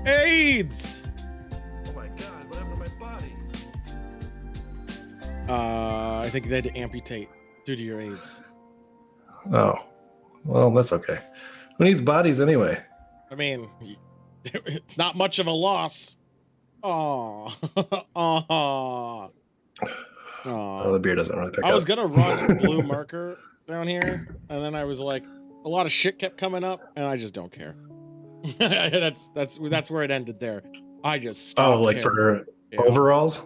AIDS. Oh my God, what happened to my body? I think they had to amputate due to your AIDS. Oh, well, that's okay. Who needs bodies anyway? I mean, it's not much of a loss. Oh, oh, Oh, the beer doesn't really pick up. I was gonna run blue marker down here, and then I was like, a lot of shit kept coming up, and I just don't care. that's where it ended there. I just stopped. Oh, like for overalls?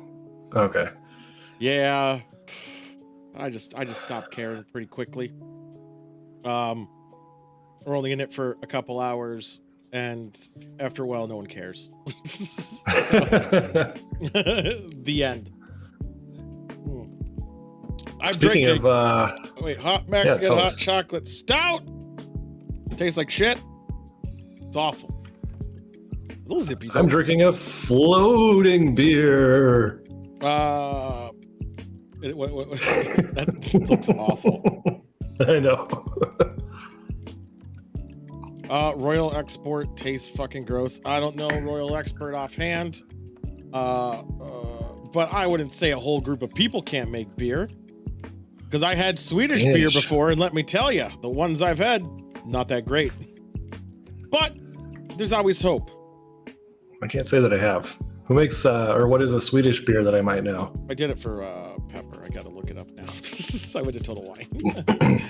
Okay. Yeah. I just stopped caring pretty quickly. We're only in it for a couple hours, and after a while, no one cares. The end. Speaking of hot Mexican hot chocolate stout. Tastes like shit. It's awful. A little zippy though. I'm drinking a floating beer. That looks awful. I know. Royal Export tastes fucking gross. I don't know Royal Export offhand. But I wouldn't say a whole group of people can't make beer. Because I had Swedish beer before, and let me tell you, the ones I've had, not that great. But there's always hope. I can't say that I have. Who makes, or what is a Swedish beer that I might know? I did it for Pepper. I gotta look it up now. I went to Total Wine.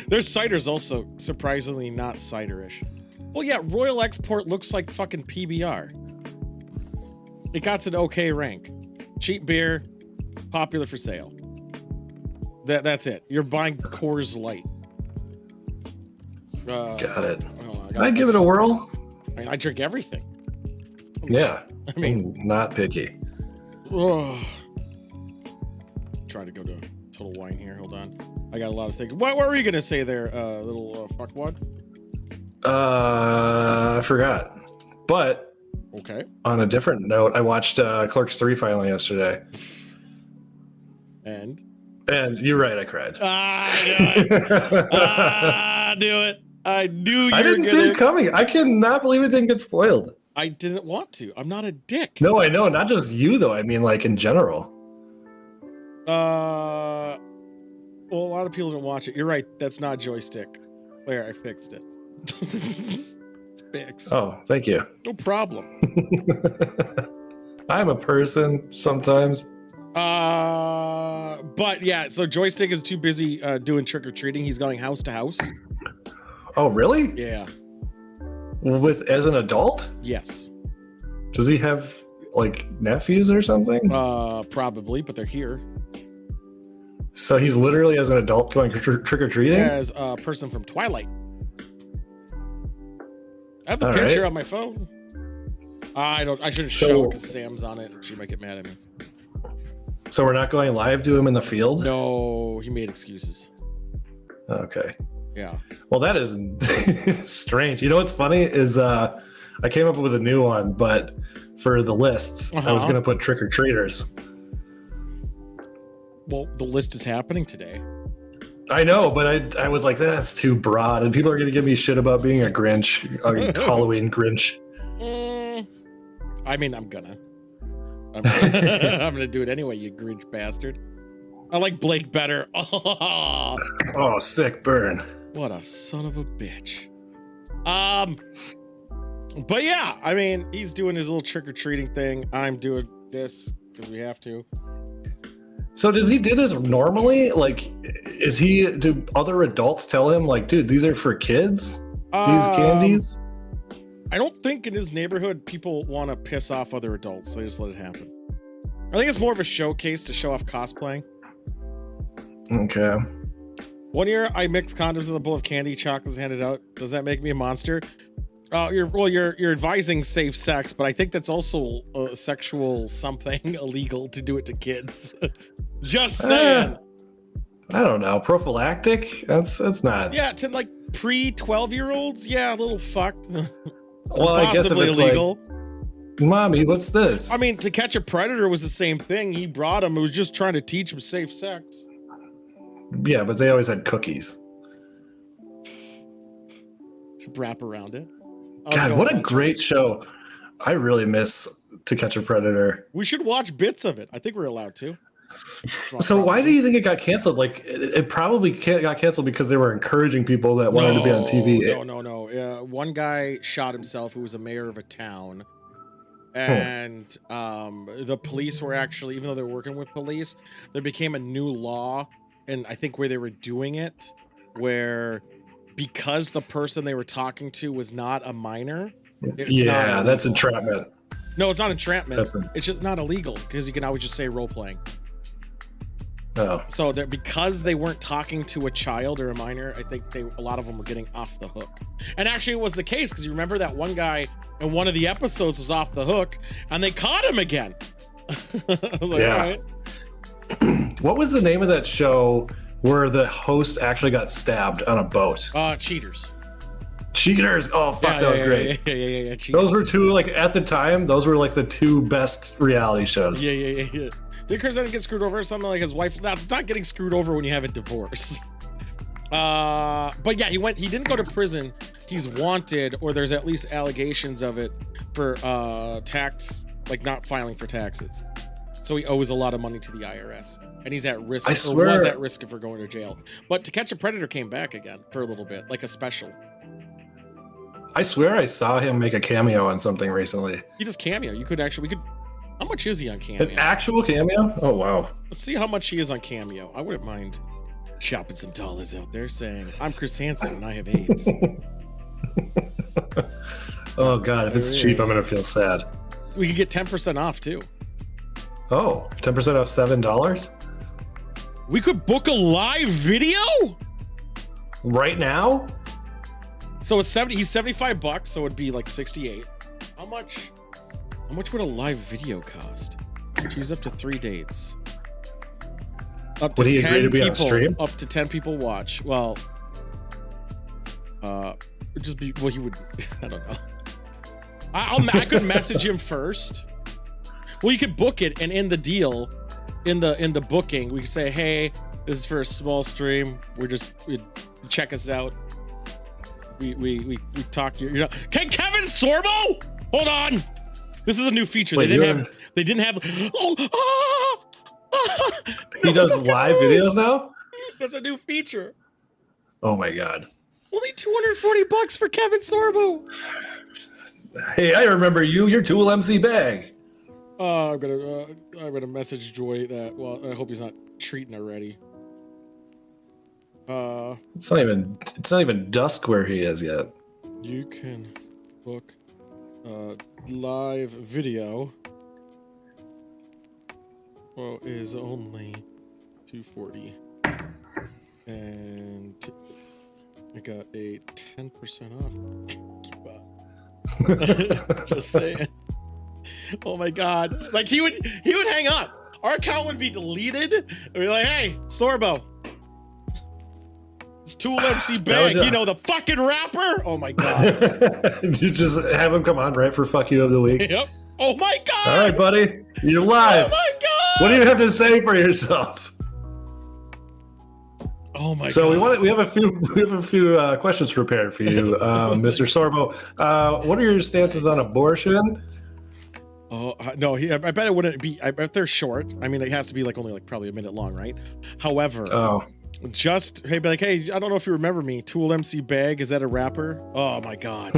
Their cider's also surprisingly not cider-ish. Well, yeah, Royal Export looks like fucking PBR. It got an okay rank. Cheap beer, popular for sale. That's it. You're buying Coors Light. Got it. Can I give it a whirl? I mean, I drink everything. Yeah. I mean, I'm not picky. Try to go to Total Wine here. Hold on. I got a lot of things. What were you gonna say there, little fuckwad? I forgot. But okay. On a different note, I watched Clerks 3 finally yesterday. And you're right, I cried. I knew it. I knew you I didn't see it coming. I cannot believe it didn't get spoiled. I didn't want to. I'm not a dick. No, I know. Not just you, though. I mean, like, in general. Well, a lot of people don't watch it. You're right. That's not joystick. There, I fixed it. It's fixed. Oh, thank you. No problem. I'm a person sometimes. But yeah, so Joystick is too busy doing trick-or-treating. He's going house to house. Oh, really? Yeah. As an adult? Yes. Does he have like nephews or something? Probably, but they're here. So he's literally as an adult going trick-or-treating? As a person from Twilight. I have the picture on my phone. I shouldn't show it because Sam's on it and she might get mad at me. So we're not going live to him in the field? No, he made excuses. Okay. Yeah. Well, that is strange. You know what's funny is I came up with a new one, but for the lists, I was going to put trick-or-treaters. Well, the list is happening today. I know, but I was like, that's too broad, and people are going to give me shit about being a Grinch, a Halloween Grinch. I mean, I'm gonna do it anyway, you Grinch bastard. I like Blake better. Oh, sick burn. What a son of a bitch. But yeah, I mean, he's doing his little trick-or-treating thing. I'm doing this because we have to. So does he do this normally? Like, do other adults tell him, like, dude, these are for kids? These candies? I don't think in his neighborhood people want to piss off other adults, so they just let it happen. I think it's more of a showcase to show off cosplaying. Okay. One year I mixed condoms with a bowl of candy chocolates handed out. Does that make me a monster? You're advising safe sex, but I think that's also sexual something illegal to do it to kids. Just saying. I don't know. Prophylactic? That's not. Yeah, to like pre-12-year-olds. Yeah, a little fucked. Well, I guess if it's illegal. Like, Mommy, what's this? I mean, To Catch a Predator was the same thing. He brought him. It was just trying to teach him safe sex. Yeah, but they always had cookies To wrap around it. God, what a great show. I really miss To Catch a Predator. We should watch bits of it. I think we're allowed to. So why do you think it got canceled? Like it probably got canceled because they were encouraging people that wanted to be on TV. No. One guy shot himself who was a mayor of a town. And the police were actually, even though they're working with police, there became a new law, and I think where they were doing it, where because the person they were talking to was not a minor. That's entrapment. No, it's not entrapment. It's just not illegal because you can always just say role playing. Oh. So that because they weren't talking to a child or a minor, I think a lot of them were getting off the hook. And actually it was the case because you remember that one guy in one of the episodes was off the hook and they caught him again. I was like, all right. What was the name of that show where the host actually got stabbed on a boat? Cheaters. Cheaters. Oh fuck, that was great. Yeah. Those were two, like at the time, those were like the two best reality shows. Yeah. Did Chris get screwed over or something like his wife? That's not getting screwed over when you have a divorce. But yeah, he didn't go to prison. He's wanted, or there's at least allegations of it for tax, like not filing for taxes. So he owes a lot of money to the IRS, and he's at risk. Or was at risk for going to jail. But To Catch a Predator came back again for a little bit, like a special. I swear I saw him make a cameo on something recently. He does cameo. We could. How much is he on Cameo? An actual cameo? Oh wow. Let's see how much he is on Cameo. I wouldn't mind shopping some dollars out there saying, I'm Chris Hansen and I have AIDS. Oh god, if it's cheap, I'm gonna feel sad. We could get 10% off too. Oh, 10% off $7? We could book a live video? Right now? So it's he's $75, so it'd be like 68. How much would a live video cost? Choose up to 3 dates. Up to would he 10 agree to be people, on stream? Up to 10 people watch. Well, it'd just be, well, he would, I don't know. I could message him first. Well, you could book it, and in the deal, in the booking, we could say, hey, this is for a small stream. Check us out. We talk, Can Kevin Sorbo? Hold on. This is a new feature. Wait, they didn't have. He does live videos now? That's a new feature. Oh my god. Only $240 for Kevin Sorbo. Hey, I remember you. You're Tool MC Bag. I'm gonna message Joy that. Well, I hope he's not treating already. It's not even dusk where he is yet. You can book live video. Well, is only $240, and I got a 10% off. Just saying. Oh my god! Like he would hang up. Our account would be deleted. And be like, hey, Sorbo. It's Tool MC Bag, the fucking rapper. Oh my god! You just have him come on right for fuck you of the week. Yep. Oh my god! All right, buddy, you're live. Oh my god! What do you have to say for yourself? Oh my god! So we have a few questions prepared for you, Mr. Sorbo. What are your stances on abortion? Oh no, I bet it wouldn't be. I bet they're short. I mean, it has to be only probably a minute long, right? However, be like, hey, I don't know if you remember me, Tool MC Bag. Is that a rapper? Oh my god.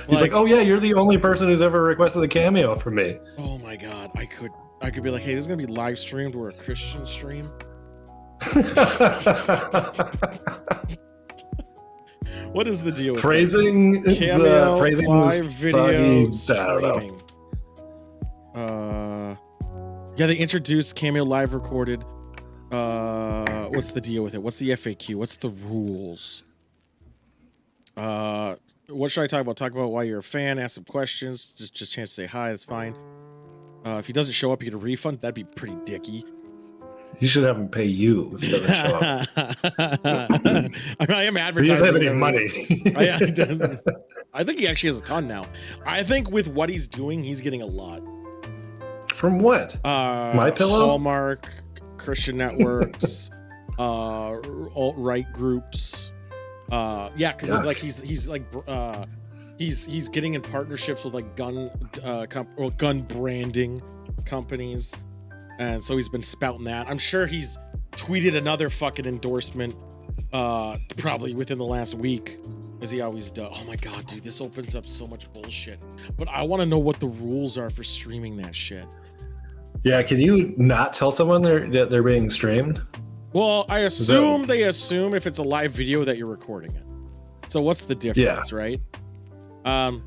He's like, oh yeah, you're the only person who's ever requested a cameo from me. Oh my god, I could be like, hey, this is gonna be live streamed. We're a Christian stream. What is the deal with praising Cameo praising live video streaming? Yeah, they introduced Cameo live recorded. What's the deal with it? What's the FAQ? What's the rules? What should I talk about? Talk about why you're a fan, ask some questions, just a chance to say hi, that's fine. If he doesn't show up, you get a refund. That'd be pretty dicky. You should have him pay you if he doesn't show up. I am advertising. He doesn't have any money. I think he actually has a ton now. I think with what he's doing, he's getting a lot. From what? My Pillow? Hallmark, Christian networks, alt-right groups. Yeah, because he's like he's getting in partnerships with like gun branding companies, and so he's been spouting that. I'm sure he's tweeted another fucking endorsement probably within the last week, as he always does. Oh my god, dude, this opens up so much bullshit. But I want to know what the rules are for streaming that shit. Yeah, can you not tell someone they're being streamed? Well, I assume they assume if it's a live video that you're recording it. So what's the difference, right? Oh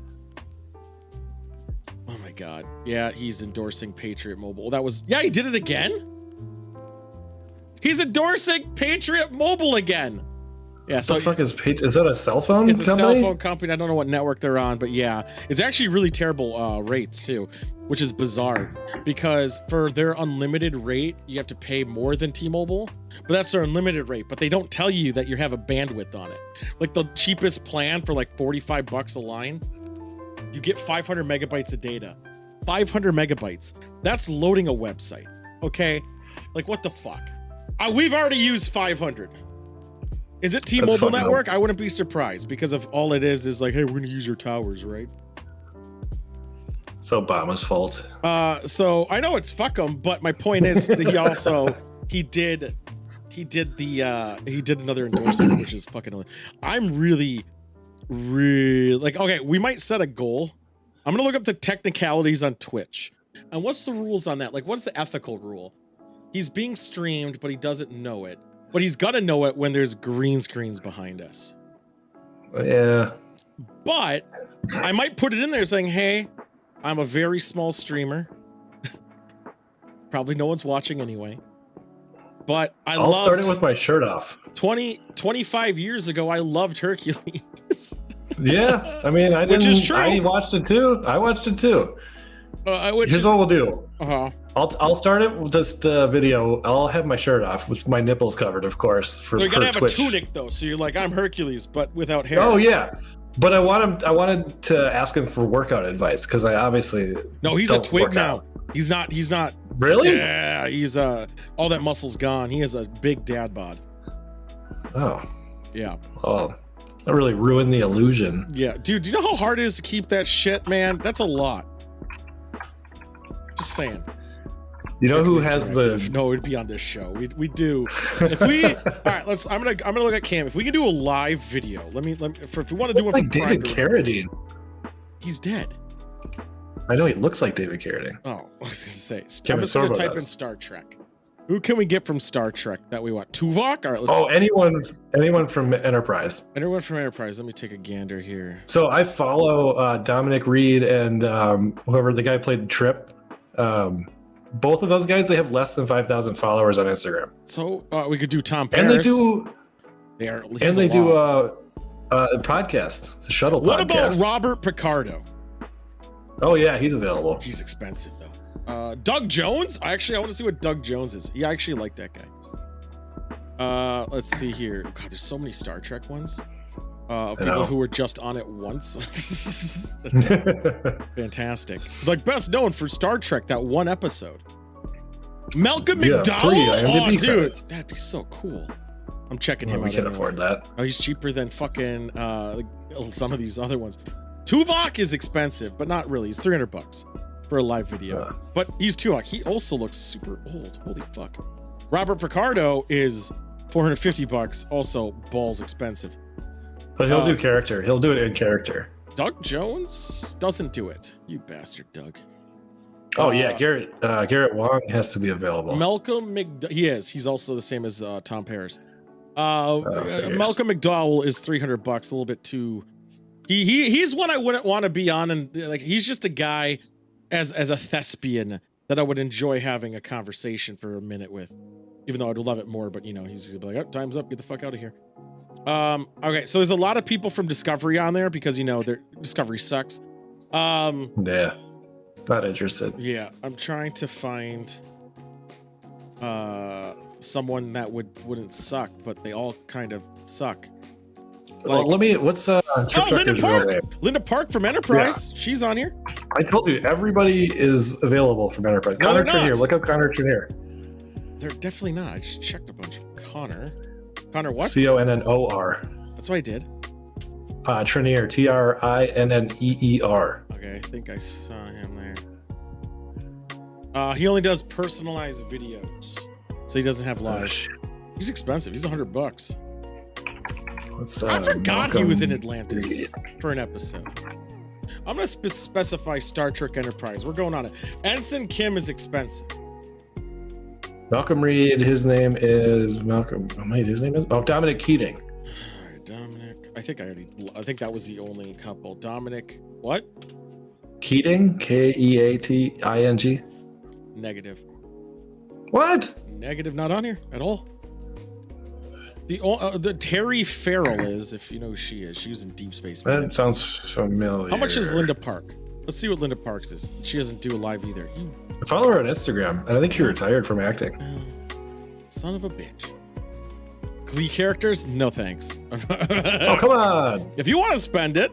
my god. Yeah, he's endorsing Patriot Mobile. He did it again? He's endorsing Patriot Mobile again. Yeah, so what the fuck is that a cell phone company? It's a cell phone company. I don't know what network they're on, but yeah, it's actually really terrible rates too, which is bizarre because for their unlimited rate, you have to pay more than T-Mobile, but that's their unlimited rate, but they don't tell you that you have a bandwidth on it. Like the cheapest plan for like $45 a line, you get 500 megabytes of data. 500 megabytes. That's loading a website. Okay? Like what the fuck? We've already used 500. Is it T-Mobile network? I wouldn't be surprised because of all it is like, hey, we're gonna use your towers, right? It's Obama's fault. So I know it's fuck him, but my point is that he did another endorsement, which is fucking. I'm really like, okay, we might set a goal. I'm gonna look up the technicalities on Twitch. And what's the rules on that? Like, what's the ethical rule? He's being streamed, but he doesn't know it. But he's gonna know it when there's green screens behind us. Yeah. But I might put it in there saying, hey, I'm a very small streamer. Probably no one's watching anyway. But I'll start it with my shirt off. 25 years ago, I loved Hercules. Yeah, I mean, Which is true. I watched it too. Here's what we'll do. I'll start it with just the video. I'll have my shirt off with my nipples covered, of course. You gotta have Twitch. A tunic though, so you're like, I'm Hercules, but without hair. Oh yeah, but I wanted to ask him for workout advice because I obviously he's a twig now. He's not really. Yeah, he's all that muscle's gone. He has a big dad bod. Oh yeah. Oh, that really ruined the illusion. Yeah, dude. Do you know how hard it is to keep that shit, man? That's a lot. Just saying. You know who has the? No, it'd be on this show. We do. If we, all right, let's. I'm gonna look at Cam. If we can do a live video, let me. If we want to do one like David Carradine. He's dead. I know he looks like David Carradine. Oh, I was gonna say. I'm just gonna type in Star Trek. Who can we get from Star Trek that we want? Tuvok? All right, let's anyone from Enterprise. Anyone from Enterprise. Let me take a gander here. So I follow Dominic Reed and whoever the guy played Trip. Both of those guys, they have less than 5,000 followers on Instagram. So we could do Tom Paris. And they do. They do a podcast, the Shuttle podcast. What about Robert Picardo? Oh yeah, he's available. He's expensive though. Doug Jones? I want to see what Doug Jones is. Yeah, I actually like that guy. Let's see here. God, there's so many Star Trek ones. People who were just on it once. That's fantastic. Like best known for Star Trek, that one episode. Malcolm McDowell? Oh, dude, that'd be so cool. I'm checking him out. We can afford that. Oh, he's cheaper than fucking some of these other ones. Tuvok is expensive, but not really. He's $300 for a live video. But he's Tuvok. He also looks super old. Holy fuck. Robert Picardo is $450, also balls expensive. But he'll do character. He'll do it in character. Doug Jones doesn't do it. You bastard, Doug. Oh yeah, Garrett Wong has to be available. Malcolm McDowell. He is. He's also the same as Tom Paris. Malcolm McDowell is $300. A little bit too. He's one I wouldn't want to be on, and like he's just a guy as a thespian that I would enjoy having a conversation for a minute with, even though I'd love it more. But you know, he's gonna be like, oh, time's up. Get the fuck out of here. Okay, so there's a lot of people from Discovery on there because you know their Discovery sucks. Yeah, not interested. Yeah, I'm trying to find someone that wouldn't suck, but they all kind of suck. Well, what's Linda Park. Linda Park from Enterprise. Yeah. She's on here. I told you everybody is available from Enterprise. No, Connor Trenier. Look up Connor Trenier. They're definitely not. I just checked a bunch. Connor what? Connor. That's what I did. Trinier, Trinneer. Okay, I think I saw him there. He only does personalized videos, so he doesn't have live. He's expensive. He's $100. I forgot he was in Atlantis for an episode. I'm gonna specify Star Trek Enterprise. We're going on it. Ensign Kim is expensive. Malcolm Reed. His name is Malcolm. Oh, wait, his name is Dominic Keating. All right, Dominic. I think that was the only couple. Dominic. What? Keating. Keating. Negative. What? Negative. Not on here at all. The Terry Farrell is, if you know who she is. She was in Deep Space Nine. That sounds familiar. How much is Linda Park? Let's see what Linda Parks is. She doesn't do a live either. I follow her on Instagram, and I think she retired from acting. Son of a bitch. Glee characters? No thanks. Oh, come on. If you want to spend it,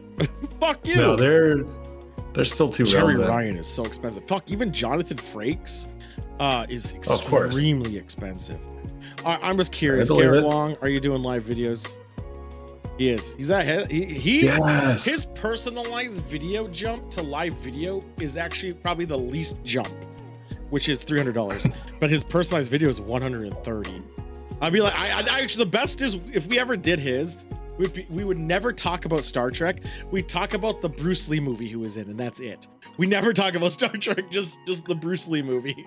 fuck you. No, they're still too Jerry relevant. Ryan is so expensive. Fuck, even Jonathan Frakes is extremely expensive. I'm just curious. Garrett Long, are you doing live videos? He is. He's that. Yes. His personalized video jump to live video is actually probably the least jump, which is $300. But his personalized video is $130. I'd be like, I actually, the best is if we ever did his, we would never talk about Star Trek. We'd talk about the Bruce Lee movie he was in, and that's it. We never talk about Star Trek, just the Bruce Lee movie.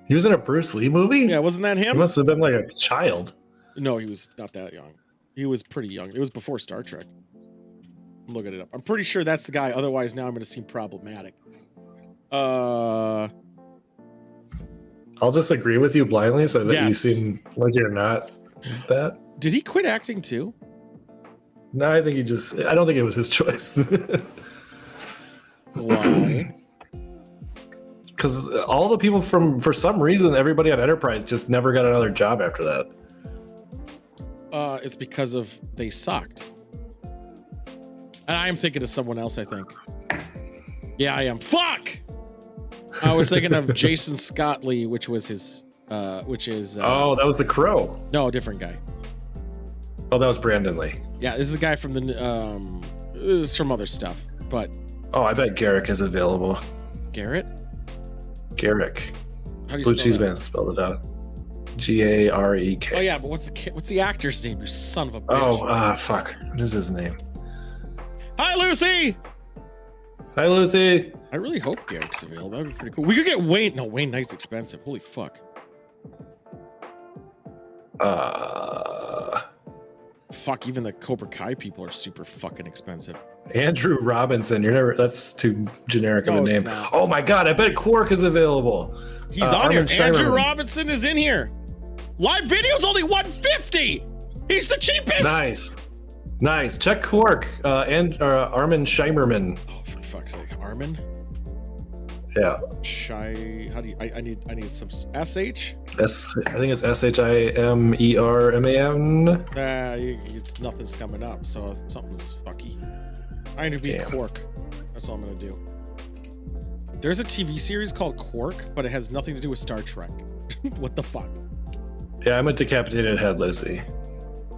He was in a Bruce Lee movie? Yeah, wasn't that him? He must have been like a child. No, he was not that young. He was pretty young. It was before Star Trek. I'm looking it up. I'm pretty sure that's the guy. Otherwise, now I'm going to seem problematic. I'll just agree with you blindly so that you seem like you're not that. Did he quit acting too? No, I think I don't think it was his choice. Why? Because all the people for some reason, everybody on Enterprise just never got another job after that. It's because of they sucked. And I am thinking of someone else, I think. Yeah, I am. Fuck! I was thinking of Jason Scott Lee, which was his, which is... oh, that was the Crow. No, different guy. Oh, that was Brandon Lee. Yeah, this is the guy from the, it was from other stuff, but... Oh, I bet Garrick is available. Garrett? Garrick. How do you Blue spell Cheese that? Man spelled it out. Garek. Oh yeah, but what's the actor's name? You son of a bitch. Oh, fuck. What is his name? Hi, Lucy. Hi, Lucy. I really hope Garrick's available. That'd be pretty cool. We could get Wayne. No, Wayne Knight's expensive. Holy fuck. Fuck. Even the Cobra Kai people are super fucking expensive. Andrew Robinson. That's too generic of a name. Not. Oh my god, I bet Quark is available. He's on here. Andrew Robinson is in here. Live video's only $150. He's the cheapest. Nice. Check Quark. And Armin Shimmerman. Oh, for fuck's sake, Armin. Yeah. How do you? I need some SH. I think it's SHIMERMAN. It's nothing's coming up, so something's fucky. I need to be Quark. That's all I'm gonna do. There's a TV series called Quark, but it has nothing to do with Star Trek. What the fuck? Yeah, I'm a decapitated head, Lucy.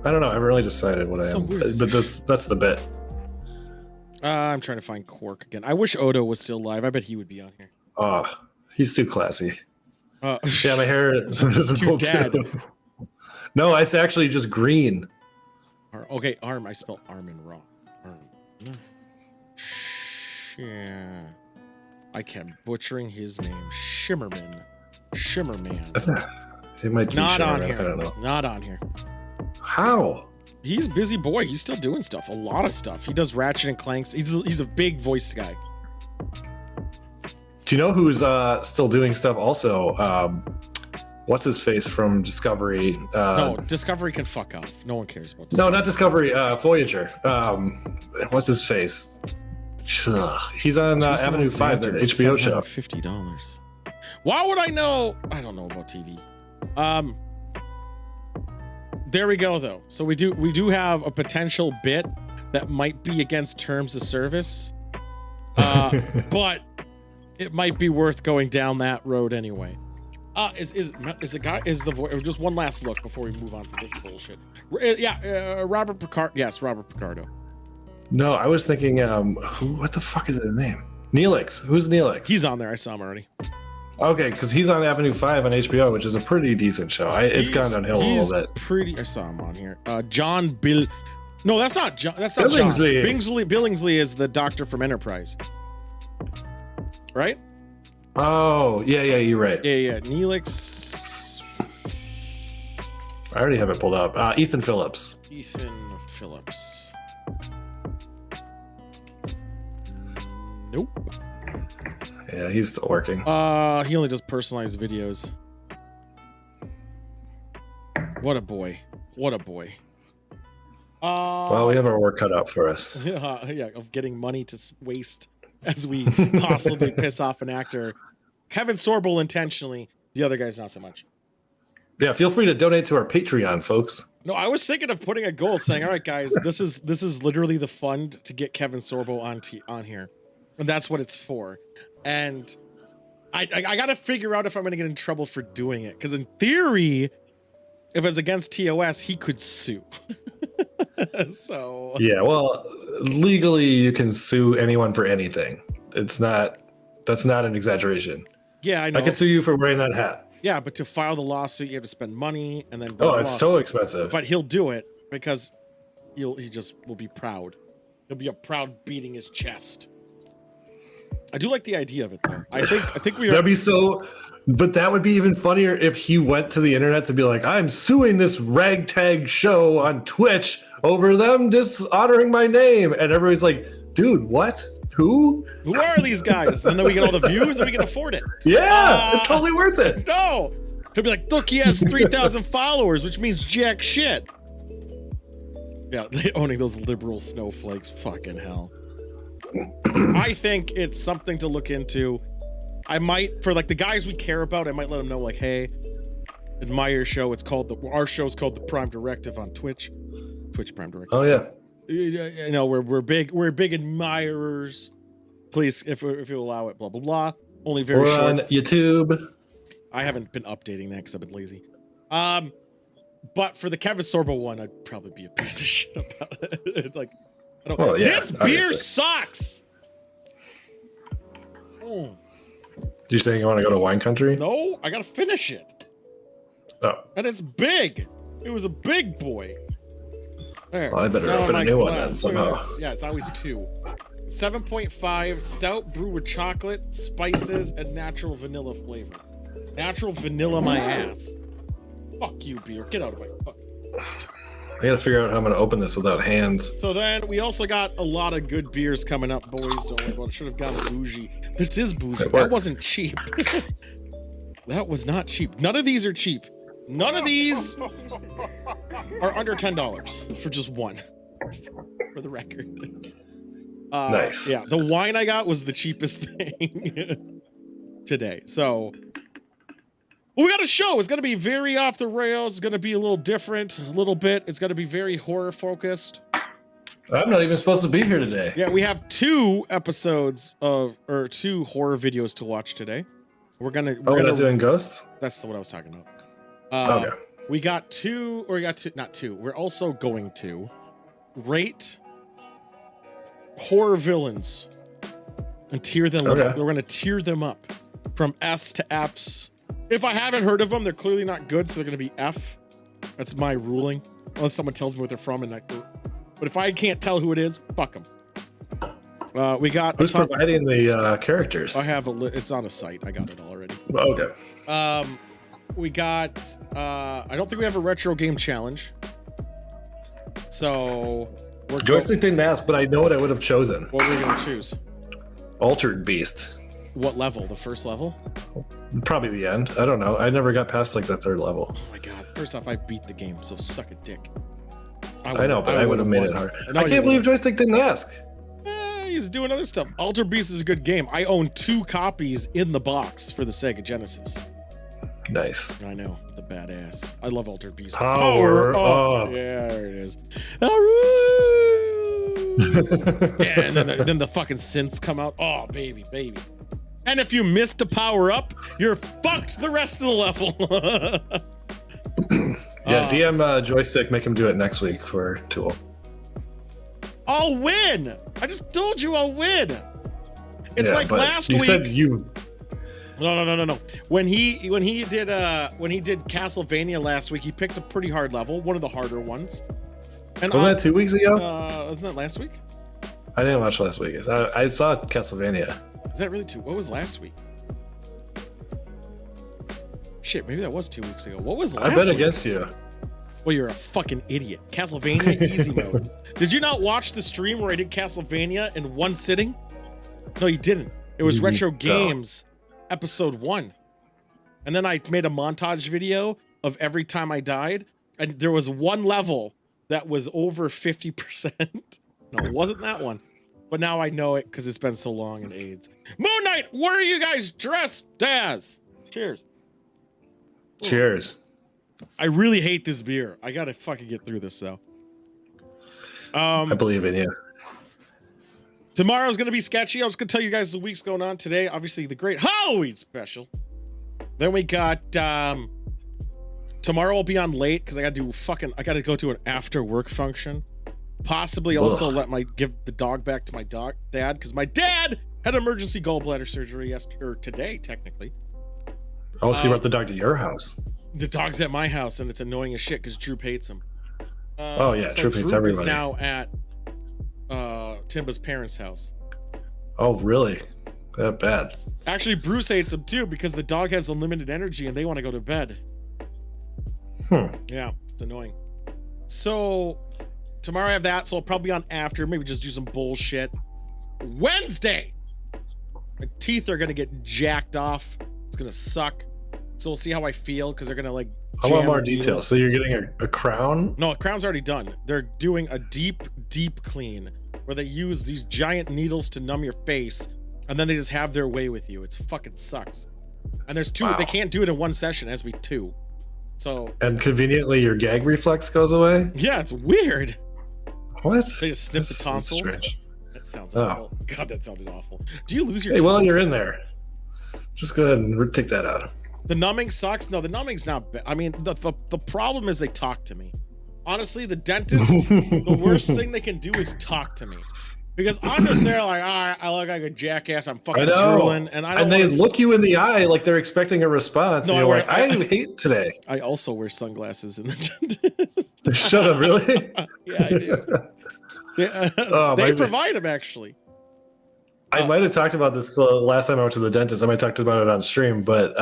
I don't know. I haven't really decided what I am, but that's the bit. I'm trying to find Quark again. I wish Odo was still alive. I bet he would be on here. Oh, he's too classy. Yeah, my hair is visible too. No, it's actually just green. Okay, I spelled Armin wrong. Yeah. I kept butchering his name. Shimmerman. It might be not on here. I don't know. Not on here. How? He's a busy boy. He's still doing stuff. A lot of stuff. He does Ratchet and Clanks. He's a big voice guy. Do you know who's still doing stuff also? What's his face from Discovery? No, Discovery can fuck off. No one cares about Discovery. No, not Discovery. Voyager. What's his face? He's on Avenue 5, the HBO show. $50. Why would I know? I don't know about TV. There we go, though. So we do have a potential bit that might be against terms of service, but it might be worth going down that road anyway. Is the voice? Just one last look before we move on from this bullshit. Robert Picard. Yes, Robert Picardo. No, I was thinking, what the fuck is his name? Neelix. Who's Neelix? He's on there. I saw him already. Okay, because he's on Avenue 5 on HBO, which is a pretty decent show. It's gone downhill a little bit. I saw him on here. John Bill. No, that's not John. That's not Billingsley. John. Billingsley is the doctor from Enterprise. Right? Oh, yeah, you're right. Yeah. Neelix. I already have it pulled up. Ethan Phillips. Ethan Phillips. Nope. Yeah, he's still working. He only does personalized videos. What a boy. Well, we have our work cut out for us. Yeah, of getting money to waste as we possibly piss off an actor. Kevin Sorbo intentionally. The other guys not so much. Yeah, feel free to donate to our Patreon, folks. No, I was thinking of putting a goal saying, all right, guys, this is literally the fund to get Kevin Sorbo on here. And that's what it's for. And I got to figure out if I'm going to get in trouble for doing it. Because in theory, if it's against TOS, he could sue. So yeah, well, legally you can sue anyone for anything. That's not an exaggeration. Yeah, I know. I could sue you for wearing that hat. Yeah, but to file the lawsuit, you have to spend money and then. It's so expensive. But he'll do it because he just will be proud. He'll be proud beating his chest. I do like the idea of it though. I think we are. That'd be so. But that would be even funnier if he went to the internet to be like, I'm suing this ragtag show on Twitch over them dishonoring my name. And everybody's like, dude, what? Who are these guys? And then we get all the views and we can afford it. Yeah, it's totally worth it. No. He'll be like, look, he has 3,000 followers, which means jack shit. Yeah, they owning those liberal snowflakes. Fucking hell. I think it's something to look into. I might, for like the guys we care about, I might let them know, like, hey, admire your show. Our show's called The Prime Directive on Twitch Prime Directive. Oh yeah. You know, we're big admirers. Please, if you allow it, blah blah blah. Only very short. We're on YouTube. I haven't been updating that because I've been lazy. But for the Kevin Sorbo one, I'd probably be a piece of shit about it. It's like, I don't. Well, yeah, this beer sucks. You're saying you want to go to wine country? No, I gotta finish it. Oh. And it's big. It was a big boy. There. Well, I better open a new one then somehow. Yeah, it's always 2. 7.5 stout brew with chocolate, spices, and natural vanilla flavor. Natural vanilla my ass. Fuck you, beer. Get out of my fuck. I gotta figure out how I'm gonna open this without hands. So then we also got a lot of good beers coming up, boys. Don't worry about it. Should have gone bougie. This is bougie. That wasn't cheap. That was not cheap. None of these are cheap. None of these are under $10 for just one. For the record. Nice. Yeah, the wine I got was the cheapest thing today. So we got a show. It's going to be very off the rails. It's going to be a little different, a little bit. It's going to be very horror focused. I'm not even supposed to be here today. Yeah, we have 2 episodes of, or 2 horror videos to watch today. We're not doing ghosts? That's what I was talking about. Okay. We got 2, or we got 2, not 2. We're also going to rate horror villains and tier them up. We're going to tier them up from S to Fs. If I haven't heard of them, they're clearly not good, so they're going to be F. That's my ruling. Unless someone tells me what they're from. But if I can't tell who it is, fuck them. We got... Who's providing the characters? I have it's on a site. I got it already. Okay. We got... I don't think we have a retro game challenge. So... Joystick didn't ask, but I know what I would have chosen. What were we going to choose? Altered Beast. What level? The first level? Probably the end. I don't know. I never got past like the 3rd level. Oh my god. First off, I beat the game, so suck a dick. I know, but I would have made it hard. I can't believe Joystick didn't ask. He's doing other stuff. Altered Beast is a good game. I own 2 copies in the box for the Sega Genesis. Nice. I know. The badass. I love Altered Beast. Power up. Yeah, there it is. Yeah, and then the fucking synths come out. Oh, baby. And if you miss to power up, you're fucked the rest of the level. Yeah, DM Joystick, make him do it next week for Tool. I'll win. I just told you I'll win. It's like last week. You said you. No. When he did Castlevania last week, he picked a pretty hard level, one of the harder ones. And Wasn't that 2 weeks ago? Wasn't that last week? I didn't watch last week. I saw Castlevania. Is that really what was last week? Shit, maybe that was 2 weeks ago. What was last week? I bet against you. Well, you're a fucking idiot. Castlevania easy mode. Did you not watch the stream where I did Castlevania in one sitting? No, you didn't. It was Retro Games episode 1. And then I made a montage video of every time I died. And there was one level that was over 50%. No, it wasn't that one. But now I know it because it's been so long in AIDS. Moon Knight, what are you guys dressed as? Cheers. Cheers. I really hate this beer. I gotta fucking get through this though. I believe in you. Tomorrow's gonna be sketchy. I was gonna tell you guys the week's going on today. Obviously, the great Halloween special. Then we got tomorrow. I'll be on late because I gotta go to an after work function. Possibly also give the dog back to my dad because my dad had emergency gallbladder surgery today, technically. Oh, so you brought the dog to your house? The dog's at my house, and it's annoying as shit because Droop hates him. Droop hates everybody. Is now at Timba's parents' house. Oh, really? That bad? Actually, Bruce hates him too because the dog has unlimited energy and they want to go to bed. Yeah, it's annoying. So tomorrow I have that, so I'll probably be on after, maybe just do some bullshit. Wednesday, my teeth are gonna get jacked off. It's gonna suck. So we'll see how I feel because they're gonna like. I want more details. So you're getting a crown? No, a crown's already done. They're doing a deep clean where they use these giant needles to numb your face, and then they just have their way with you. It's fucking sucks. And there's two. Wow. They can't do it in one session. It has to be 2. So. And conveniently, your gag reflex goes away. Yeah, it's weird. What? They just snip the tonsil. That's strange. That sounds awful. God, that sounded awful. Do you lose your? Hey, while you're in there, just go ahead and take that out. The numbing sucks. No, the numbing's not bad. I mean, the problem is they talk to me. Honestly, the dentist, the worst thing they can do is talk to me. Because I'm just there like, all right, I look like a jackass. I'm fucking drooling. And they look you in the eye like they're expecting a response. No, and you're like, I hate today. I also wear sunglasses in the dentist. Shut up, really? Yeah, I do. Yeah, they provide them, actually. I might have talked about this the last time I went to the dentist. I might have talked about it on stream, but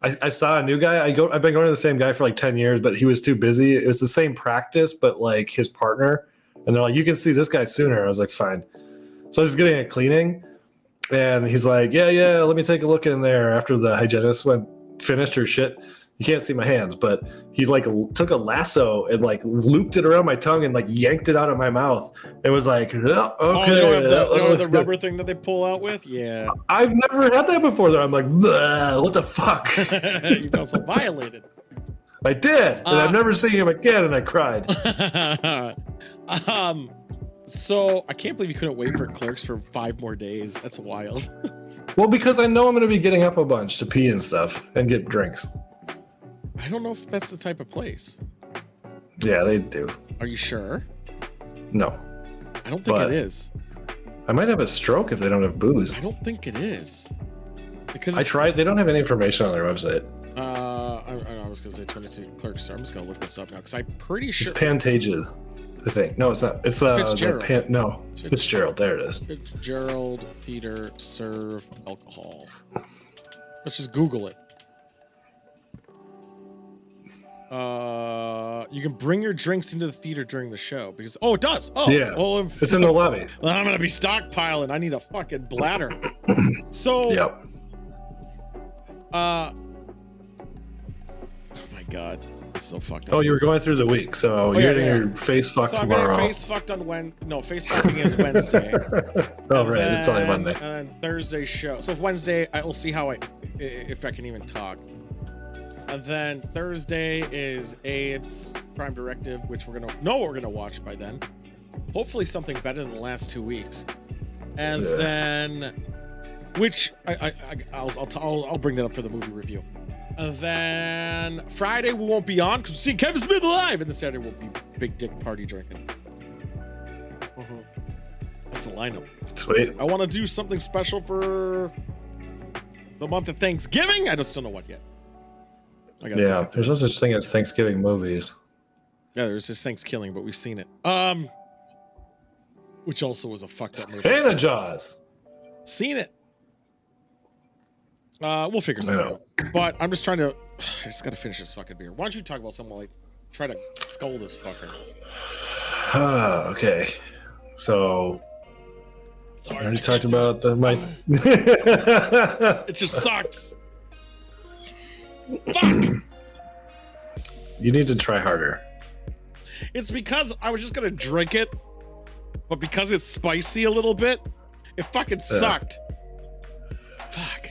I saw a new guy. I've been going to the same guy for like 10 years, but he was too busy. It was the same practice, but like his partner. And they're like, you can see this guy sooner. I was like, fine. So I was getting a cleaning, and he's like, yeah, let me take a look in there. After the hygienist finished her shit, you can't see my hands, but he like took a lasso and like looped it around my tongue and like yanked it out of my mouth. It was like, okay. Oh, they don't have the rubber thing that they pull out with? Yeah. I've never had that before. Though. I'm like, what the fuck? You felt so violated. I did, and I've never seen him again, and I cried. So I can't believe you couldn't wait for Clerks for 5 more days. That's wild. Well, because I know I'm going to be getting up a bunch to pee and stuff and get drinks. I don't know if that's the type of place. Yeah, they do. Are you sure? No. I don't think it is. I might have a stroke if they don't have booze. I don't think it is. Because I tried. They don't have any information on their website. I was going to say 22 Clerks, so I'm just going to look this up now because I'm pretty sure. It's Pantages, I think. No, it's not. It's Fitzgerald. Fitzgerald. There it is. Fitzgerald Theater Serve Alcohol. Let's just Google it. You can bring your drinks into the theater during the show because it does. Oh yeah. Well, it's in the lobby. I'm gonna be stockpiling. I need a fucking bladder. So. Yep. Oh my god, it's so fucked up. Oh, you were going through the week, so you're getting your face fucked tomorrow. I'm getting face fucked on Wednesday. No, face fucking is Wednesday. Oh right, it's only Monday. And then Thursday show. So Wednesday, I will see how if I can even talk. And then Thursday is AIDS Prime Directive, which we're gonna know what we're gonna watch by then. Hopefully something better than the last 2 weeks. And then, which I'll bring that up for the movie review. And then Friday we won't be on because we're seeing Kevin Smith live, and then Saturday will be big dick party drinking. That's the lineup. Sweet. I want to do something special for the month of Thanksgiving. I just don't know what yet. Yeah, there's no such thing as Thanksgiving movies. Yeah, there's just Thanksgiving, but we've seen it. Which also was a fucked up movie. Santa Jaws. Seen it. We'll figure something out. But I'm just trying to. I just gotta finish this fucking beer. Why don't you talk about something like try to skull this fucker? Okay. So I already talked about my. It just sucks. Fuck. You need to try harder. It's because I was just gonna drink it, but because it's spicy a little bit, it fucking sucked. Fuck.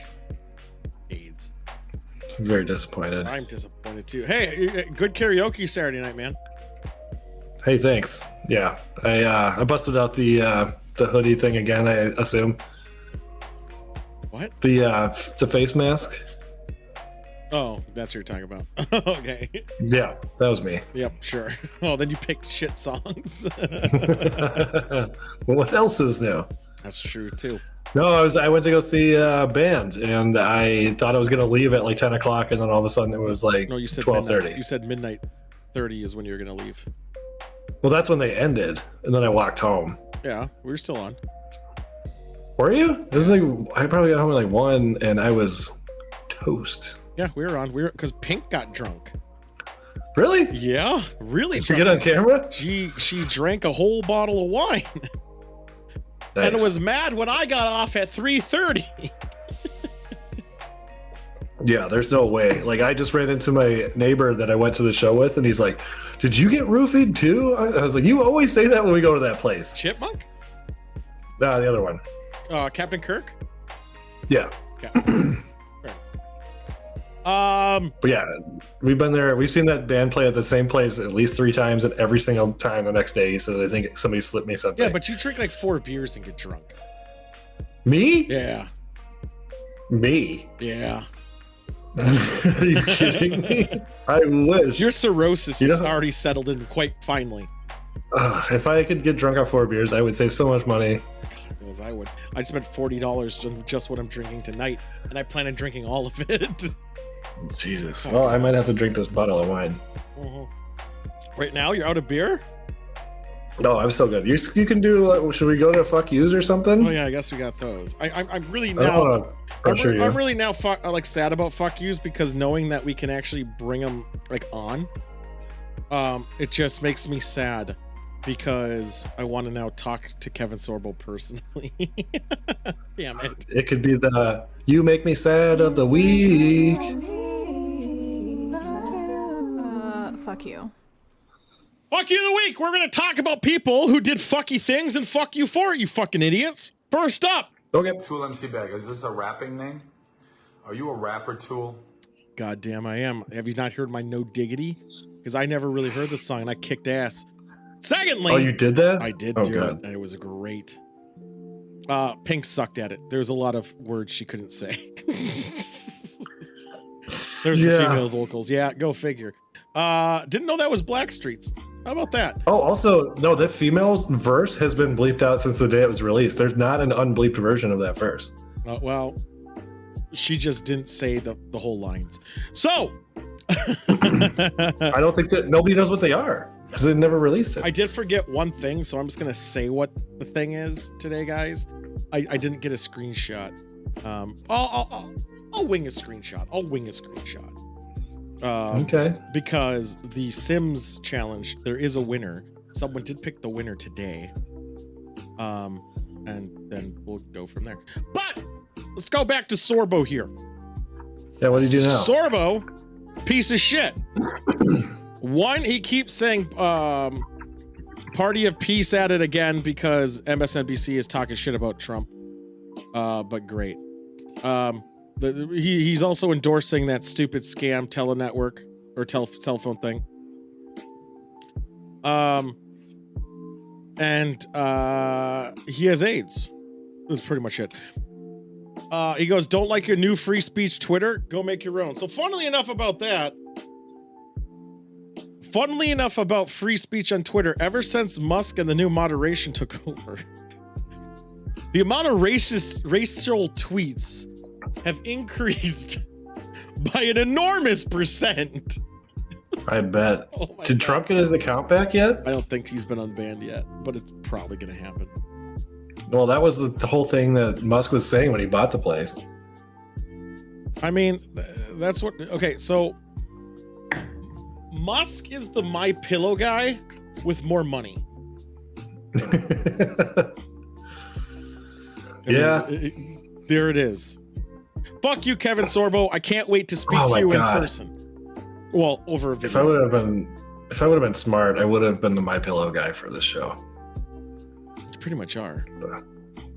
AIDS. I'm very disappointed. I'm disappointed too. Hey, good karaoke Saturday night, man. Hey, thanks. Yeah, I busted out the hoodie thing again. I assume. What? The face mask. Oh, that's what you're talking about. Okay. Yeah, that was me. Yep, sure. Oh, then you picked shit songs. Well, what else is new? That's true too. No, I went to go see a band, and I thought I was gonna leave at like 10 o'clock, and then all of a sudden it was like no, you said 12:30. You said midnight 30 is when you're gonna leave. Well, that's when they ended, and then I walked home. Yeah, we were still on. Were you? It was like I probably got home at like 1, and I was toast. Yeah, we were on. We were because Pink got drunk. Really? Yeah, really. Did you get on camera? She drank a whole bottle of wine. Nice. And was mad when I got off at 3:30. Yeah, there's no way. Like, I just ran into my neighbor that I went to the show with, and he's like, "Did you get roofied too?" I was like, "You always say that when we go to that place." Chipmunk? Nah, the other one. Captain Kirk? Yeah. Right. But yeah, we've been there. We've seen that band play at the same place at least 3 times, and every single time the next day he says, "I think somebody slipped me something." Yeah, but you drink like 4 beers and get drunk. Me? Yeah. Me? Yeah. Are you kidding me? I wish. Your cirrhosis is already settled in quite finely. If I could get drunk on 4 beers, I would save so much money. God, as I would. I spent $40 on just what I'm drinking tonight, and I plan on drinking all of it. Jesus. Well, I might have to drink this bottle of wine. Right now, you're out of beer? No, I'm still good. You can do. Should we go to fuck yous or something? Oh yeah, I guess we got those. I'm really now. I'm really now like sad about fuck yous because knowing that we can actually bring them like on, it just makes me sad because I want to now talk to Kevin Sorbo personally. Damn it! It could be the "You Make Me Sad" of the week. Fuck you. Fuck you of the week. We're gonna talk about people who did fucky things and fuck you for it, you fucking idiots. First up. Okay. Tool MC Bag. Is this a rapping name? Are you a rapper, Tool? God damn, I am. Have you not heard my No Diggity? Because I never really heard this song and I kicked ass. Secondly, Oh, you did that? I did do it, and it was great. Pink sucked at it. There's a lot of words she couldn't say. There's the female vocals. Yeah, go figure. Didn't know that was Blackstreet's. How about that? Oh, also, no, that female's verse has been bleeped out since the day it was released. There's not an unbleeped version of that verse. Well, she just didn't say the whole lines. So, I don't think that nobody knows what they are because they never released it. I did forget one thing, so I'm just gonna say what the thing is today, guys. I didn't get a screenshot. I'll wing a screenshot. Okay. Because the Sims challenge, there is a winner. Someone did pick the winner today. And then we'll go from there. But let's go back to Sorbo here. Yeah, what do you do now? Sorbo, piece of shit. One, he keeps saying party of peace at it again because MSNBC is talking shit about Trump. But great. He's also endorsing that stupid scam telenetwork or cell phone thing. And he has AIDS. That's pretty much it. He goes, "Don't like your new free speech Twitter? Go make your own." So funnily enough about that, funnily enough about free speech on Twitter, ever since Musk and the new moderation took over, the amount of racial tweets have increased by an enormous percent. I bet. Oh my Did God. Trump get his account back yet? I don't think he's been unbanned yet, but it's probably going to happen. Well, that was the whole thing that Musk was saying when he bought the place. I mean, that's what. Okay, so Musk is the My Pillow guy with more money. Yeah. There it is. Fuck you, Kevin Sorbo. I can't wait to speak Oh to my you God. in person. Well, over a video. If I would have been smart, I would have been the My Pillow guy for this show. You pretty much are.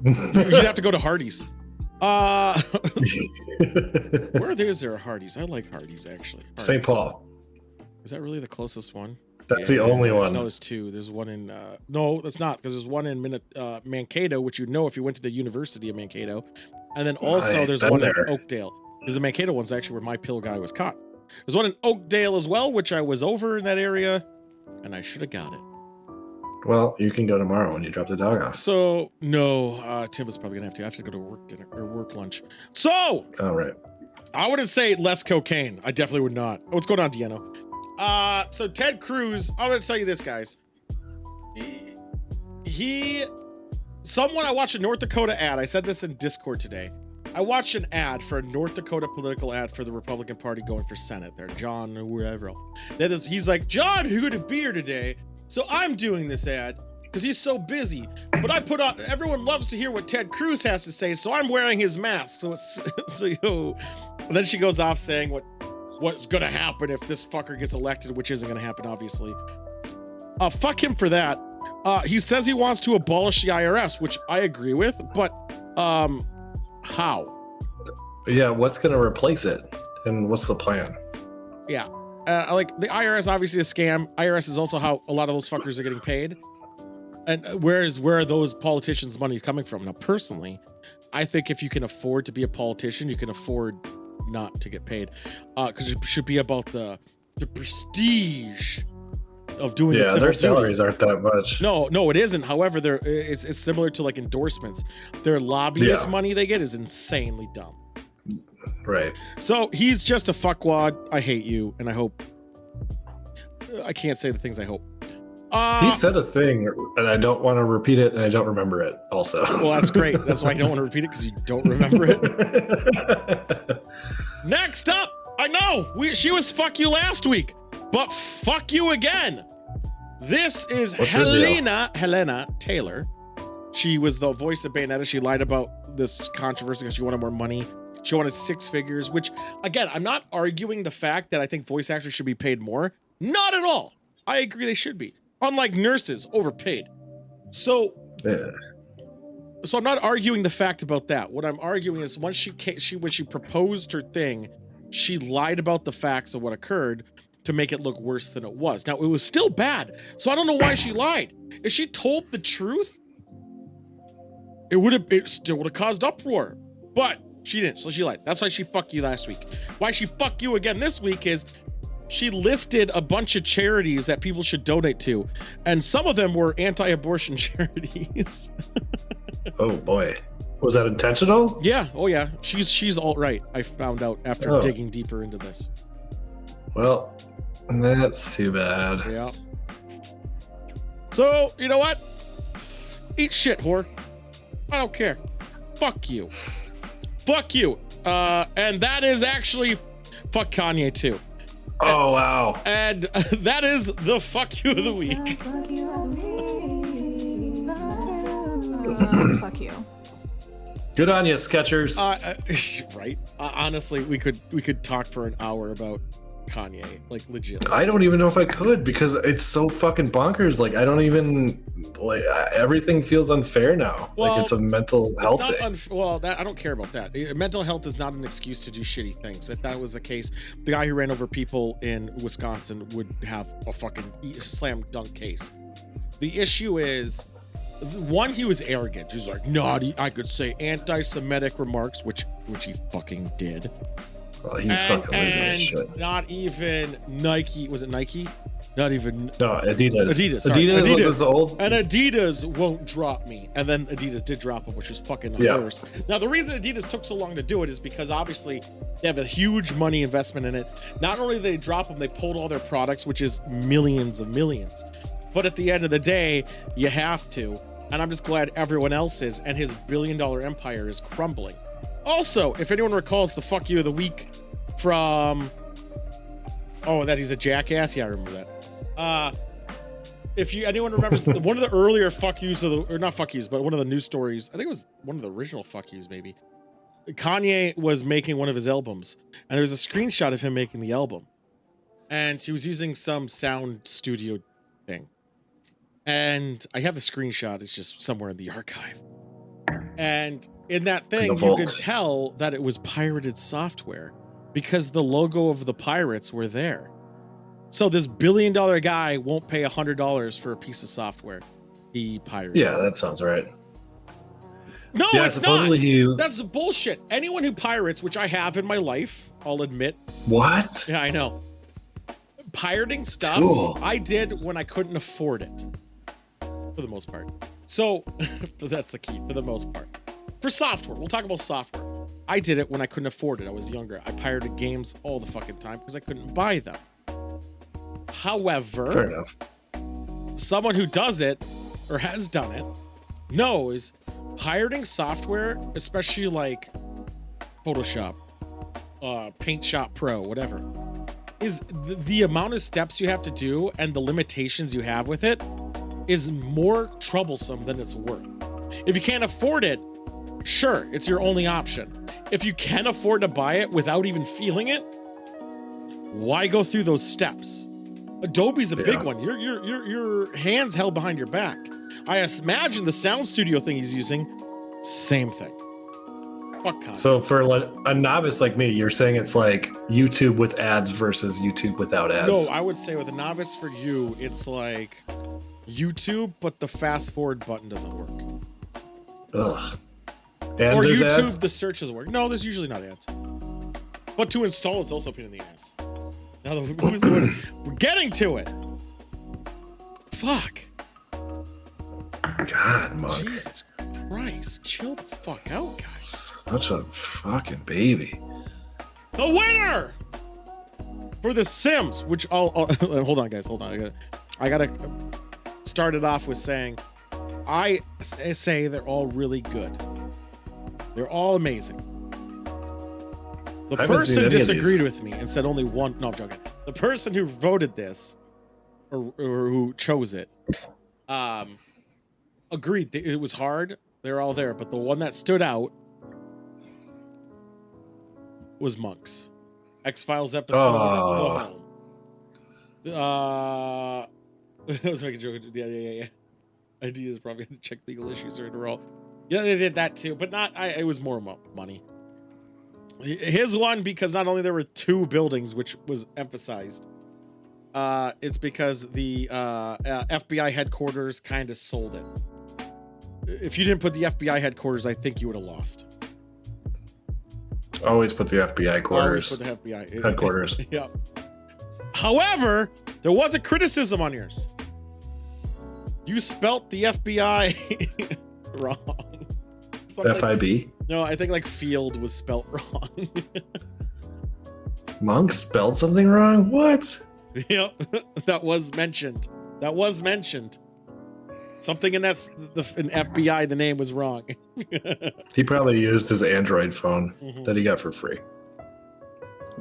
You'd have to go to Hardee's. Where is there a Hardee's? I like Hardee's actually. St. Paul. Is that really the closest one? That's the only one. No, there's two. There's one in no, that's not, because there's one in Mankato, which you'd know if you went to the University of Mankato, and then also I've there's been one there. in Oakdale. Because the Mankato one's actually where My Pillow guy was caught. There's one in Oakdale as well, which I was over in that area, and I should have got it. Well, you can go tomorrow when you drop the dog off. So no, Tim is probably gonna have to. I have to go to work dinner or work lunch. So All right. I wouldn't say less cocaine. I definitely would not. What's going on, Deano? So Ted Cruz, I'm gonna tell you this, guys. Someone, I watched a North Dakota ad. I said this in Discord today. I watched an ad for a North Dakota political ad for the Republican Party going for Senate there, John or wherever. He's like, John, who could be here today? So I'm doing this ad because he's so busy. But I put on, everyone loves to hear what Ted Cruz has to say, so I'm wearing his mask. And then she goes off saying what's gonna happen if this fucker gets elected, which isn't gonna happen, obviously. Fuck him for that. He says he wants to abolish the IRS, which I agree with, but how? Yeah, what's going to replace it? And what's the plan? Yeah. Like the IRS, obviously a scam. IRS is also how a lot of those fuckers are getting paid. And where are those politicians' money coming from? Now, personally, I think if you can afford to be a politician, you can afford not to get paid. Because it should be about the prestige of doing the Yeah, civil their duty. salaries aren't that much. No, it isn't. However, it's similar to like endorsements. Their lobbyist Yeah. money they get is insanely dumb. Right. So he's just a fuckwad. I hate you, and I hope I can't say the things I hope. He said a thing, and I don't want to repeat it, and I don't remember it also. Well, that's great. That's why I don't want to repeat it, because you don't remember it. Next up, I know she was fuck you last week, but fuck you again. This is What's her deal? Helena Taylor. She was the voice of Bayonetta. She lied about this controversy because she wanted more money. She wanted 6 figures, which, again, I'm not arguing the fact that I think voice actors should be paid more. Not at all. I agree they should be. Unlike nurses, overpaid. So I'm not arguing the fact about that. What I'm arguing is when she proposed her thing, she lied about the facts of what occurred to make it look worse than it was. Now, it was still bad, so I don't know why she lied. If she told the truth, it still would have caused uproar. But she didn't, so she lied. That's why she fucked you last week. Why she fucked you again this week is she listed a bunch of charities that people should donate to, and some of them were anti-abortion charities. Oh boy, was that intentional? Yeah. Oh yeah. She's alt-right. I found out after digging deeper into this. Well, that's too bad. Yeah. So you know what? Eat shit, whore. I don't care. Fuck you. Fuck you. And that is actually fuck Kanye too. Oh wow. And that is the fuck you of the week. Fuck you. Good on you, Skechers. Right. Honestly, we could talk for an hour about Kanye, like legit. I don't even know if I could because it's so fucking bonkers. Like I don't even like everything feels unfair now. Well, like it's a mental health thing. Well, that I don't care about that. Mental health is not an excuse to do shitty things. If that was the case, the guy who ran over people in Wisconsin would have a fucking slam dunk case. The issue is, one, he was arrogant. He's like, naughty. I could say anti-Semitic remarks, which he fucking did. Well, he's fucking losing his shit. Not even Nike. Was it Nike? Not even. No, Adidas. Adidas. Sorry. Adidas was as old. And Adidas won't drop me. And then Adidas did drop him, which was fucking hilarious. Now, the reason Adidas took so long to do it is because obviously they have a huge money investment in it. Not only did they drop them, they pulled all their products, which is millions of millions. But at the end of the day, you have to. And I'm just glad everyone else is. And his billion-dollar empire is crumbling. Also, if anyone recalls the fuck you of the week from... Oh, that he's a jackass? Yeah, I remember that. If anyone remembers one of the earlier fuck yous or not fuck yous, but one of the news stories, I think it was one of the original fuck yous, maybe. Kanye was making one of his albums, and there's a screenshot of him making the album, and he was using some sound studio thing, and I have the screenshot. It's just somewhere in the archive, and in that thing you could tell that it was pirated software because the logo of the pirates were there. So this billion-dollar guy won't pay $100 for a piece of software he pirated. Yeah, that sounds right. No, yeah, it's not. That's bullshit. Anyone who pirates, which I have in my life, I'll admit. What? Yeah, I know. Pirating stuff, I did when I couldn't afford it, for the most part. So that's the key, for the most part. For software, we'll talk about software. I did it when I couldn't afford it. I was younger. I pirated games all the fucking time because I couldn't buy them. However, fair enough. Someone who does it or has done it knows pirating software, especially like Photoshop, Paint Shop Pro, whatever, is the amount of steps you have to do and the limitations you have with it is more troublesome than it's worth. If you can't afford it, sure, it's your only option. If you can afford to buy it without even feeling it, why go through those steps? Adobe's a big one. Your hands held behind your back. I imagine the sound studio thing he's using, same thing. Fuck Kanye. So for a novice like me, you're saying it's like YouTube with ads versus YouTube without ads? No, I would say with a novice for you, it's like YouTube, but the fast forward button doesn't work. Ugh. And or YouTube, ads? the search doesn't work. No, there's usually not ads. But to install is also a pain in the ass. Now that we're getting to it. Fuck. God, Monk. Jesus Christ. Chill the fuck out, guys. Such a fucking baby. The winner for The Sims, which I'll hold on, guys. Hold on. I gotta start it off with saying I say they're all really good. They're all amazing. The person disagreed with me and said only one. No, I'm joking. The person who voted this, or who chose it, agreed. It was hard. They're all there, but the one that stood out was Monks. X-Files episode. I was making a joke. Yeah. Ideas probably had to check legal issues or in a row. Yeah, they did that too, but not. It was more money. His one, because not only there were 2 buildings, which was emphasized, it's because the FBI headquarters kind of sold it. If you didn't put the FBI headquarters, I think you would have lost. Always put the FBI quarters. Always put the FBI headquarters. Yeah. However, there was a criticism on yours. You spelt the FBI wrong. FIB? No, I think like field was spelt wrong. Monk spelled something wrong? What? Yep, that was mentioned. Something in in FBI, the name was wrong. He probably used his Android phone that he got for free.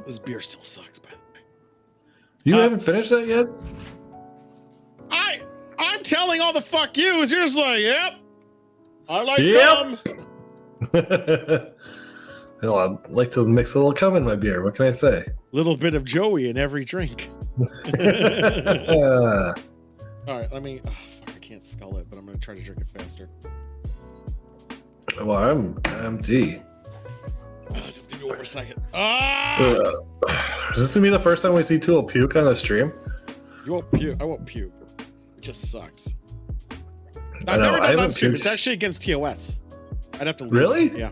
This beer still sucks, by the way. You haven't finished that yet? I'm telling all the fuck yous. You're just like, yep. I like cum. Well, I'd like to mix a little cum in my beer. What can I say? Little bit of Joey in every drink. All right, let me. Oh, fuck, I can't scull it, but I'm gonna try to drink it faster. Well, I'm empty. Just give me 1 more second. Is this gonna be the first time we see Tool puke on the stream? You won't puke. I won't puke. It just sucks. I've never done on stream. It's actually against TOS. I'd have to leave. Really? Yeah.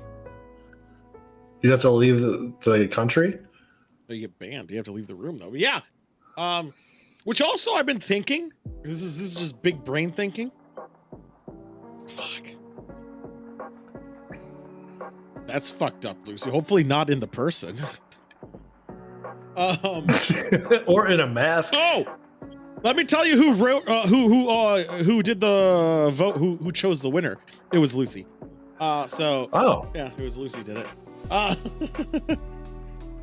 You'd have to leave the country? You get banned. You have to leave the room though. But yeah. Which also I've been thinking. This is just big brain thinking. Fuck. That's fucked up, Lucy. Hopefully not in the person. Or in a mask. Oh, let me tell you who wrote, who did the vote, who chose the winner. It was Lucy. Oh. Yeah, it was Lucy did it.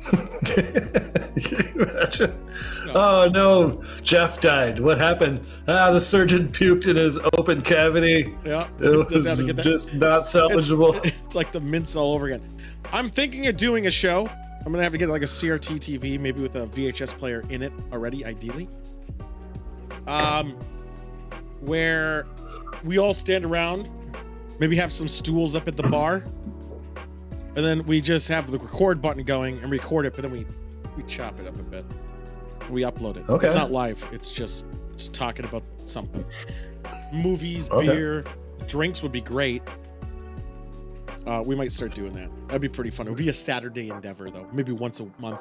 Can you imagine? No. Oh no, Jeff died. What happened? The surgeon puked in his open cavity. Yeah, it was just not salvageable. It's like the mince all over again. I'm thinking of doing a show. I'm gonna have to get like a CRT TV, maybe with a VHS player in it already, ideally. Where we all stand around, maybe have some stools up at the bar, and then we just have the record button going and record it, but then we chop it up a bit. We upload it. Okay. It's not live. It's just talking about something. Movies, beer, drinks would be great. We might start doing that. That'd be pretty fun. It would be a Saturday endeavor, though. Maybe once a month.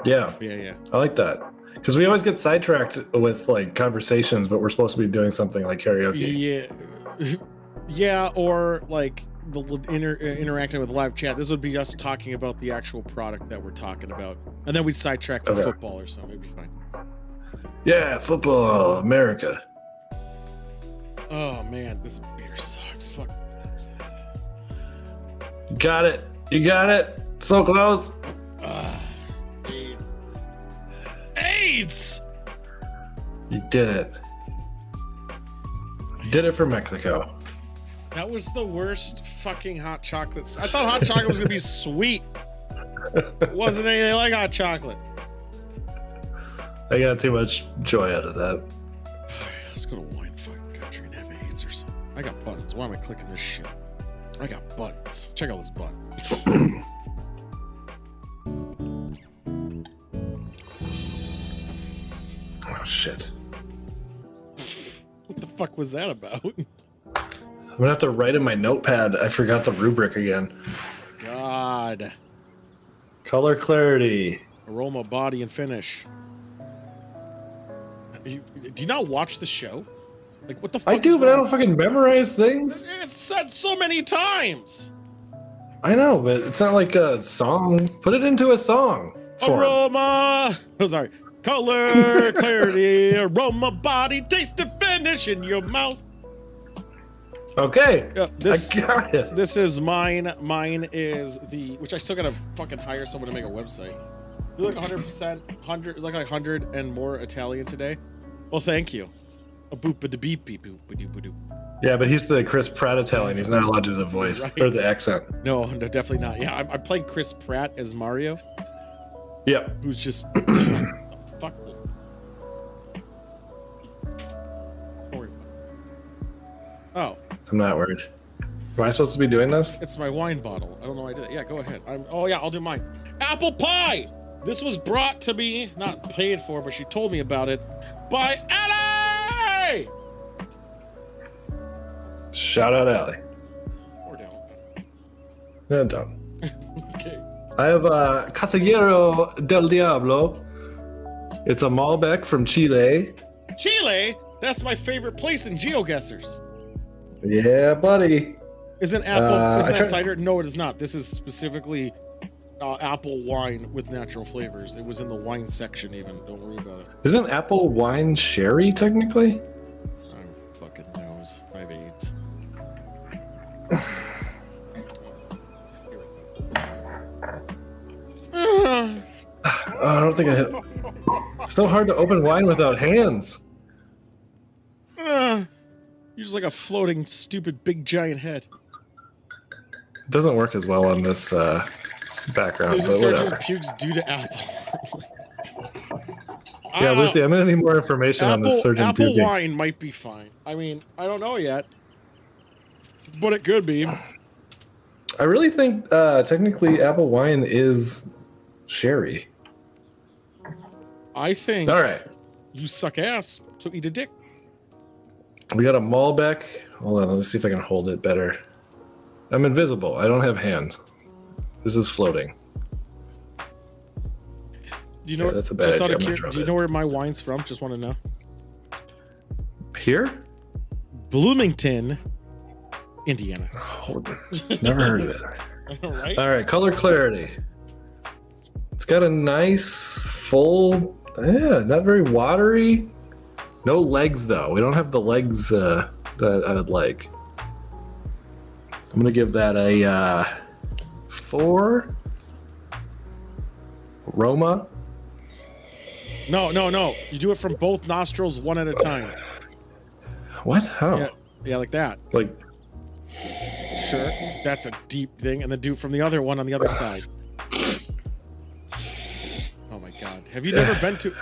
Yeah. Yeah. I like that. Because we always get sidetracked with like conversations, but we're supposed to be doing something like karaoke. Yeah. Yeah, or like the interacting with live chat. This would be us talking about the actual product that we're talking about. And then we'd sidetrack with football or something. It'd be fine. Yeah, football, America. Oh, man. This beer sucks. Fuck. Got it. You got it. So close. AIDS! You did it. You did it for Mexico. That was the worst fucking hot chocolate. I thought hot chocolate was gonna be sweet. It wasn't anything like hot chocolate. I got too much joy out of that. All right, let's go to wine fucking country and have AIDS or something. I got buttons. Why am I clicking this shit? I got buttons. Check out this button. Oh shit. What the fuck was that about? I'm gonna have to write in my notepad. I forgot the rubric again. God. Color clarity. Aroma, body, and finish. Do you not watch the show? Like, what the fuck? I do, but I don't fucking memorize things. It's said so many times. I know, but it's not like a song. Put it into a song form. Aroma. Oh, sorry. Color, clarity, aroma, body, taste, and finish in your mouth. Okay. This, I got it. This is mine. Mine is the, which I still gotta fucking hire someone to make a website. You look 100%, 100, like 100 and more Italian today. Well, thank you. A boop a beep beep boop a doop a doop. Yeah, but he's the Chris Pratt Italian. He's not allowed to do the voice or the accent. No, definitely not. Yeah, I played Chris Pratt as Mario. Yep. Who's just fuck. Oh. I'm not worried. Am I supposed to be doing this? It's my wine bottle. I don't know why I did it. Yeah, go ahead. Oh yeah, I'll do mine. Apple pie! This was brought to me, not paid for, but she told me about it, by Ellie! Shout out Allie. Or down. No, down. Okay. I have Casillero del Diablo. It's a Malbec from Chile. Chile? That's my favorite place in GeoGuessrs. Yeah, buddy. Isn't apple, isn't that cider? No, it is not. This is specifically apple wine with natural flavors. It was in the wine section even. Don't worry about it. Isn't apple wine sherry technically? I fucking knows. I have AIDS. I don't think I hit. It's so hard to open wine without hands. You're just like a floating, stupid, big, giant head. It doesn't work as well on this background, but whatever. Pukes due to apple. Yeah, Lucy, I'm gonna need more information on this surgeon apple puking. wine might be fine. I mean, I don't know yet, but it could be. I really think technically apple wine is sherry. I think. All right. You suck ass, so eat a dick. We got a Malbec. Hold on, let's see if I can hold it better. I'm invisible. I don't have hands. This is floating. Do you know? Yeah, that's a bad just out idea. of I'm not curiosity, trying do you to- know where my wine's from? Just want to know. Here? Bloomington, Indiana. Oh, never heard of it. Right? All right, color clarity. It's got a nice full, not very watery. No legs though. We don't have the legs that I would like. I'm gonna give that a 4. Roma. No. You do it from both nostrils, one at a time. What? How? Yeah, like that. Like, Sure. That's a deep thing, and then do it from the other one on the other side. Oh my god. Have you never been to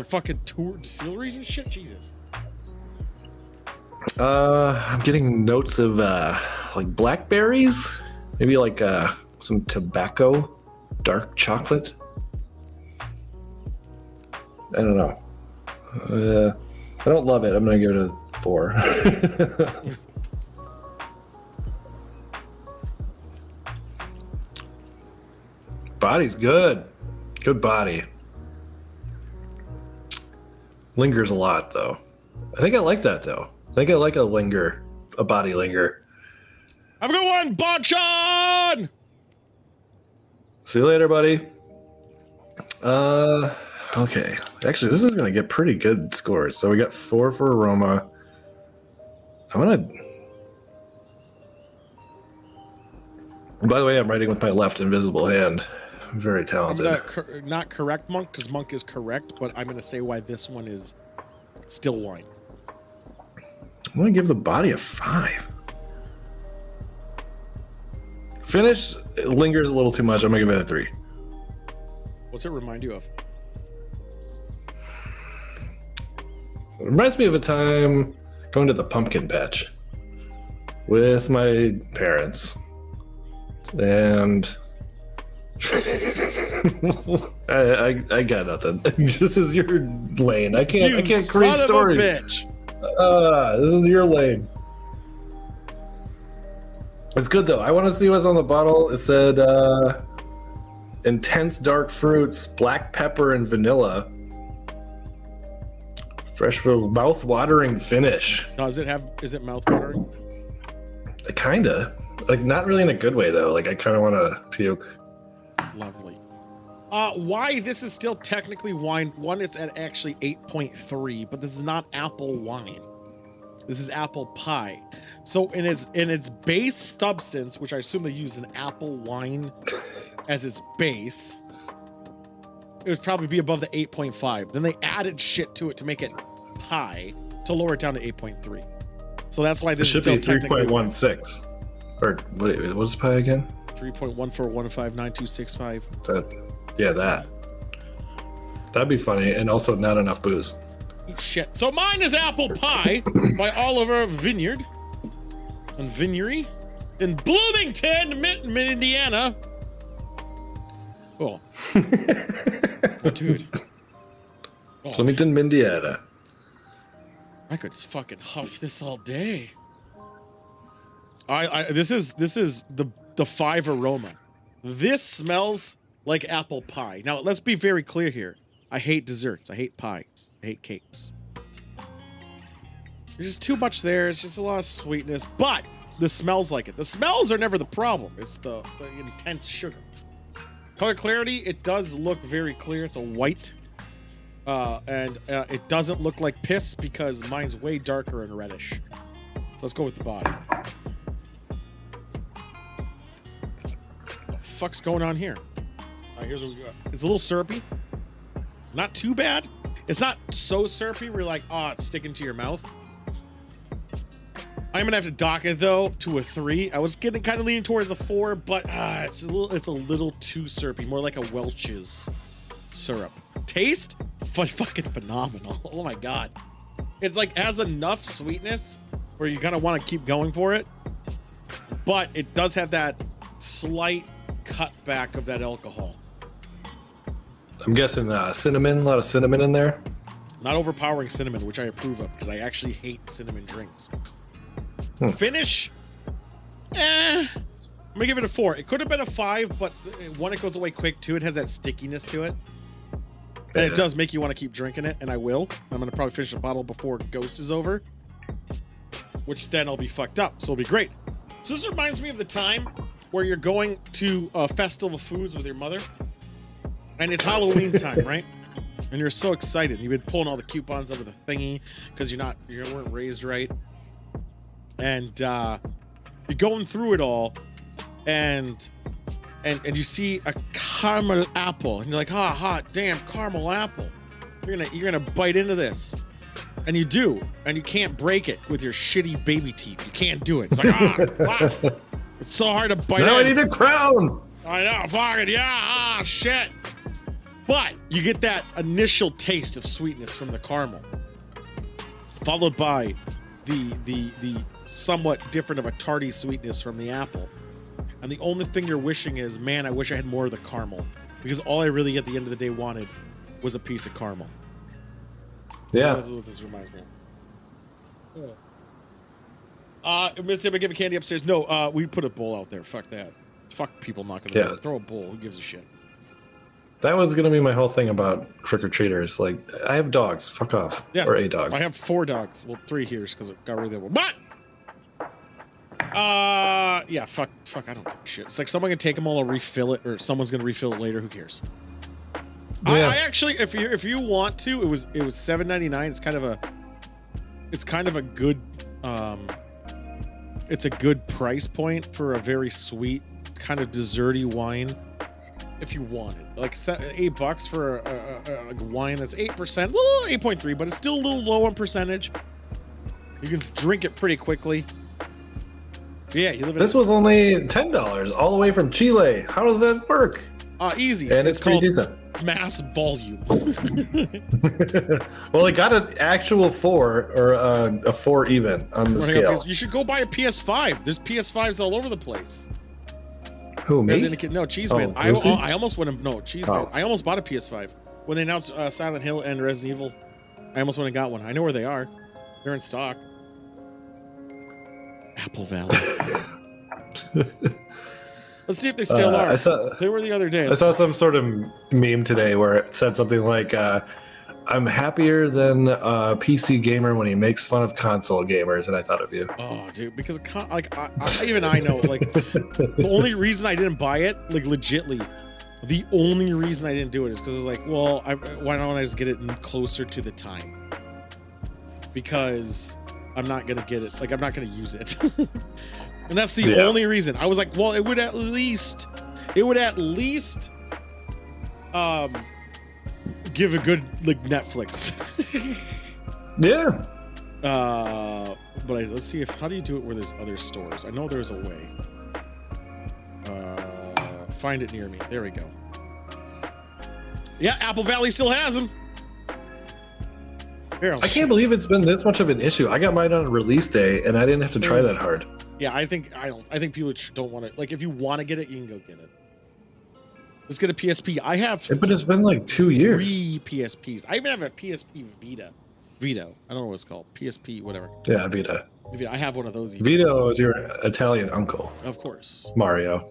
fucking tour distilleries and shit? Jesus. I'm getting notes of like blackberries, maybe like some tobacco, dark chocolate. I don't know. I don't love it. I'm gonna give it a 4. Body's good. Good body. Lingers a lot though. I think I like that though. I think I like a body linger. Have a good one, Bonchon! See you later, buddy. Okay. Actually, this is gonna get pretty good scores. So we got 4 for aroma. By the way, I'm writing with my left invisible hand. I'm very I'm talented. gonna not correct Monk, because Monk is correct, but I'm gonna say why this one is still wine. I'm gonna give the body a 5. Finish it lingers a little too much. I'm gonna give it a 3. What's it remind you of? It reminds me of a time going to the pumpkin patch with my parents. And I got nothing. This is your lane. I can't create stories. Bitch. This is your lane. It's good though. I want to see what's on the bottle. It said intense dark fruits, black pepper, and vanilla. Fresh, mouth-watering finish. Does it have? Is it mouth-watering? Kinda. Like, not really in a good way though. Like, I kind of want to puke. Lovely. Why this is still technically wine? One, it's at actually 8.3, but this is not apple wine. This is apple pie. So in its base substance, which I assume they use an apple wine as its base, it would probably be above the 8.5. Then they added shit to it to make it pie to lower it down to 8.3. So that's why It this is should still be technically 3.16. Or what's pie again? 3.14159265. Yeah, that. That'd be funny, and also not enough booze. Shit. So mine is apple pie by Oliver Vineyard and Vinery in Bloomington, Indiana. Oh. Oh, dude. Oh, Bloomington, Indiana. I could fucking huff this all day. This is the 5 aroma. This smells like apple pie. Now let's be very clear here. I hate desserts. I hate pies. I hate cakes. There's just too much there. It's just a lot of sweetness, but this smells like it. The smells are never the problem. It's the intense sugar. Color clarity, it does look very clear. It's a white. And it doesn't look like piss because mine's way darker and reddish. So let's go with the body. What the fuck's going on here? All right, here's what we got. It's a little syrupy. Not too bad. It's not so syrupy where you're like, oh, it's sticking to your mouth. I'm gonna have to dock it though to a 3. I was getting kind of leaning towards a 4, but it's a little too syrupy, more like a Welch's syrup. Taste, fucking phenomenal. Oh my god, it's like has enough sweetness where you kind of want to keep going for it, but it does have that slight cutback of that alcohol. I'm guessing cinnamon, a lot of cinnamon in there. Not overpowering cinnamon, which I approve of because I actually hate cinnamon drinks. Finish, I'm gonna give it a 4. It could have been a 5, but one, it goes away quick. 2, it has that stickiness to it. And it does make you want to keep drinking it, and I will. I'm going to probably finish a bottle before Ghost is over, which then I'll be fucked up, so it'll be great. So this reminds me of the time where you're going to a festival of foods with your mother, and it's Halloween time, right? And you're so excited. You've been pulling all the coupons over the thingy because you weren't raised right, and you're going through it all, and you see a caramel apple, and you're like, damn, caramel apple. You're gonna bite into this, and you do, and you can't break it with your shitty baby teeth. You can't do it. It's like, wow. It's so hard to bite. Now I need a crown. I know, fuck it, yeah, shit. But you get that initial taste of sweetness from the caramel, followed by the somewhat different of a tarty sweetness from the apple. And the only thing you're wishing is, man, I wish I had more of the caramel, because all I really at the end of the day wanted was a piece of caramel. Yeah. This is what this reminds me of. Mississippi, give a candy upstairs. No, we put a bowl out there. Fuck that. Fuck people knocking on the door. Throw a bowl. Who gives a shit? That was gonna be my whole thing about trick-or-treaters. Like, I have dogs. Fuck off. Yeah. Or a dog. I have 4 dogs. Well, 3 here because I got rid of the one. But yeah, fuck, I don't give a shit. It's like someone can take them all and refill it, or someone's gonna refill it later. Who cares? Yeah. I actually, if you want to, it was $7.99. It's kind of a good it's a good price point for a very sweet kind of desserty wine. If you want it, like $8 for a wine that's 8%, well, 8.3, but it's still a little low on percentage. You can drink it pretty quickly. Yeah, you live in. This was only $10 all the way from Chile. How does that work? Easy. And it's pretty decent. Mass volume. Well, it got an actual 4 or a 4 even on the scale. You should go buy a PS5. There's PS5s all over the place. Who, me? No, Cheeseman. Oh, I almost went. No, Cheeseman. I almost bought a PS5 when they announced Silent Hill and Resident Evil. I almost went and got one. I know where they are. They're in stock. Apple Valley. Let's see if they still are. They were the other day. I saw some sort of meme today where it said something like, I'm happier than a PC gamer when he makes fun of console gamers, and I thought of you. Oh, dude, because even I know, like, the only reason I didn't buy it, like, legitly, the only reason I didn't do it is because I was like, well, why don't I just get it closer to the time? Because I'm not gonna get it, like, I'm not gonna use it. And that's the only reason. I was like, well, it would at least give a good, like, Netflix. Yeah. But let's see how do you do it where there's other stores? I know there's a way. Find it near me. There we go. Yeah, Apple Valley still has them. Here, I can't believe it's been this much of an issue. I got mine on release day, and I didn't have to try that hard. Yeah, I think people don't want to. Like, if you want to get it, you can go get it. Let's get a PSP. I have. But it's been like 2 years. 3 PSPs. I even have a PSP Vita. Vito. I don't know what it's called. PSP, whatever. Yeah, Vita. I have one of those. Even. Vito is your Italian uncle. Of course. Mario.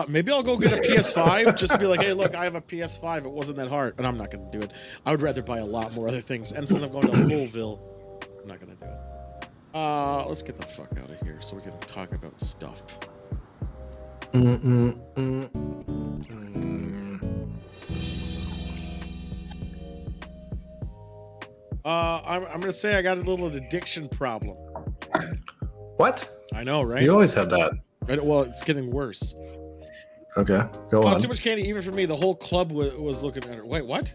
Maybe I'll go get a PS5 just to be like, hey, look, I have a PS5. It wasn't that hard, and I'm not going to do it. I would rather buy a lot more other things. And since I'm going to Louisville, I'm not going to do it. Let's get the fuck out of here so we can talk about stuff. I'm gonna say I got a little addiction problem. What? I know, right? You always had that. Well, it's getting worse. Okay, go on. Too much candy, even for me. The whole club was looking at her. Wait, what?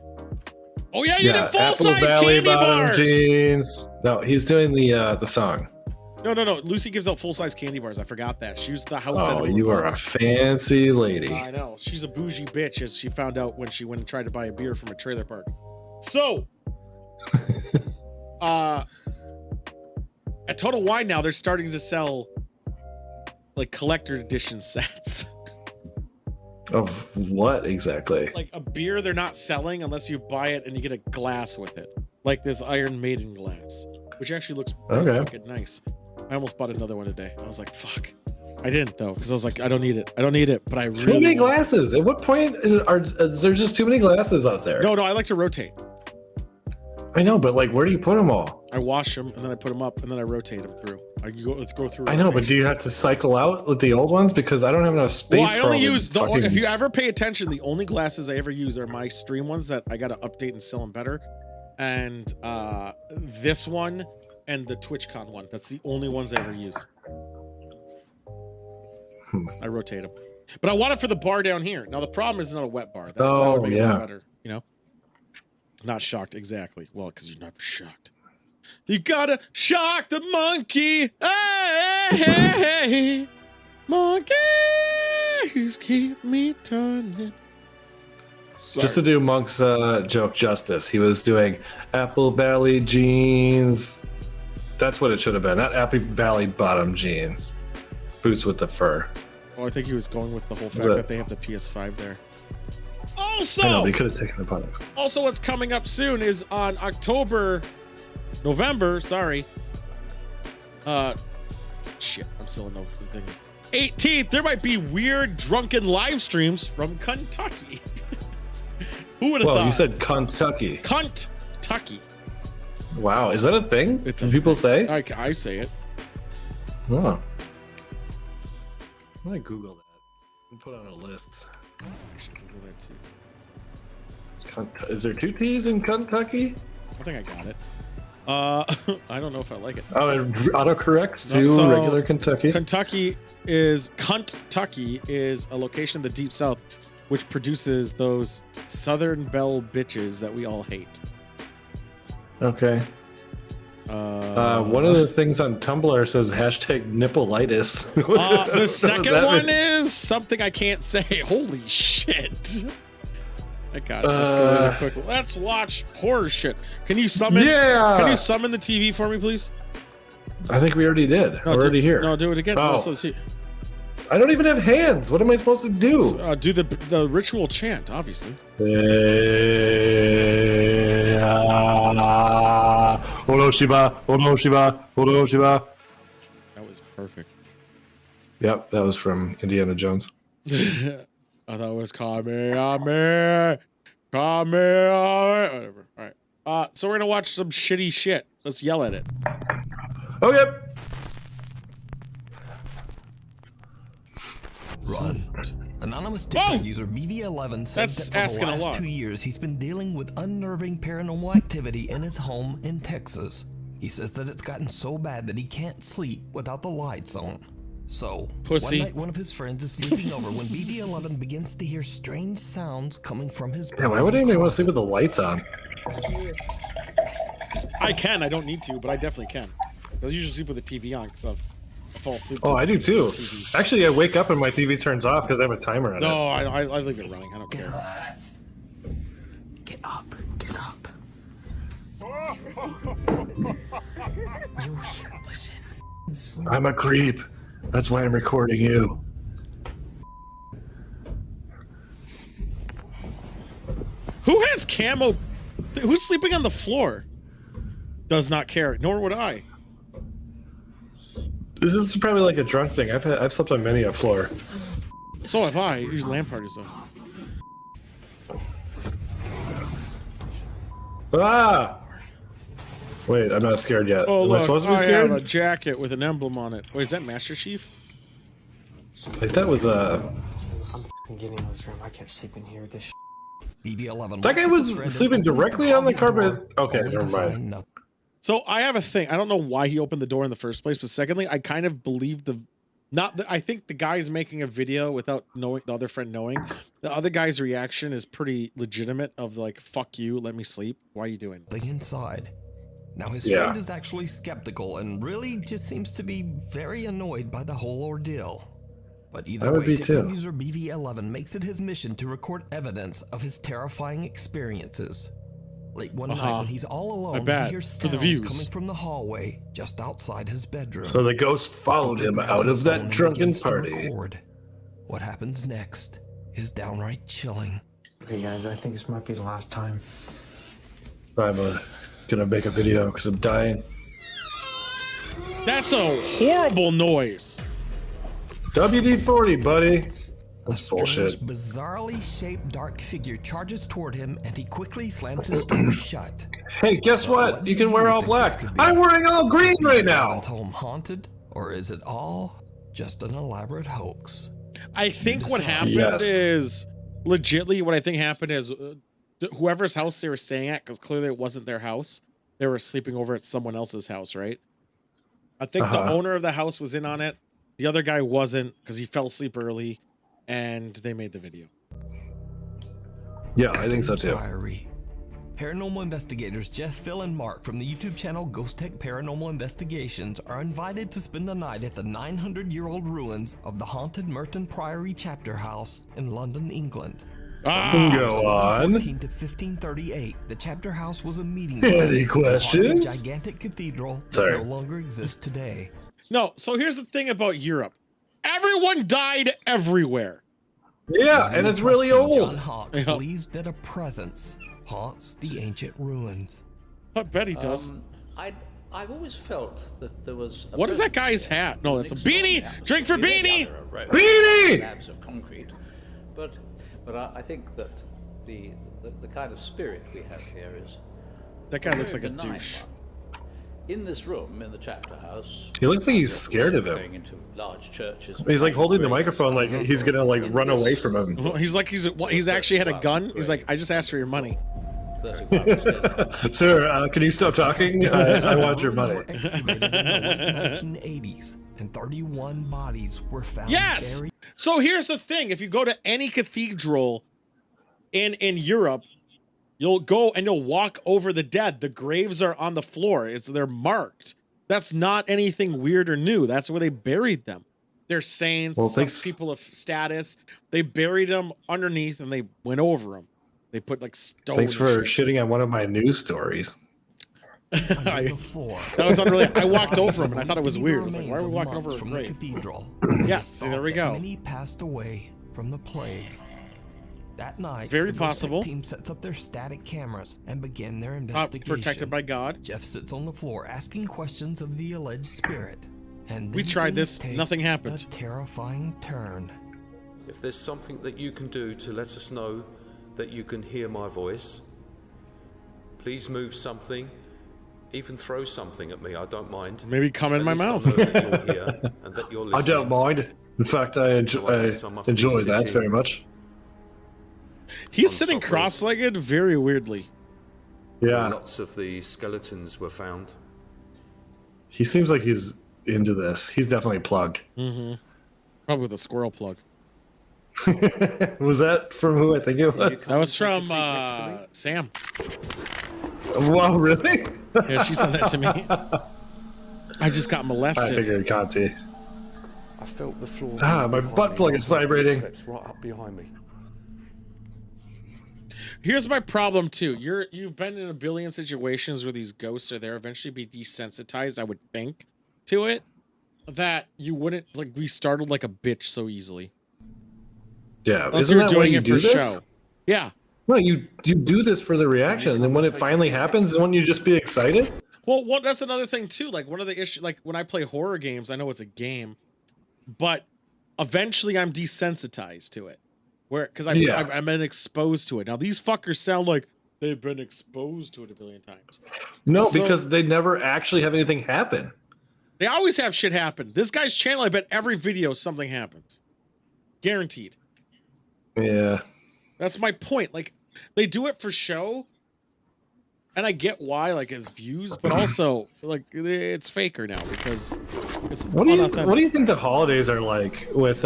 Oh yeah, you did Apple full-size Valley candy bottom bars. jeans. No, he's doing the song. No. Lucy gives out full-size candy bars. I forgot that. She was the house. Oh, you are a fancy lady. I know. She's a bougie bitch, as she found out when she went and tried to buy a beer from a trailer park. So, at Total Wine now, they're starting to sell like collector edition sets. Of what exactly? Like a beer they're not selling unless you buy it and you get a glass with it. Like this Iron Maiden glass, which actually looks pretty fucking nice. I almost bought another one today. I was like, fuck. I didn't though, because I was like, I don't need it. I don't need it, but I really Too many want it. glasses. At what point is there just too many glasses out there? No, I like to rotate. I know, but like, where do you put them all? I wash them and then I put them up and then I rotate them through. I go through. I know, but rotation. do you have to cycle out with the old ones? Because I don't have enough space. Well, I for only all the use the. fucking- If you ever pay attention, the only glasses I ever use are my stream ones that I got to update and sell them better, and this one and the TwitchCon one. That's the only ones I ever use. I rotate them, but I want it for the bar down here. Now the problem is not a wet bar. That would make it yeah. better. You know, not shocked exactly. Well, because you're never shocked. You gotta shock the monkey. Hey, monkeys keep me turning. Just to do Monk's joke justice, he was doing Apple Valley jeans. That's what it should have been, not Apple Valley bottom jeans. Boots with the fur. Oh, I think he was going with the whole fact that? that they have the PS5 there. I know, Also, but he could have taken the bottom. also, what's coming up soon is on November, sorry. Shit, I'm still in the thing. 18th, there might be weird drunken live streams from Kentucky. Who would have Well, thought? you said Kentucky. Kentucky. Wow, is that a thing? It's Do a people say? I say it. Oh. I'm gonna Google that and put on a list. I should Google that too. Is there two T's in Kentucky? I think I got it. I don't know if I like it. Oh, it autocorrects No, to so- regular Kentucky. Kentucky is a location in the deep south which produces those Southern Belle bitches that we all hate. Okay. One of the things on Tumblr says hashtag nippleitis. The second one is something I can't say. Holy shit. I got it. Let's go really quick. Let's watch horror shit. Can you summon? Yeah. Can you summon the TV for me, please? I think we already did. No, We're already here. No, do it again. Oh. Also, see- I don't even have hands. What am I supposed to do? do the ritual chant, obviously. Olo Shiva, Olo Shiva, Olo Shiva. That was perfect. Yep, that was from Indiana Jones. I thought it was Kamehameha. Whatever. All right. So we're gonna watch some shitty shit. Let's yell at it. Okay. Run. Anonymous TikTok Whoa! user BV11 says That's that for asking the a lot. last 2 years he's been dealing with unnerving paranormal activity in his home in Texas. He says that it's gotten so bad that he can't sleep without the lights on. So, Pussy. one night one of his friends is sleeping over when BV11 begins to hear strange sounds coming from his Yeah, why would anybody want to sleep with the lights on? I can. I don't need to, but I definitely can. I usually sleep with the TV on because I fall asleep. Oh, to I do too. TV. Actually, I wake up and my TV turns off because I have a timer on it. No, I leave it running. I don't care. Get up, get up. You listen. I'm a creep. That's why I'm recording you. Who has camo? Who's sleeping on the floor? Does not care. Nor would I. This is probably like a drunk thing. I've slept on many a floor. So have I. These LAN parties though. Ah! Wait, I'm not scared yet. Oh Am I look, supposed to be I scared? have a jacket with an emblem on it. Wait, is that Master Chief? Like that was I'm getting in this room. I can't sleep in here. This BV11 That guy was sleeping directly on the carpet. Okay, never mind. So I have a thing. I don't know why he opened the door in the first place, but secondly, I kind of believe I think the guy's making a video without knowing the other friend knowing. The other guy's reaction is pretty legitimate of like, fuck you, let me sleep. Why are you doing this? Inside. Now his Yeah. friend is actually skeptical and really just seems to be very annoyed by the whole ordeal. But either I would way, be TikTok too. user BV11 makes it his mission to record evidence of his terrifying experiences. Late one night when he's all alone, bet. he hears For the sounds views. coming from the hallway just outside his bedroom. So the ghost followed him Grabs out his of phone that and drunken begins to party. record. What happens next is downright chilling. Okay, guys, I think this might be the last time. I'm gonna make a video because I'm dying. That's a horrible noise. WD-40, buddy. That's A strange, bullshit. bizarrely shaped dark figure charges toward him, and he quickly slams his door shut. Hey, guess what? What You do can wear all think this black. could be? I'm wearing all green right Is now. Allen's home haunted, or is it all just an elaborate hoax? I think what decide. happened Yes. is legitly what I think happened is whoever's house they were staying at, because clearly it wasn't their house. They were sleeping over at someone else's house, right? I think the owner of the house was in on it. The other guy wasn't because he fell asleep early, and they made the video. Yeah, I think so too. Diary. Paranormal investigators Jeff, Phil, and Mark from the YouTube channel Ghost Tech Paranormal Investigations are invited to spend the night at the 900-year-old ruins of the haunted Merton Priory chapter house in London, England. Go on. 14 to 1538, the chapter house was a meeting Any room part of a questions? gigantic cathedral that Sorry. no longer exists today. No, so here's the thing about Europe. Everyone died everywhere. Yeah, and it's really Trustee John old. Hawks Yeah. believes that a presence haunts the ancient ruins. I bet he does. I've always felt that there was. What is that guy's hat? No, it's a beanie. Drink for beanie. Beanie! Slabs of concrete, but I think that the kind of spirit we have here is. That guy looks like a benign douche. one. In this room, in the chapter house. He looks like he's scared of him. Going into large churches. He's like holding the microphone like he's gonna like run away from him. Well, he's like he's actually had a gun. He's like, I just asked for your money. 31 instead. Sir, can you stop talking? I want your money. Ruins were excavated in the late 1980s, and 31 bodies were found Yes. buried. So here's the thing: if you go to any cathedral in Europe, you'll go and you'll walk over the dead. The graves are on the floor. They're marked. That's not anything weird or new. That's where they buried them. They're saints, Well, some thanks- people of status. They buried them underneath and they went over them. They put like stone. Thanks and for shit. shitting on one of my news stories. under the floor. That was unrelated. I walked Bodies over him and I were thought it was believed to be weird. I was like, why are we remains walking of over monks a from the grave? cathedral? Yes, It's see, there thought we that go. Many passed away from the plague. That night, Very the Ghost Tech possible. team sets up their static cameras and begin their investigation. Protected by God. Jeff sits on the floor asking questions of the alleged spirit. And We then tried things this, take nothing happened. A terrifying turn. If there's something that you can do to let us know that you can hear my voice, please move something, even throw something at me. I don't mind. Maybe come in At my least I mouth. know that you're here and that you're I listening. don't mind. In fact, I enjoy that sitting- very much. He's on sitting top of- cross-legged very weirdly. Yeah, Lots of the skeletons were found. he seems like he's into this. He's definitely plugged. Probably with a squirrel plug. Was that from who I think it was? That was from Take a seat next to me. Sam. Wow, really? Yeah, she sent that to me. I just got I molested. figured Conti. I felt the floor. Ah, move my behind butt me. plug I is heard vibrating. footsteps right up behind me. Here's my problem too. You've been in a billion situations where these ghosts are there. Eventually, be desensitized. I would think to it that you wouldn't like be startled like a bitch so easily. Yeah, Unless isn't you're that why doing you it do for this? show. Yeah. No, you do this for the reaction, and then when it finally happens, wouldn't you just be excited? Well, that's another thing too. Like one of the issues, like when I play horror games, I know it's a game, but eventually I'm desensitized to it. Because I've been exposed to it. Now these fuckers sound like they've been exposed to it a billion times. No, So- because they never actually have anything happen. They always have shit happen. This guy's channel, I bet every video something happens. Guaranteed. Yeah. That's my point. Like they do it for show, and I get why, like as views, but also like it's faker now because it's What do unauthentic. you think the holidays are like with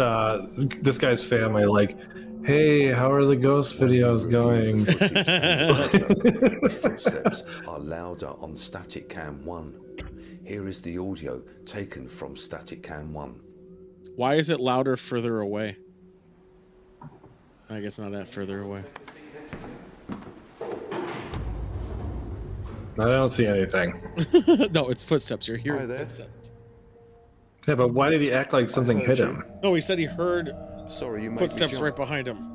this guy's family? Like, hey, how are the ghost videos going? The footsteps are louder on static cam 1. Here is the audio taken from static cam 1. Why is it louder further away? I guess not that further away. I don't see anything. No, it's footsteps. You're Hi hearing there. footsteps. Yeah, but why did he act like something heard hit you. him? No, he said he heard Sorry, you made me footsteps jump. right behind him.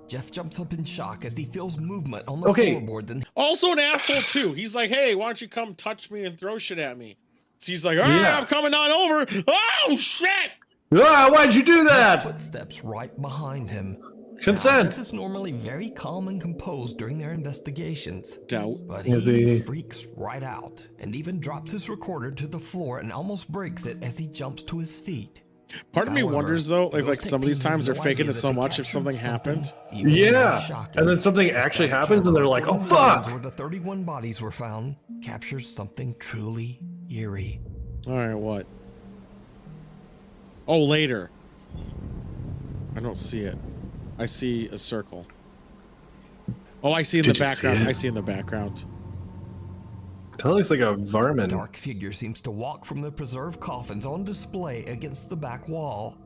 Jeff jumps up in shock as he feels movement on the Okay. floorboards and Also an asshole too. He's like, hey, why don't you come touch me and throw shit at me? So he's like, all right, Yeah. I'm coming on over. Oh shit! Ah, why'd you do His that? footsteps right behind him. Consent. Jeff is normally very calm and composed during their investigations, Doubt. but Is he he? freaks right out and even drops his recorder to the floor and almost breaks it as he jumps to his feet. Part of me However, wonders though, the like Ghost some of these Tech team times has they're no faking idea it that so they much if something captured happened. even more Yeah. shocking. And then something The actually static happens and they're camera like, oh, recording the rooms fuck. where the 31 bodies were found captures something truly eerie. All right, what? Oh, later. I don't see it. I see a circle. Oh, I see in Did the you see background. it? I see in the background. That looks like a A varmint. dark figure seems to walk from the preserved coffins on display against the back wall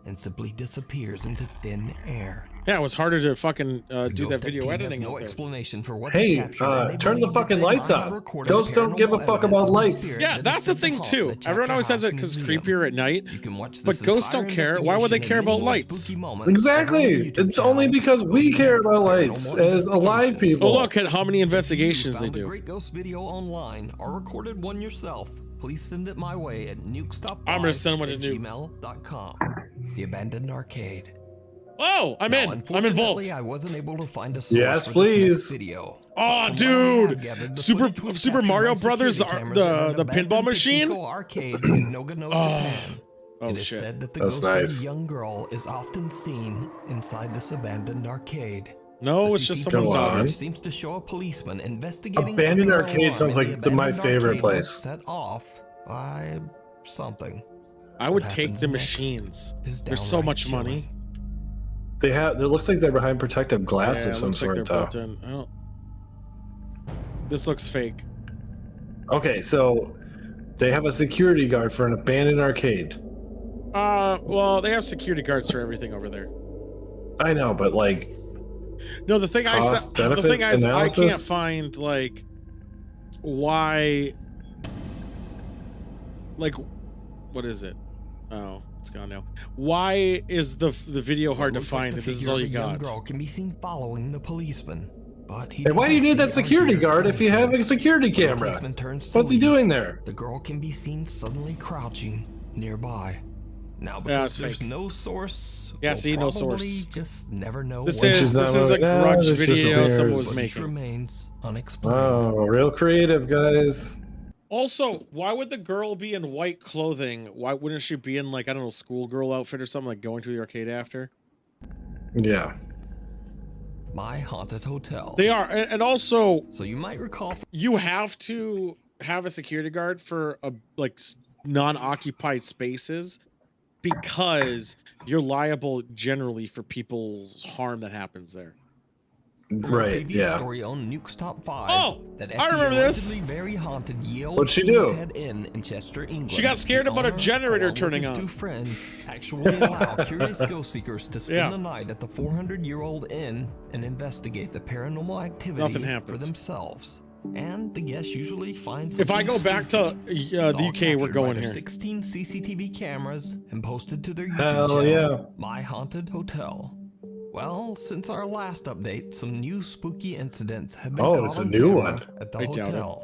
and simply disappears into thin air. Yeah, it was harder to fucking The do Ghost that Tech video team editing has no out there. explanation for what Hey, they captured, and they turn the believe that fucking they lights might have on. recorded Ghosts don't give a paranormal fuck about evidence of the lights. spirit Yeah, that that's is the said to thing haunt too. the Everyone Chapter always says House it because it's Museum. creepier at night. You can watch But this ghosts entire don't care. Why would they investigation care and about many more lights? spooky moments over on Exactly. the YouTube It's only channel, because we Ghost care Tech about lights Paranormal as alive Investigations. people. Oh, look at how many If you investigations they found a do. great ghost video online or recorded one yourself, please send it my way at nukestop5 I'm gonna send one to at Nuke. gmail.com. The abandoned arcade. Oh, I'm Now, in. I'm involved. unfortunately, I wasn't able to find a source Yes, for please. this next video. Oh, But from what I have dude. gathered, the Super footage was Super captured Mario by Brothers, security cameras at an the abandoned pinball machine. pachinko arcade in Nagano, Japan. Oh, It is shit. said that the That's ghost of nice. a young girl is often seen inside this abandoned arcade. No, The it's just CCTV someone's Go on. daughter. footage seems to show a policeman investigating Abandoned a arcade alarm, sounds and like the my abandoned favorite arcade place. was set off by something. I would What take happens the next machines. is There's so downright much chilling. money. They have. It looks like they're behind protective glass Yeah, of it some looks like they're sort, though. built in. I don't. This looks fake. Okay, so they have a security guard for an abandoned arcade. Well, they have security guards for everything over there. I know, but like, No, the thing Cost the benefit thing I analysis? can't find like why. Like, what is it? Oh, it's gone now. Why is the video hard to Looks like find the if this is figure all of you a young got? girl can be seen following the policeman, but he and why do you doesn't need that see or security hear guard if you have anything. a security When the camera? policeman turns to What's he leave, doing there? The girl can be seen suddenly crouching nearby. Now, Yeah, because it's there's fake. no source, Yeah, we'll see, no probably source. just never know This what is not this is a like that, grudge it's just video weird. someone was footage making. remains unexplained. Oh, real creative, guys. Also, why would the girl be in white clothing? Why wouldn't she be in like, I don't know, schoolgirl outfit or something, like going to the arcade after? Yeah. My Haunted Hotel. They are, and also So you might recall from you have to have a security guard for a like non-occupied spaces because you're liable generally for people's harm that happens there. a Right. previous Yeah. story on Nuke's Top 5 Oh, that I remember the this. allegedly very haunted Yale What'd she do? Head Inn in Chester, England. She got scared The about a owner, generator along with turning his on. two friends actually allow curious ghost seekers to spend Yeah. the night at the 400-year-old inn and investigate the paranormal activity Nothing for happens. themselves. And the guests usually find If I something go back to It's the all UK, we're captured by going their here. 16 CCTV cameras and posted to their YouTube Hell channel, yeah. My Haunted Hotel. Well, since our last update, some new spooky incidents have been Oh, caught it's a on new camera one. at the I doubt it. hotel.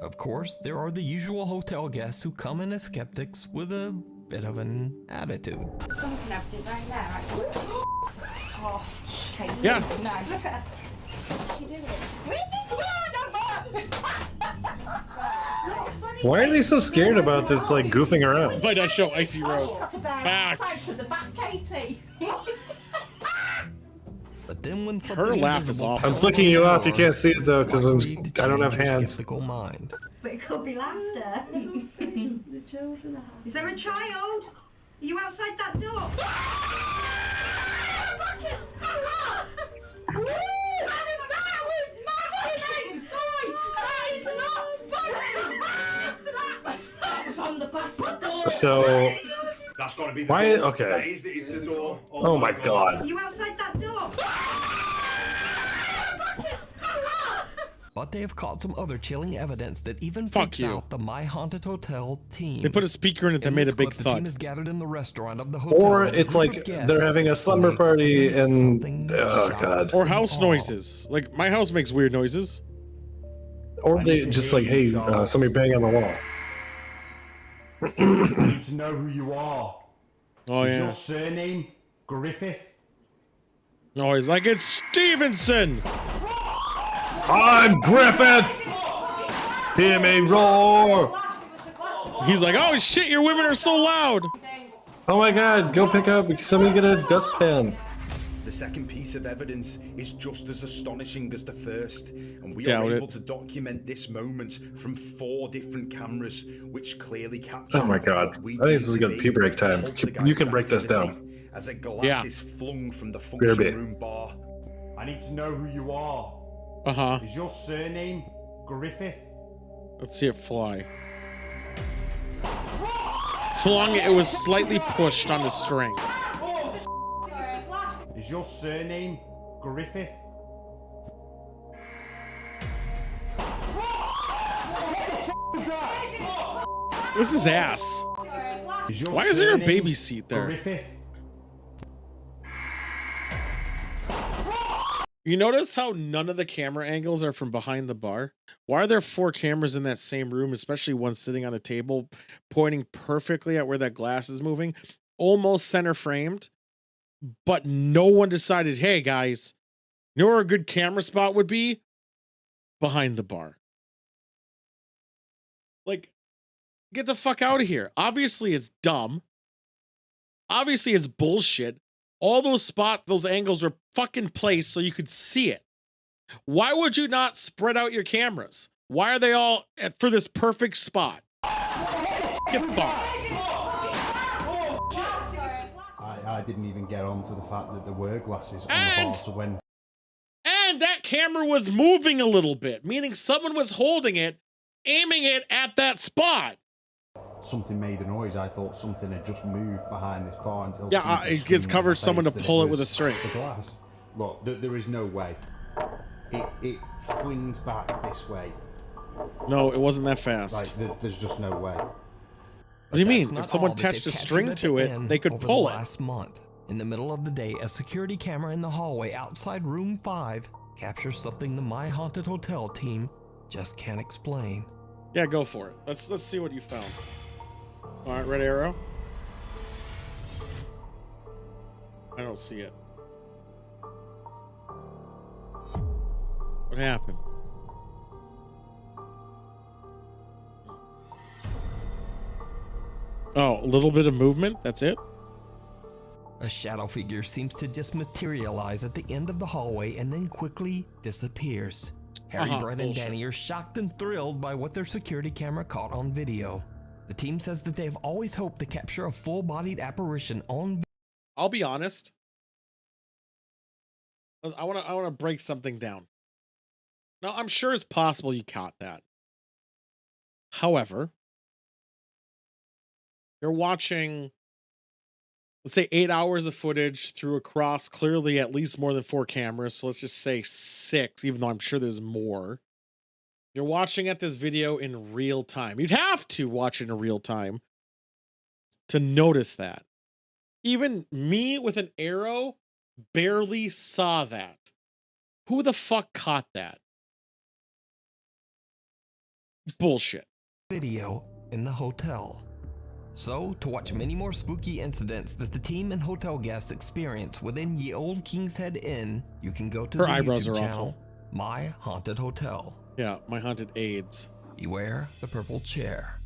Of course, there are the usual hotel guests who come in as skeptics with a bit of an attitude. Someone can have it right there, actually. Oh, Katie. Yeah. No. Look at her. She did it. Why are they so scared about this, like, goofing around? Might not show Icy Oh, Rose. she's got to bear Facts. close to the back, Katie. But then when something laugh is invisible awful. I'm pounds flicking on you the off. You door, can't see it, though, it's 'cause likely to I don't have change your hands. skeptical mind. But it could be laughter. The children are. Is there a child? Are you outside that door? So, That's got to be the why? door. Okay. That is the door. Oh my god. You outside that door? But they have caught some other chilling evidence that even Fuck freaks you. out the My Haunted Hotel team. They put a speaker in it that In made this a big clip, the team thud. is gathered in the restaurant of the hotel. Or with a it's group like of guests they're having a when slumber they party experience and something that oh shocks god. them Or house all. noises. Like my house makes weird noises. Or they just like, hey, somebody bang on the wall. I need to know who you are. Oh, Is yeah. your surname Griffith? No, he's like, it's Stevenson. I'm Griffith. Hear me roar. He's like, oh shit, your women are so loud. Oh my god, go pick up. Somebody get a dustpan. The second piece of evidence is just as astonishing as the first, and we Doubt are it. able to document this moment from 4 different cameras, which clearly capture. Oh my god. what we I think this is a good deem pee break to be time. poltergeist You can break this activity down. As a glass Yeah. is flung from the Beer function beer. room bar. I need to know who you are. Uh-huh. Is your surname Griffith? Let's see it fly. Flung, it was slightly pushed on the string. Is your surname Griffith? This is ass. Is your Why is there a surname baby seat there? Griffith? You notice how none of the camera angles are from behind the bar? Why are there 4 cameras in that same room, especially one sitting on a table, pointing perfectly at where that glass is moving, almost center framed, but no one decided, hey guys, you know where a good camera spot would be? Behind the bar. Like, get the fuck out of here. Obviously it's dumb. Obviously it's bullshit. All those angles were fucking placed so you could see it. Why would you not spread out your cameras? Why are they all for this perfect spot? Get fucked. I didn't even get on to the fact that there were glasses on And- the bar, so when And that camera was moving a little bit, meaning someone was holding it, aiming it at that spot. something made a noise, I thought something had just moved behind this bar until Yeah, people it gets screamed covered in my someone to face that pull it was with a string. The glass. Look, there is no way. It flings back this way. No, it wasn't that fast. Like there's just no way. What do you But mean? that's If not someone all that they've attached a captured string at to the it, inn they could over pull the it. last month. In the middle of the day, a security camera in the hallway outside room 5 captures something the My Haunted Hotel team just can't explain. Yeah, go for it. Let's see what you found. All right, red arrow. I don't see it. What happened? Oh, a little bit of movement. That's it. A shadow figure seems to just materialize at the end of the hallway and then quickly disappears. Harry, Brett, and bullshit. Danny are shocked and thrilled by what their security camera caught on video. The team says that they have always hoped to capture a full-bodied apparition on I'll be honest. I want to break something down. Now, I'm sure it's possible you caught that. However, you're watching, let's say, 8 hours of footage through across clearly at least more than 4 cameras. So let's just say 6, even though I'm sure there's more. You're watching at this video in real time. You'd have to watch it in real time to notice that. Even me with an arrow barely saw that. Who the fuck caught that? Bullshit. video in the hotel. So, to watch many more spooky incidents that the team and hotel guests experience within Ye Old King's Head Inn, you can go to Her the eyebrows YouTube are channel, awful. My Haunted Hotel. Yeah, my haunted AIDS. Beware the purple chair.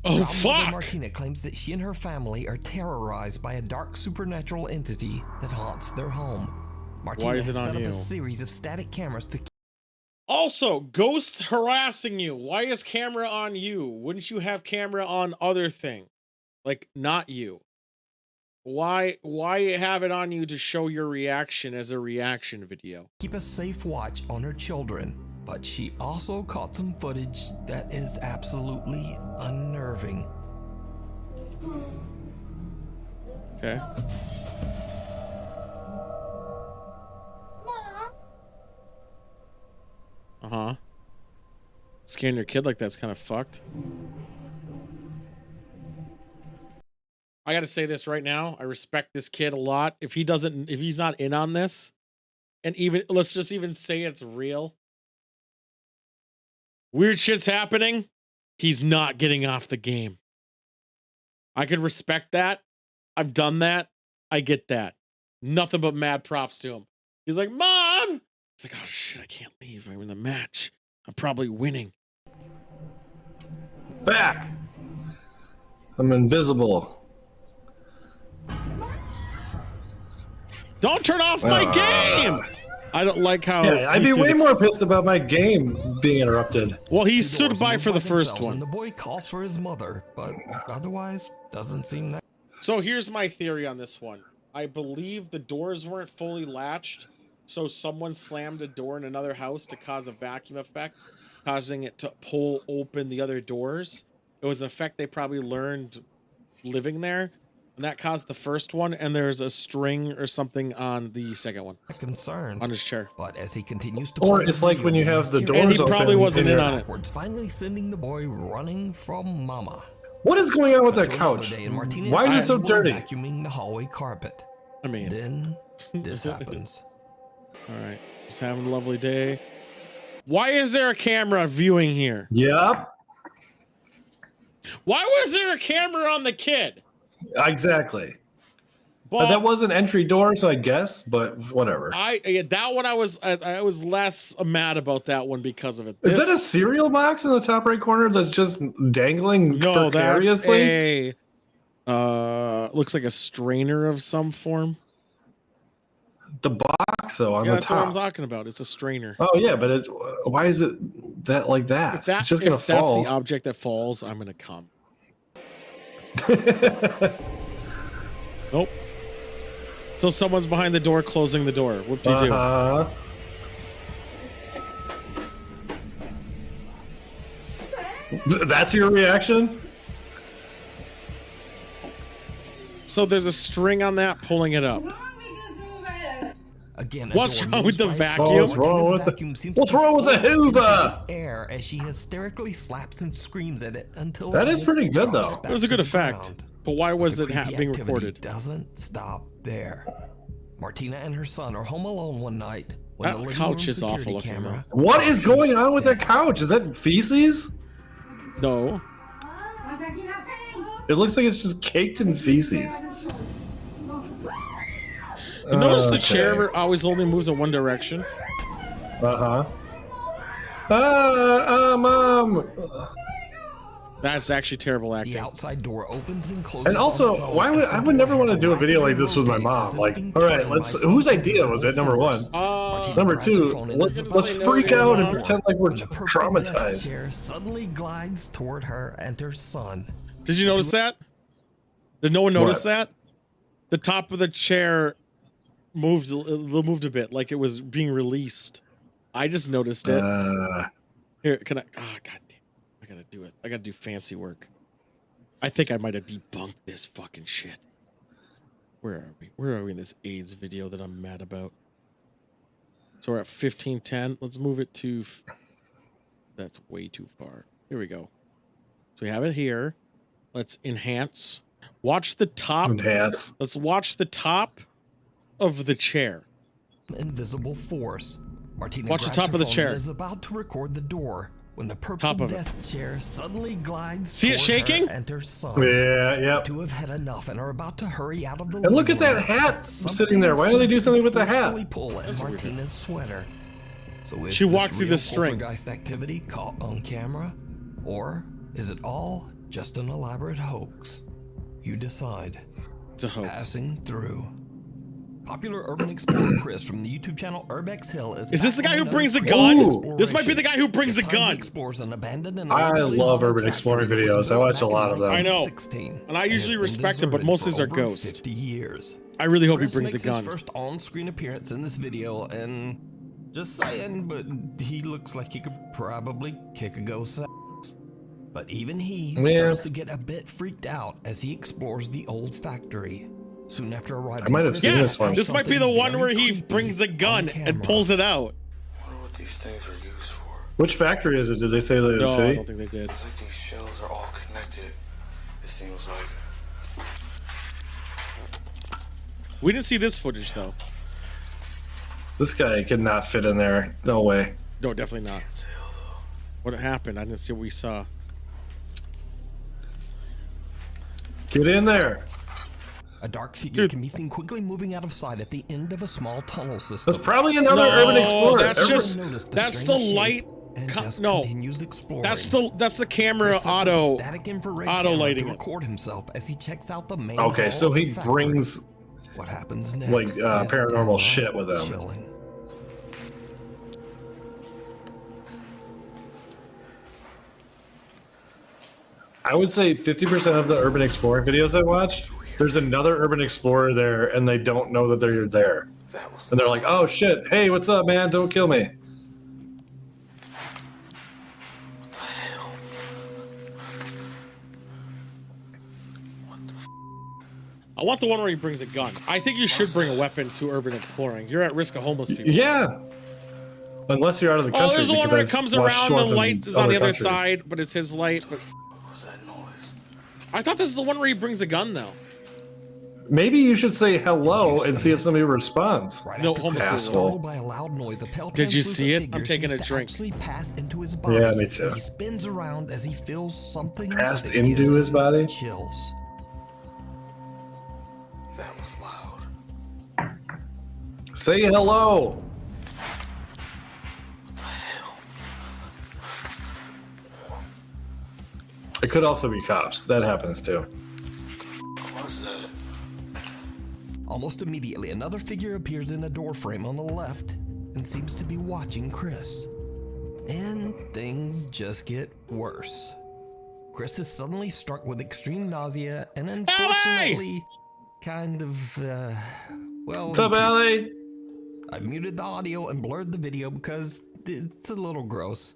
Oh, Godmother fuck! Martina claims that she and her family are terrorized by a dark supernatural entity that haunts their home. Martina Why is has it on set up you? a series of static cameras to Also, ghost harassing you. Why is camera on you? Wouldn't you have camera on other thing? Like, not you. Why have it on you to show your reaction as a reaction video? keep a safe watch on her children, but she also caught some footage that is absolutely unnerving. Okay. Uh-huh. Scan your kid like that's kind of fucked. I gotta say this right now. I respect this kid a lot. If he's not in on this, and even let's just even say it's real. Weird shit's happening. He's not getting off the game. I could respect that. I've done that. I get that. Nothing but mad props to him. He's like, Mom! It's like, oh shit, I can't leave. I'm in the match. I'm probably winning. Back. I'm invisible. Don't turn off my game! I don't like how... Yeah, I'd be way more pissed about my game being interrupted. Well, he stood by for the first one. And the boy calls for his mother, but otherwise doesn't seem that... So here's my theory on this one. I believe the doors weren't fully latched, so someone slammed a door in another house to cause a vacuum effect, causing it to pull open the other doors. It was an effect they probably learned living there, and that caused the first one, and there's a string or something on the second one. Concerned on his chair. But as he continues to or it's like when you have the doors and he open. Probably wasn't in on it. Finally sending the boy running from Mama. What is going on with that couch? Why is it so dirty? Vacuuming the hallway carpet. I mean, then this happens. All right, just having a lovely day. Why is there a camera viewing here? Yep. Why was there a camera on the kid? Exactly. But that was an entry door, so I guess, but whatever. That one I was less mad about that one because of it. Is that a cereal box in the top right corner that's just dangling precariously? That's looks like a strainer of some form. The box though on the that's top. what I'm talking about. It's a strainer. Oh yeah, but why is it that like that? It's just gonna fall. That's the object that falls. I'm gonna come. Nope. So someone's behind the door, closing the door. What do you do? That's your reaction? So there's a string on that pulling it up. Again, what's wrong with the vacuum? What's wrong with the Hoover? Air as she hysterically slaps and screams at it until that is pretty good though. It was a good effect. But why was it being recorded? Doesn't stop there. Martina and her son are home alone one night when that the couch is security awful camera. What is going on with that couch? Is that feces? No. It looks like it's just caked in feces. You notice the chair always only moves in one direction? Mom. That's actually terrible acting. The outside door opens and closes. And also, I would never want to do a video like this with my mom. Like, all right, whose idea was it? Number one. Number two, let's freak out and pretend like we're traumatized. Chair suddenly glides toward her and her son. Did you notice that? Did no one notice that? The top of the chair moved a bit, like it was being released. I just noticed it. Here, can I? Oh, god damn! I gotta do it. I gotta do fancy work. I think I might have debunked this fucking shit. Where are we? Where are we in this AIDS video that I'm mad about? So we're at 15:10. Let's move it to. That's way too far. Here we go. So we have it here. Let's enhance. Watch the top. Enhance. Let's watch the top of the chair. Invisible force. Martina watch the top of the chair. Is about to record the door when the purple desk chair suddenly glides. See it shaking? And her son. Yeah. To have had enough and are about to hurry out of the. And look at that hat sitting there. Why don't they do something with the hat? Pull at Martina's sweater. So is she walked through the string. Poltergeist activity caught on camera, or is it all just an elaborate hoax? You decide. It's a hoax. Passing through. Popular urban explorer Chris from the YouTube channel Urbex Hill is this the guy who brings a gun? This might be the guy who brings a gun. Explores an abandoned and I love urban exploring videos. I watch a lot of them. I know. And I usually respect him, but most of his are ghosts. 50 years. I really hope Chris he brings a gun. His first on-screen appearance in this video, and just saying, but he looks like he could probably kick a ghost's ass. But even he starts to get a bit freaked out as he explores the old factory. Soon after arriving, I might have seen this one. This might be the one where he brings a gun and pulls it out. I wonder what these things are used for. Which factory is it? Did they say the city? No, I don't think they did. It's like these shells are all connected. It seems like. We didn't see this footage though. This guy could not fit in there. No way. No, definitely not. What happened? I didn't see what we saw. Get in there. A dark figure can be seen quickly moving out of sight at the end of a small tunnel system. That's probably another urban explorer. That's the light. No, continues exploring. that's the camera Chris sets up a auto static infrared auto camera lighting to it. record himself as he checks out the main Okay, hall so of the he factory. brings What happens next? like is paranormal downright shit with him. chilling. I would say 50% of the urban exploring videos I watch, there's another urban explorer there, and they don't know that they're there. And they're like, "Oh shit! Hey, what's up, man? Don't kill me." I want the one where he brings a gun. I think you should bring a weapon to urban exploring. You're at risk of homeless people. Yeah. Unless you're out of the country. Oh, there's the one because where it I've comes watched around, ones the in light is on the other countries. side, but it's his light. But... What was that noise? I thought this is the one where he brings a gun, though. Maybe you should say hello and see if somebody responds. Right No, after homeless Chris is asshole. startled by a loud noise, a pale Did you see it? translucent I'm figure taking a seems to drink. actually pass into his body. Yeah, me too. He spins around as he feels something Passed that into gives his him body? Chills. That was loud. Say hello. It could also be cops. That happens too. What was that? Almost immediately, another figure appears in a doorframe on the left and seems to be watching Chris. And things just get worse. Chris is suddenly struck with extreme nausea and unfortunately kind of, well... What's up, Allie? I muted the audio and blurred the video because it's a little gross.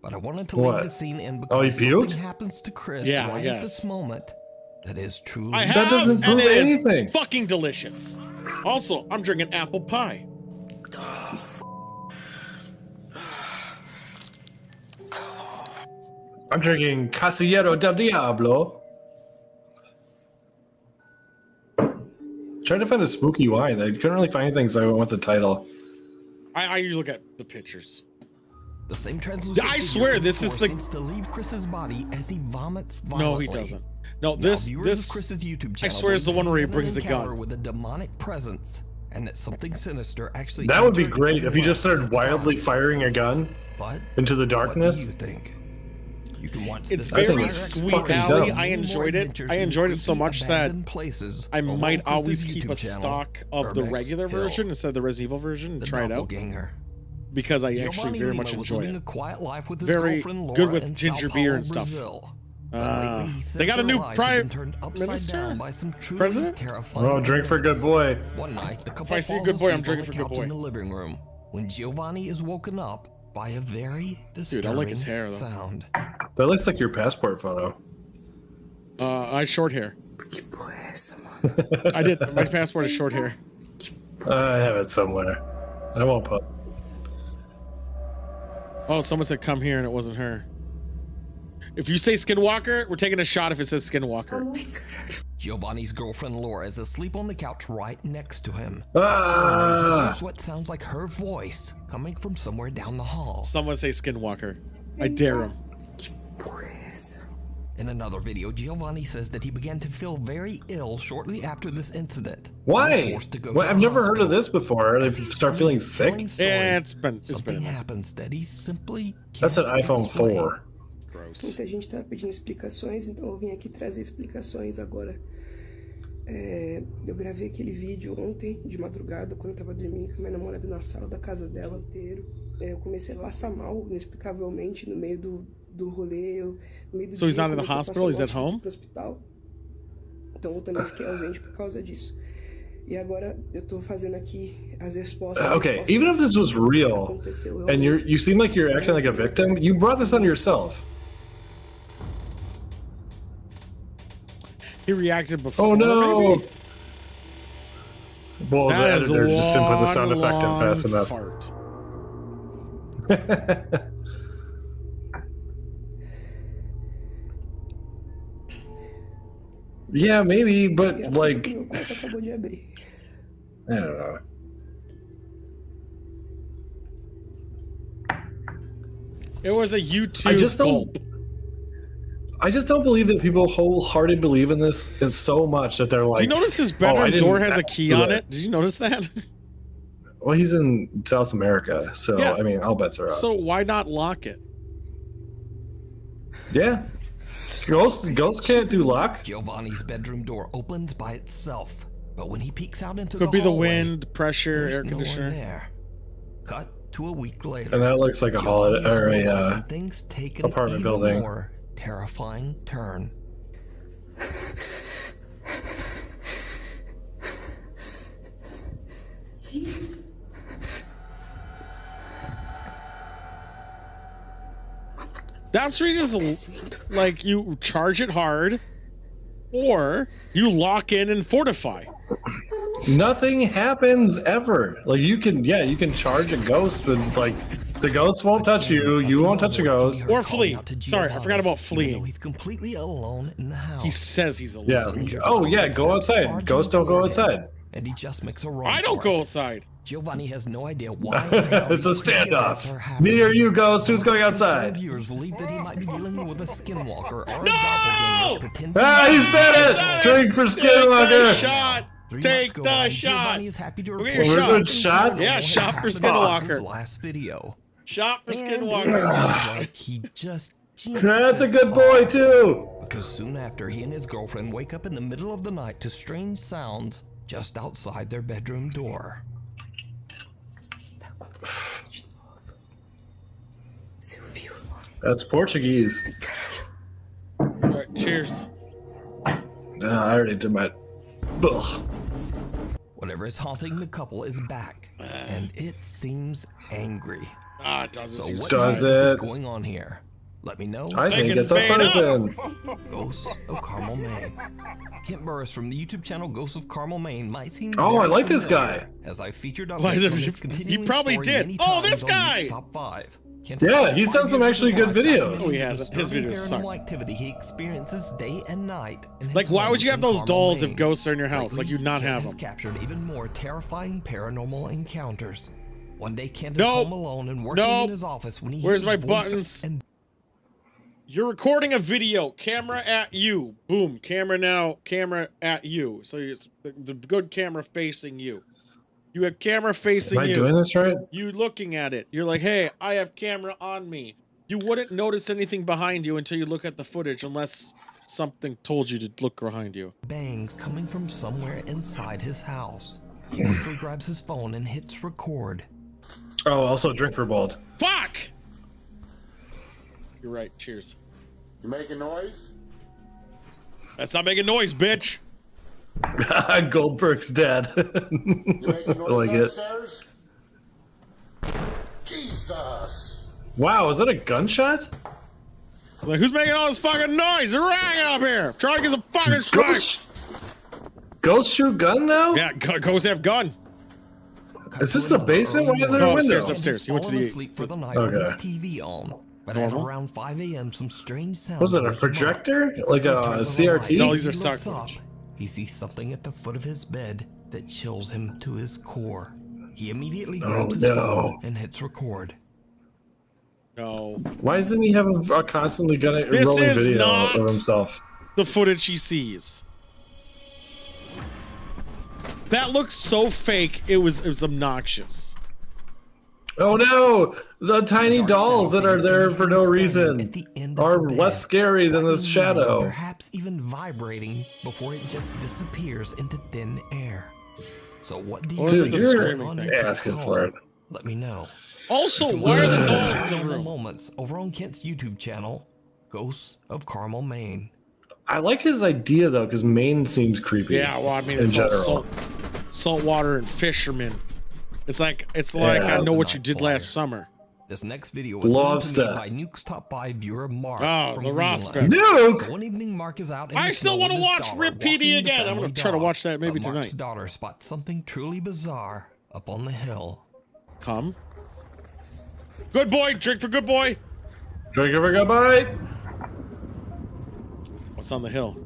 But I wanted to What? leave the scene in Oh, he because something puked? happens to Chris Yeah, I right at guess. this moment that is truly... I have, That doesn't and prove it is anything. fucking delicious. Also, I'm drinking apple pie. I'm drinking Casillero del Diablo. Trying to find a spooky wine. I couldn't really find anything, so I went with the title. I usually look at the pictures. The same translucent I figure swear from this is before the- seems to leave Chris's body as he vomits No, violently. he doesn't. No, Now, this viewers of Chris's YouTube channel swear it's the one where he believe brings an a gun. encounter with a demonic presence, and that something sinister actually. That would be entered great and if he just left started his wildly body. firing a gun But into the what do darkness. you think? You can watch It's this I think very it's sweet, fucking Allie. dumb. I many more enjoyed it. adventures I in enjoyed it so creepy, much that abandoned places I over might on always Chris's keep a YouTube channel, stock of the Urbex regular Hill, version instead of the Resident Evil version and the try it out doppelganger. because I actually Giovanni very Lima much was enjoy living a it. quiet life with his Very girlfriend Laura good with in ginger Sao beer Paulo, and stuff. Brazil. But lately, he says They got a their new lives have prime been turned upside minister? down by some truly President? terrifying Oh, drink for good events. boy. One night, the couple I see a falls good boy, I'm asleep drinking on for the good couch boy. in the living room when Giovanni is woken up by a very disturbing Dude, I like his hair, though. sound. That looks like your passport photo. I had short hair. I did. My passport is short hair. I have it somewhere. I won't put. Oh, someone said come here and it wasn't her. If you say Skinwalker, we're taking a shot if it says Skinwalker. Giovanni's girlfriend Laura is asleep on the couch right next to him. Ah! He hears what sounds like her voice coming from somewhere down the hall. Someone say Skinwalker. I dare him. In another video, Giovanni says that he began to feel very ill shortly after this incident. He was Why? forced to go Well, to I've the never heard of hospital. this before. They As he start told feeling his thrilling sick. story, Yeah, it's been something enough. happens that he simply That's an can't iPhone explain. 4. Gross. Muita gente estava pedindo explicações, então eu vim aqui trazer explicações agora. Eu gravei aquele vídeo ontem, de madrugada, quando eu tava dormindo com a minha namorada na sala da casa dela inteiro. Eu comecei a laçar mal, inexplicavelmente, no meio do rolê. No meio do So he's dia, not in the comecei a hospital? passar He's at mal, home? pro hospital. Então eu também fiquei ausente por causa disso. E agora eu tô fazendo aqui as respostas. Okay, even if this was real, and you seem like you're acting like a victim, you brought this on yourself. He reacted before. Oh no! Maybe? Well, That the is editor just didn't put the sound one effect in fast long enough. fart. Yeah, maybe, but like, Meu quarto acabou de abrir. I don't know. It was a YouTube I just don't. gulp. I just don't believe that people wholeheartedly believe in this is so much that they're like. Do you notice his bedroom door has a key on it? Did you notice that? Well, he's in South America, so Yeah. I mean, all bets are up. So why not lock it? Yeah. Ghosts can't do lock. Giovanni's bedroom door opens by itself, but when he peeks out into Could be the hallway, wind, pressure, there's air no one conditioner. there. Cut to a week later. And that looks like a holiday or a things take an apartment even building. more terrifying turn. That's where you just like you charge it hard, or you lock in and fortify. Nothing happens ever. Like you can charge a ghost, but like the ghost won't touch you. You won't touch a ghost. Or flee. Sorry, I forgot about fleeing. He's completely alone in the house. He says he's alone. Yeah. Oh yeah, go outside. Ghosts don't go outside. And he just makes a run. I don't go outside. Giovanni has no idea why. It's a standoff. Me or you, ghost? Who's going outside? Viewers believe that he might be dealing with a skinwalker or a No! doppelganger pretending. Ah, he said it. Drink for Skinwalker. Shot. Take the shot. Is happy to We're report getting doing shots? Yeah, shot for His Skinwalker. last video. Shot for And it Skinwalker. seems like he just jinxed That's a it good boy all. too. Because soon after, he and his girlfriend wake up in the middle of the night to strange sounds just outside their bedroom door. That's Portuguese. All right, cheers. I already did my. Ugh. Whatever is haunting the couple is back, and it seems angry. Ah, it doesn't So seem what Does do you think is it? going on here? Let me know. I think it's it's a made up. person. Ghosts of Carmel, Maine. Kent Burris from the YouTube channel Ghosts of Carmel, Maine might seem Oh, very I like this familiar, guy. as I featured Why is updates it- on his he continuing probably story did. many Oh, times this on guy! Nuke's Top 5. Kent Yeah, has he's spent done some 5 years actually of his good life videos. documenting Oh, he the has. His disturbing videos paranormal sucked. activity he experiences day and night in his Like, why home would you have in those Carmel, dolls if Maine. ghosts are in your house? Like, Lately, you not Kent have has them. captured even more terrifying paranormal encounters. One day, Kent is Nope. home alone and working Nope. in his office when he Where's hears my voices buttons? and You're recording a video. Camera at you. Boom. Camera now. Camera at you. So the good camera facing you. You have camera facing Am I you. doing this right? You looking at it. You're like, hey, I have camera on me. You wouldn't notice anything behind you until you look at the footage, unless something told you to look behind you. bangs coming from somewhere inside his house. He quickly grabs his phone and hits record. Oh, also drink for bold. Fuck! You're right. Cheers. You making noise? That's not making noise, bitch. Goldberg's dead. You making I noise like it. upstairs? Jesus! Wow, is that a gunshot? Like, who's making all this fucking noise? They're ragging up here. Trying to get some fucking strikes. Ghost shoot gun now? Yeah, ghosts have gun. Is this the basement? Why is there a No, window? upstairs. He went to Fallen the- asleep for the night with Okay. his TV on. But at around 5 a.m., some strange sounds. Was it a wake him up. projector? He Like quickly a turns on the CRT? light. No, these are He stock looks up. footage. He sees something at the foot of his bed that chills him to his core. He immediately grabs his no. phone and hits record. No. Why doesn't he have a constantly This rolling is video not- of himself? The footage he sees. That looks so fake. It was obnoxious. Oh no! The tiny dolls that are there for no reason are less scary than this shadow. Perhaps even vibrating before it just disappears into thin air. So what do you Or is Dude, it the think is you're going screaming on thing? in Kent's asking home? for it. Let me know. Also, why are the dolls in the Paranormal room? Moments over on Kent's YouTube channel, Ghosts of Carmel, Maine. I like his idea though, because Maine seems creepy. Yeah, well, I mean, in it's all general. saltwater and fishermen. It's like Yeah. I know what The you did Night Flyer. last summer. This next video was Lobster. sent to me by Nuke's Top 5 viewer Mark Oh, from the Greenland. Rosberg. Nuke! So one evening, Mark is out. In I the still snow wanna with his watch daughter, Rip PD walking the again. I'm gonna family try to dog. watch that maybe But Mark's tonight. daughter spots something truly bizarre up on the hill. Come. Good boy. Drink for good boy. Drink of a good bite. What's on the hill?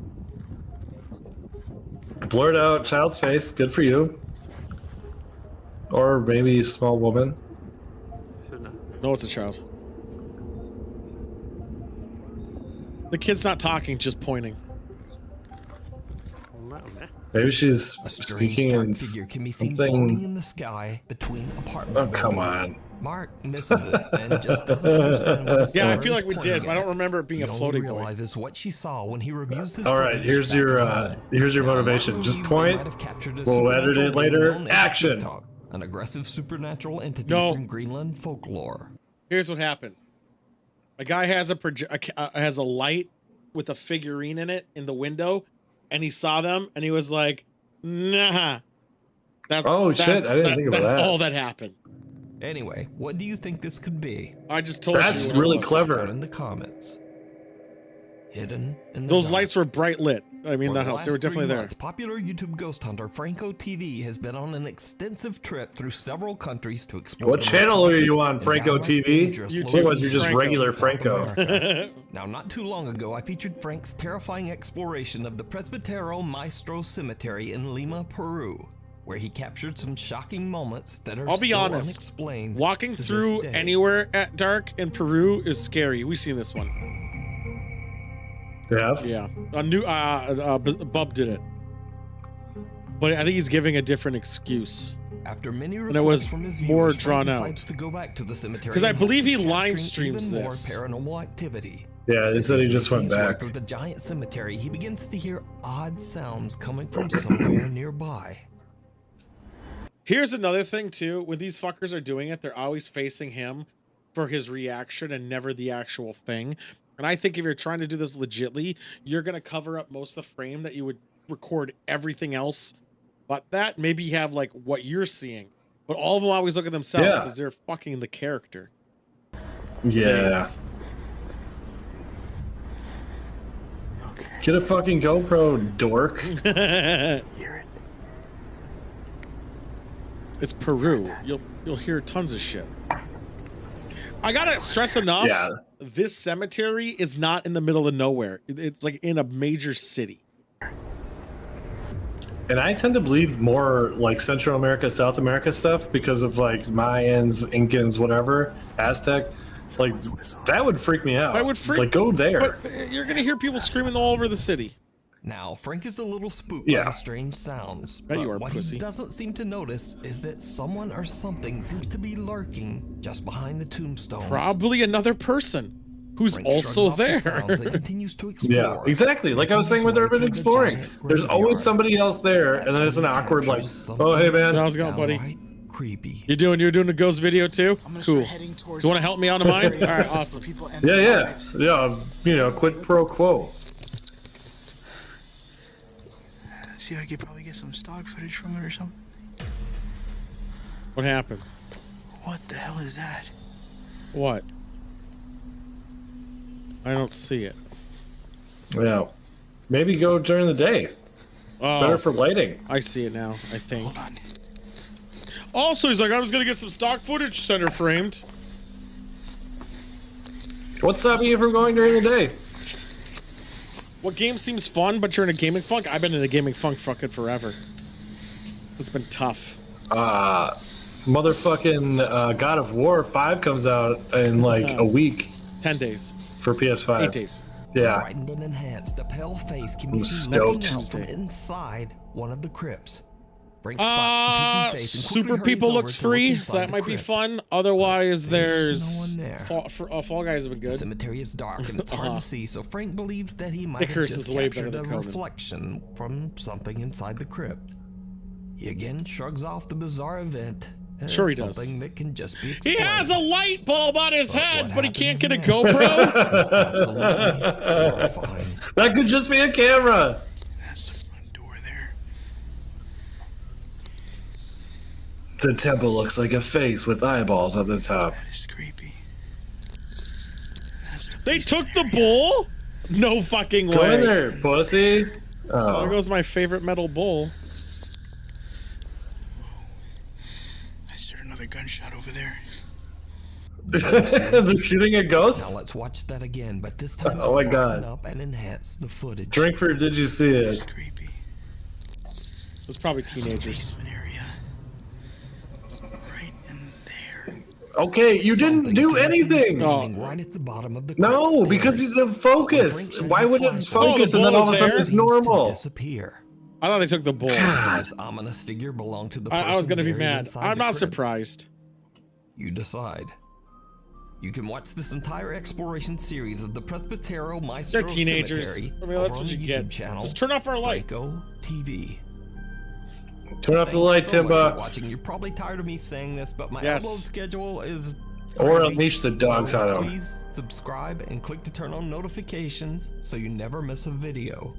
Blurred out child's face. Good for you. Or maybe a small woman. No, it's a child. The kid's not talking, just pointing. Maybe she's A strange speaking dark in figure can be seen floating something. in the sky between apartment Oh, come buildings. on. Mark misses it and just doesn't understand what the Yeah, I star feel is like we pointing did, but I at. don't remember it being He a only floating point. realizes what she saw when he reviews his All right, footage here's back your at home. Now, motivation. Mark Just believes they point. might have captured a We'll edit supernatural it later. being known as Action. Talk, an aggressive supernatural entity No. from Greenland folklore. Here's what happened. A guy has has a light with a figurine in it in the window, and he saw them, and he was like, "Nah." Shit! I didn't think about that's that. all that happened. Anyway, what do you think this could be? I just told That's you. what it really was. clever. Down in the comments. Hidden in the Those dark. lights were bright lit. I mean, For the house. They were last 3 definitely there. months, popular YouTube ghost hunter Franco TV has been on an extensive trip through several countries to explore. What the most channel are haunted you on, and Franco downright TV? dangerous YouTube. Otherwise, locations you're just Franco. regular in South Franco. America. Now, not too long ago, I featured Frank's terrifying exploration of the Presbitero Maestro Cemetery in Lima, Peru, where he captured some shocking moments that are I'll be still honest. unexplained. Walking to this through day. anywhere at dark in Peru is scary. We've seen this one. Yeah. Yeah. Bub did it. But I think he's giving a different excuse. After many And it was requests from his more viewers, drawn Frank out. decides to go back to the cemetery 'Cause I in believe hopes he of live capturing streams even more this. paranormal activity. Yeah, it As said he he's just went making his way back. through the giant cemetery, he begins to hear odd sounds coming from somewhere nearby. Here's another thing too. When these fuckers are doing it, they're always facing him for his reaction and never the actual thing. And I think if you're trying to do this legitly, you're gonna cover up most of the frame that you would record everything else. But that maybe you have like what you're seeing. But all of them always look at themselves Yeah. because they're fucking the character. Yeah. Get a fucking GoPro, dork. It's Peru. You'll hear tons of shit. I gotta stress enough. Yeah. This cemetery is not in the middle of nowhere. It's like in a major city. And I tend to believe more like Central America, South America stuff because of like Mayans, Incans, whatever, Aztec. Like that would freak me out. That would freak. Like go there. But you're gonna hear people screaming all over the city. Now, Frank is a little spooked Yeah. by the strange sounds, Bet but you are, what pussy. he doesn't seem to notice is that someone or something seems to be lurking just behind the tombstones. Probably another person who's Frank shrugs also off the there. sounds and continues to explore. Yeah, exactly. Like I was saying with urban exploring, there's always somebody else there, and then it's an awkward like, "Oh, hey man, How's it going, buddy? Downright creepy. You're doing a ghost video too? Cool. Do you want to help me on mine? All right, awesome. yeah. You know, quid pro quo." See, I could probably get some stock footage from it or something. What happened? What the hell is that? What? I don't see it. Yeah, maybe go during the day. Oh, Better for lighting. I see it now. I think. Hold on. Also, he's like, I was gonna get some stock footage center framed. What's stopping you from going during the day? What game seems fun, but you're in a gaming funk? I've been in a gaming funk fucking forever. It's been tough. Motherfucking God of War 5 comes out in like a week 10 days. for PS5. 8 days. Yeah. Brightened and enhanced, a pale face can be I'm seen stoked. looking out from inside one of the crypts. Frank spots the peeking face and quickly Super hurries People over looks to look free, inside so that the might be crypt. fun. Otherwise, There's there's no one there. Fall Guys have been The good. cemetery is dark and it's hard to see, so Frank believes that he might have Icarus just is way better captured a than Conan. reflection from something inside the crypt. He again shrugs off the bizarre event as Sure he does. something that can just be He explained. has a light bulb on his head, what but he can't happens get a next? GoPro. It's absolutely horrifying. That could just be a camera. That's the front door there. The temple looks like a face with eyeballs at the top. That is creepy. That's the They took the bull? No fucking way. Go in there, pussy. There Oh. goes my favorite metal bull. I just heard another gunshot over there. They're shooting a Now ghost? let's watch that again, but this time Oh I'll my brighten God. up and enhance the footage. Drinkford, did you see it? It's creepy. It's probably teenagers. Basement area. Right in there. Okay, you didn't do anything. Standing right at the bottom of the No, because stairs. he's the focus. Why would it focus and then all of a sudden it's Seems to normal? disappear. I thought they took the bull. This ominous figure belonged to the person I was gonna be buried mad. inside I'm the not crib. surprised. You decide. You can watch this entire exploration series of the Presbytero Maestro They're teenagers. Cemetery I mean, that's over on what the you YouTube get. channel. Just turn off our light. Franco TV. Turn off the light, so much for Timba. watching. You're probably tired of me saying this, but my Yes. upload schedule is Or crazy. unleash the dogs So out of him. please subscribe and click to turn on notifications so you never miss a video.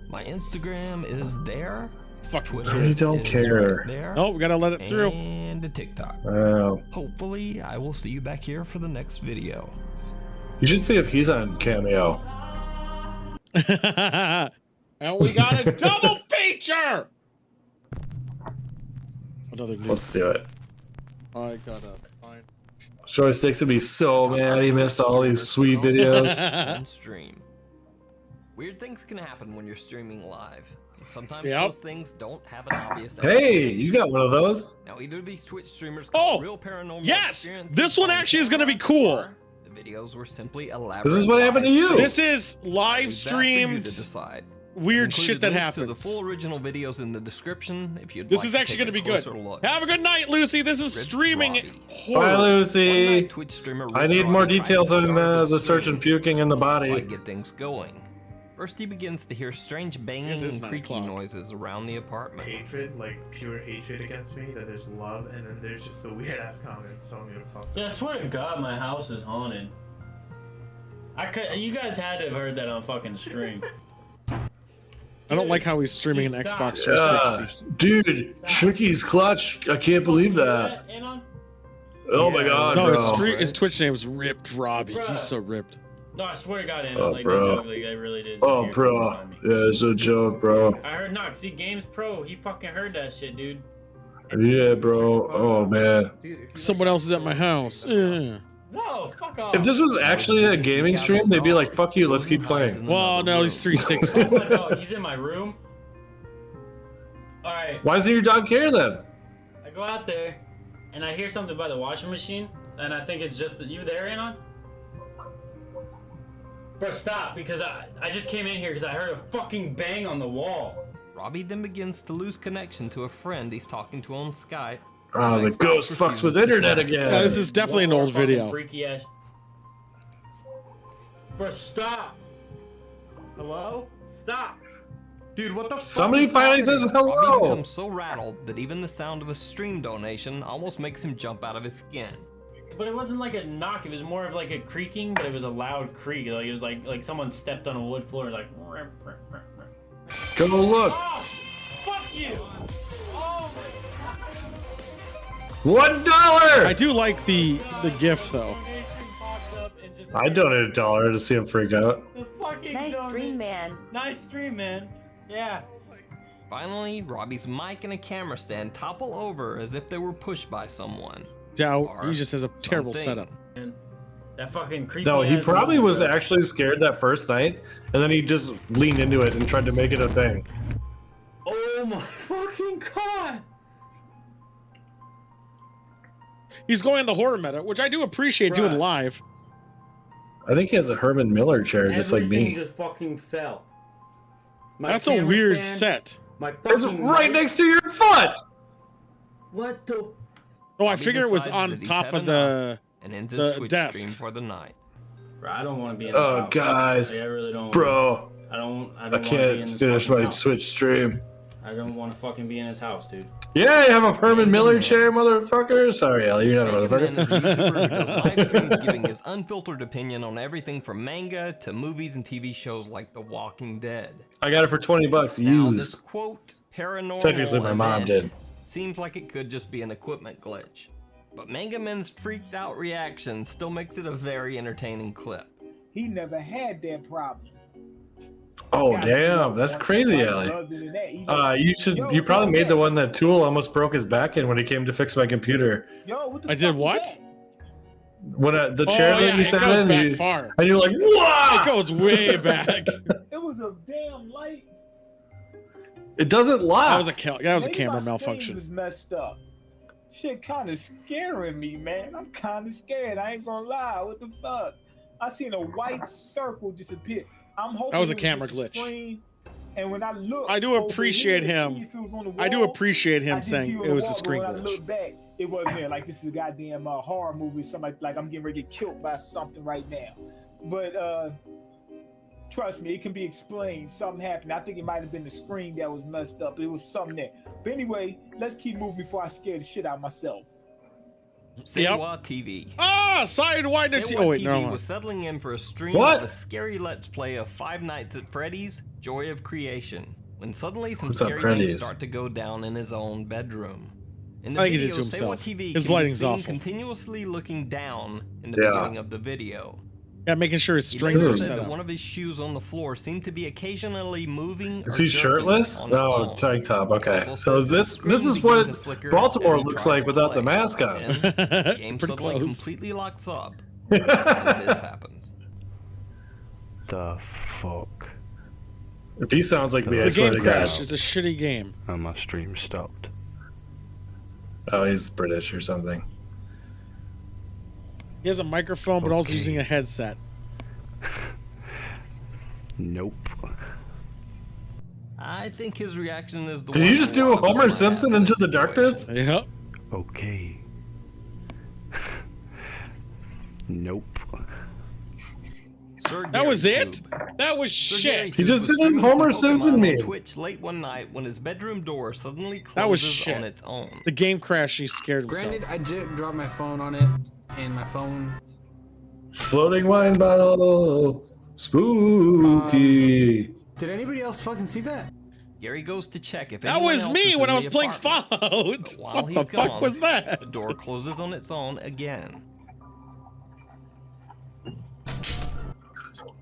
My Instagram is there. Fuck Twitter I don't is care. right there. Oh, we gotta let it through. And a TikTok. Oh. Hopefully, I will see you back here for the next video. You should see if he's on Cameo. And we got a double feature. Another news. Let's do it. I gotta find. Joysticks would be so mad he missed all these sweet videos. On stream. Weird things can happen when you're streaming live. Sometimes Yep. those things don't have an obvious Hey, you got one of those. Now either these Twitch streamers call real paranormal Yes, experiences this one on actually is gonna be camera, cool. or the videos were simply elaborate. This is what happened to you. This is live Leave that for you to streamed decide. weird I've shit included that links to the happens. full original videos in the description if you'd This like is to actually take gonna a be good. closer look. Have a good night, Lucy. This is streaming Robbie. horror. Bye, Lucy. One-night Twitch streamer I Rick need more Robbie tries details to on start the his search stream and puking in the while I body. get things going. First, he begins to hear strange banging This is and 9 creaky o'clock. noises around the apartment. Hatred, like pure hatred against me, that there's love, and then there's just the weird ass comments telling me to fuck. Yeah, I swear to God, my house is haunted. You guys had to have heard that on fucking stream. I don't like how he's streaming an Dude, stop. Xbox Yeah, 360. dude, Tricky's clutch. I can't believe that. Oh my god, No, bro. his Twitch name's Ripped Robbie. Bruh. He's so ripped. No, I swear to God, Anna, Oh, like, bro. no joke, like, I really did. Oh, You're bro. fucking on me. Yeah, it's a joke, bro. I heard, no, see, Games Pro, he fucking heard that shit, dude. Yeah, bro. Oh man. Someone else is at my house. No, fuck off. If this was actually a gaming stream, they'd be like, "Fuck you, let's keep playing." Well, no, he's 360. Oh my dog, he's in my room. Alright, Why doesn't your dog care then? I go out there, and I hear something by the washing machine, and I think it's just you there, Anon? Bro, stop, because I just came in here because I heard a fucking bang on the wall. Robbie then begins to lose connection to a friend he's talking to on Skype. Oh, the His Xbox ghost fucks with refuses to internet connect. again. Yeah, this is definitely an One more old fucking video. Freaky ass. Bro, stop. Hello? Stop. Dude, what the fuck? Somebody is finally happening? says Robbie hello. becomes so rattled that even the sound of a stream donation almost makes him jump out of his skin. But it wasn't like a knock, it was more of like a creaking, but it was a loud creak. Like it was like someone stepped on a wood floor, like. Go look. Oh, fuck you! Oh $1. I do like the gift though. I donated $1 to see him freak out. The fucking Nice donut. stream, man. Nice stream, man. Yeah. Finally, Robbie's mic and a camera stand topple over as if they were pushed by someone. Doubt. He just has a terrible something. setup. And that fucking creepy. No, he ass probably movie, was bro. actually scared that first night, and then he just leaned into it and tried to make it a thing. Oh my fucking god! He's going the horror meta, which I do appreciate doing Bruh. live. I think he has a Herman Miller chair, just like Everything me. just fucking fell. My That's a camera weird stand, set. My It's fucking right mic- next to your foot. What the? Oh, I Robbie figure it was decides on that he's top had of the. and ends the his Twitch desk. stream for the night. Bro, I don't want to be in this Oh, house. guys. Like, I really don't. Bro, I don't I wanna be in can't this finish fucking my house. Switch stream. I don't want to fucking be in his house, dude. Yeah, you have a Herman Miller chair, motherfucker. Sorry, Ellie, you're not a Manga Man is a YouTuber who does motherfucker. live streams giving his unfiltered opinion on everything from manga to movies and TV shows like The Walking Dead. I got it for $20 Now, this used. quote, paranormal Technically, my mom event did. seems like it could just be an equipment glitch. But Manga Man's freaked out reaction still makes it a very entertaining clip. He never had that problem. Oh damn, that's crazy, Ellie. You probably made the one that Tool almost broke his back in when he came to fix my computer. Yo, what the I did what? When the chair Oh, that yeah, you it sat goes in, back you- far. and you're like, "What?" It goes way back. It was a damn light. It doesn't lock. That was a Maybe camera my malfunction. screen was messed up. Shit kind of scaring me, man. I'm kind of scared. I ain't gonna lie. What the fuck? I seen a white circle disappear. I'm hoping That was a it camera just glitch. screen, and when I look, I do over appreciate here to him. see if it was on the I do wall, appreciate I him did see saying on it the was wall, a but screen when I glitch. look back, it wasn't there. Like, this is a goddamn horror movie. Somebody, like, I'm getting ready to get killed by something right now. But trust me, it can be explained. Something happened. I think it might have been the screen that was messed up. It was something there. But anyway, let's keep moving before I scare the shit out of myself. Seiwa TV. Ah, Sidewinder TV. Oh wait, no. was settling in for a stream What? of a scary Let's Play of Five Nights at Freddy's: Joy of Creation, when suddenly some What's up, scary things Freddy's? start to go down in his own bedroom. In the I think he video, did to Seiwa himself. TV His can be lighting's seen awful. continuously looking down in the Yeah. beginning of the video. Yeah, making sure his He strings later are said set that up. one of his shoes on the floor seemed to be occasionally moving. Is or he jerking shirtless? on its No, own. tank top. Okay, Also so says the this screen is began what to flicker Baltimore as he looks tried like to without the play. mask on. Then the game Pretty suddenly close. completely locks up, and this happens. The fuck? If he sounds like me, I The swear game to God. crash is a shitty game. And my stream stopped. Oh, he's British or something. He has a microphone, but also Okay. using a headset. Nope. I think his reaction is the Did one you just a do lot a of us Homer might have Simpson in into this the darkness? Yep. Okay. Nope. Sir That Gary was it? Tube. That was Sir Gary shit. He Tube just was did streaming Homer some Simpson Pokemon on meme. Twitch late one night when his bedroom door suddenly closes That was shit. on its own. The game crashed. He scared himself. Granted, I did drop my phone on it, and my phone. Floating wine bottle. Spooky. Did anybody else fucking see that? Gary goes to check if That anyone was else me is when in I was the playing apartment. Fallout. But while What he's the fuck gone, was The that? door closes on its own again.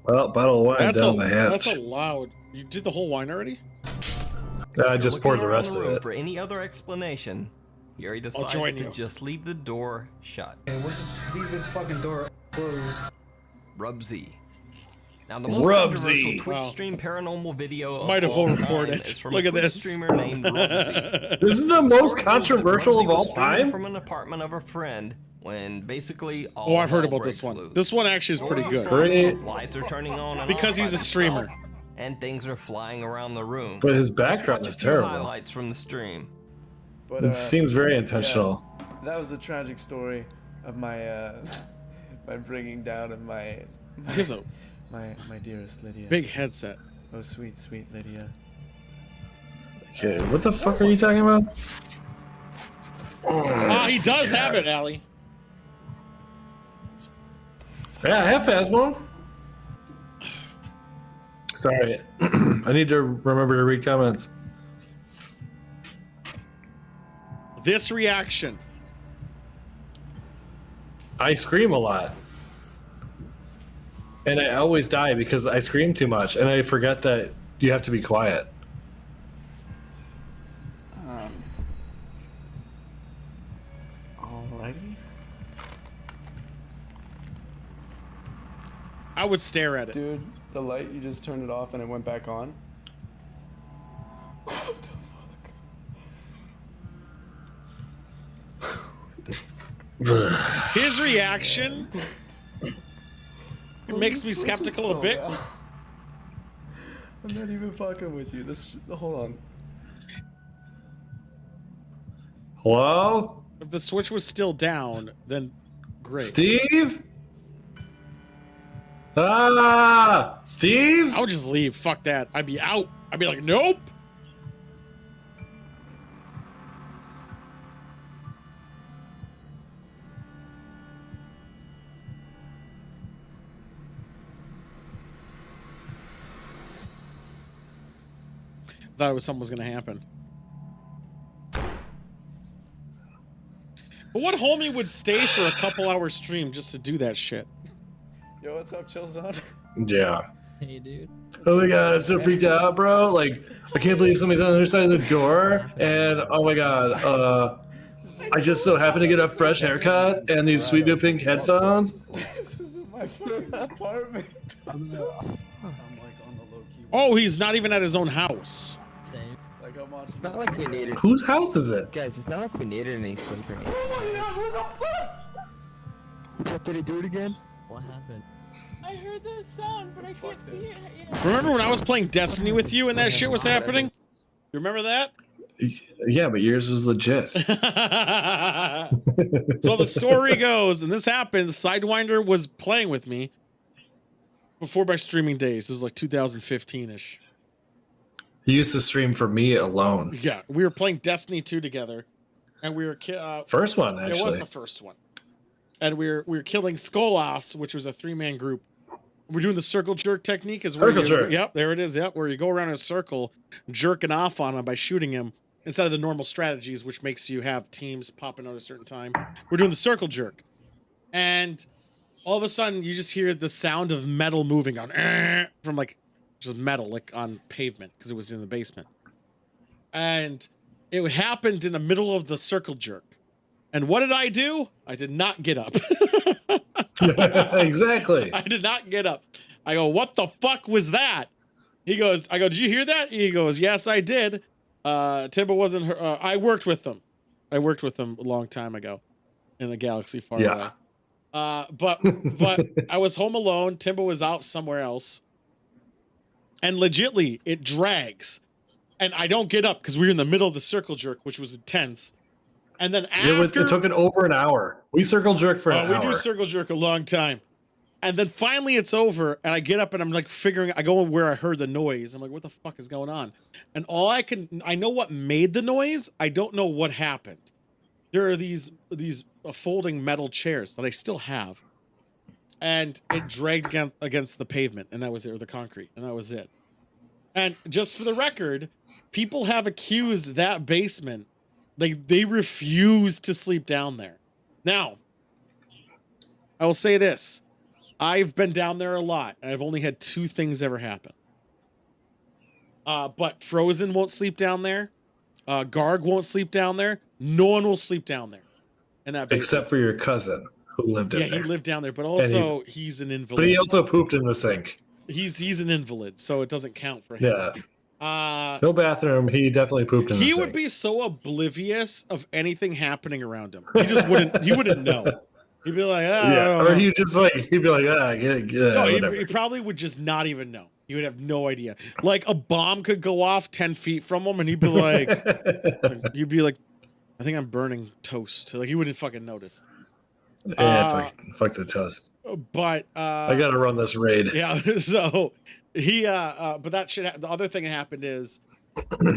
Well, bottle of wine That's down a, my that's hatch. a loud. You did the whole wine already? I just Looking poured the around rest of room it. For any other explanation, Gary decides join to you. just leave the door shut. Okay, we'll just leave this fucking door closed. Rubsy. Now the most Rubsy. controversial Twitch Wow. stream paranormal video of Might have all overboard time it. is from Look a at Twitch this. streamer named Rubsy. This is the most Story goes that controversial Rubsy of all was streaming time. From an apartment of a friend when basically all Oh, I've heard hell about this breaks one. loose. This one actually is pretty Doors are good. Pretty- slammed, lights are turning on and Because off he's by a streamer. themselves, and things are flying around the room. But his Just background watch is a few terrible. highlights from the stream. But, It seems very intentional. that was the tragic story of my my bringing down of my He's a my dearest Lydia. big headset. Oh, sweet, sweet Lydia. Okay, what the fuck are you talking about? Ah, he does have it, Allie. Yeah, I have Phasmo. Sorry, I need to remember to read comments. This reaction. I scream a lot. And I always die because I scream too much and I forget that you have to be quiet. Alrighty. I would stare at it. Dude, the light, you just turned it off and it went back on. His reaction it makes me skeptical a bit. I'm not even fucking with you. Hold on. Hello? If the switch was still down, then great. Steve? Ah! Steve? I would just leave. Fuck that. I'd be out. I'd be like, nope. Thought it was something was gonna happen. But what homie would stay for a couple hour stream just to do that shit? Yo, what's up, Chillzone? Yeah. Hey, dude. Oh my god, I'm so freaked out, bro. Like, I can't believe somebody's on the other side of the door. And oh my god, I just so happened to get a fresh haircut and these sweet new pink headphones. This is my fucking apartment. I'm like on the low key. Oh, he's not even at his own house. Same. Like Like I'm watching. It's not like we needed. Whose house is it? Guys, it's not like we needed any sleep or anything. What did he do it again? What happened? I heard the sound, but I can't see it yet. Remember when I was playing Destiny with you and that shit was happening? You remember that? Yeah, but yours was legit. So the story goes, and this happened, Sidewinder was playing with me before my streaming days. It was like 2015-ish. He used to stream for me alone. Yeah, we were playing Destiny 2 together, and we were first one actually. It was the first one, and we were killing Skolas, which was a 3-man group. We're doing the circle jerk technique. Circle jerk. Yep, there it is. Yep, where you go around in a circle, jerking off on him by shooting him instead of the normal strategies, which makes you have teams popping out at a certain time. We're doing the circle jerk, and all of a sudden you just hear the sound of metal moving on from like just metal, like on pavement, because it was in the basement. And it happened in the middle of the circle jerk. And what did I do? I did not get up. Exactly. I did not get up. I go, what the fuck was that? He goes, I go, did you hear that? He goes, yes, I did. Timba wasn't her. I worked with them. I worked with them a long time ago in a galaxy far away. But I was home alone. Timba was out somewhere else. And legitly, it drags. And I don't get up because we were in the middle of the circle jerk, which was intense. And then after... It took it over an hour. We circle jerk for an hour. We do circle jerk a long time. And then finally it's over, and I get up and I'm like figuring, I go where I heard the noise. I'm like, what the fuck is going on? And I know what made the noise. I don't know what happened. There are these folding metal chairs that I still have. And it dragged against the pavement, and that was it, or the concrete, and that was it. And just for the record, people have accused that basement, like they refuse to sleep down there. Now, I will say this. I've been down there a lot, and I've only had 2 things ever happen. But Frozen won't sleep down there. Garg won't sleep down there. No one will sleep down there. In that basement. Except for your cousin who lived in there. Yeah, he lived down there, but also he's an invalid. But he also pooped in the sink. He's an invalid, so it doesn't count for him. Yeah. No bathroom. He definitely pooped in the sink. He would be so oblivious of anything happening around him. He just wouldn't. He wouldn't know. He'd be like, or he'd be like, no, he probably would just not even know. He would have no idea. Like a bomb could go off 10 feet from him, and he'd be like, I think I'm burning toast. Like he wouldn't fucking notice. Yeah, fuck the toast. But I gotta run this raid. Yeah, so he but that shit. The other thing that happened is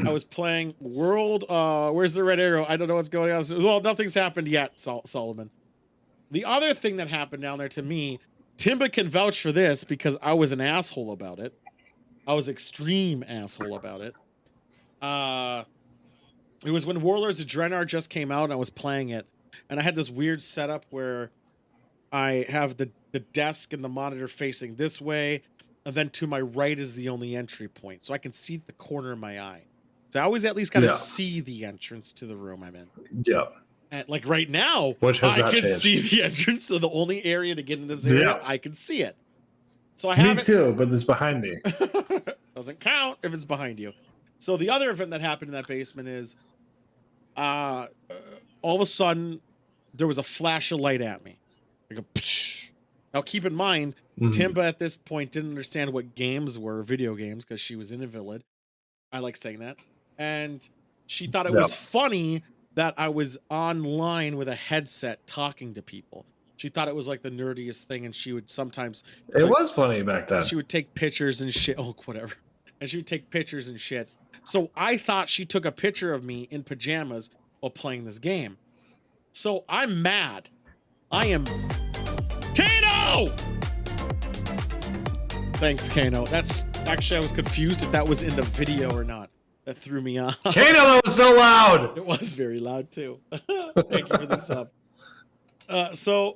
I was playing World. Where's the red arrow? I don't know what's going on. Well, nothing's happened yet, Solomon. The other thing that happened down there to me, Timba can vouch for this because I was an asshole about it. I was extreme asshole about it. It was when Warlords of Draenor just came out and I was playing it. And I had this weird setup where I have the desk and the monitor facing this way. And then to my right is the only entry point. So I can see the corner of my eye. So I always at least kind of see the entrance to the room I'm in. Yeah. And like right now, Which has I not can changed. see the entrance to the only area to get in this area. Yeah. I can see it. So I have Me too, but it's behind me. Doesn't count if it's behind you. So the other event that happened in that basement is all of a sudden there was a flash of light at me. Like a psh. Now keep in mind, Timba at this point didn't understand what games were, video games, because she was an invalid. I like saying that. And she thought it was funny that I was online with a headset talking to people. She thought it was like the nerdiest thing, and she would sometimes... It was funny back then. She would take pictures and shit. Oh, whatever. And she would take pictures and shit. So I thought she took a picture of me in pajamas while playing this game. So I'm mad. I am... Kano! Thanks, Kano. That's... Actually, I was confused if that was in the video or not. That threw me off. Kano, that was so loud! It was very loud, too. Thank you for the sub. So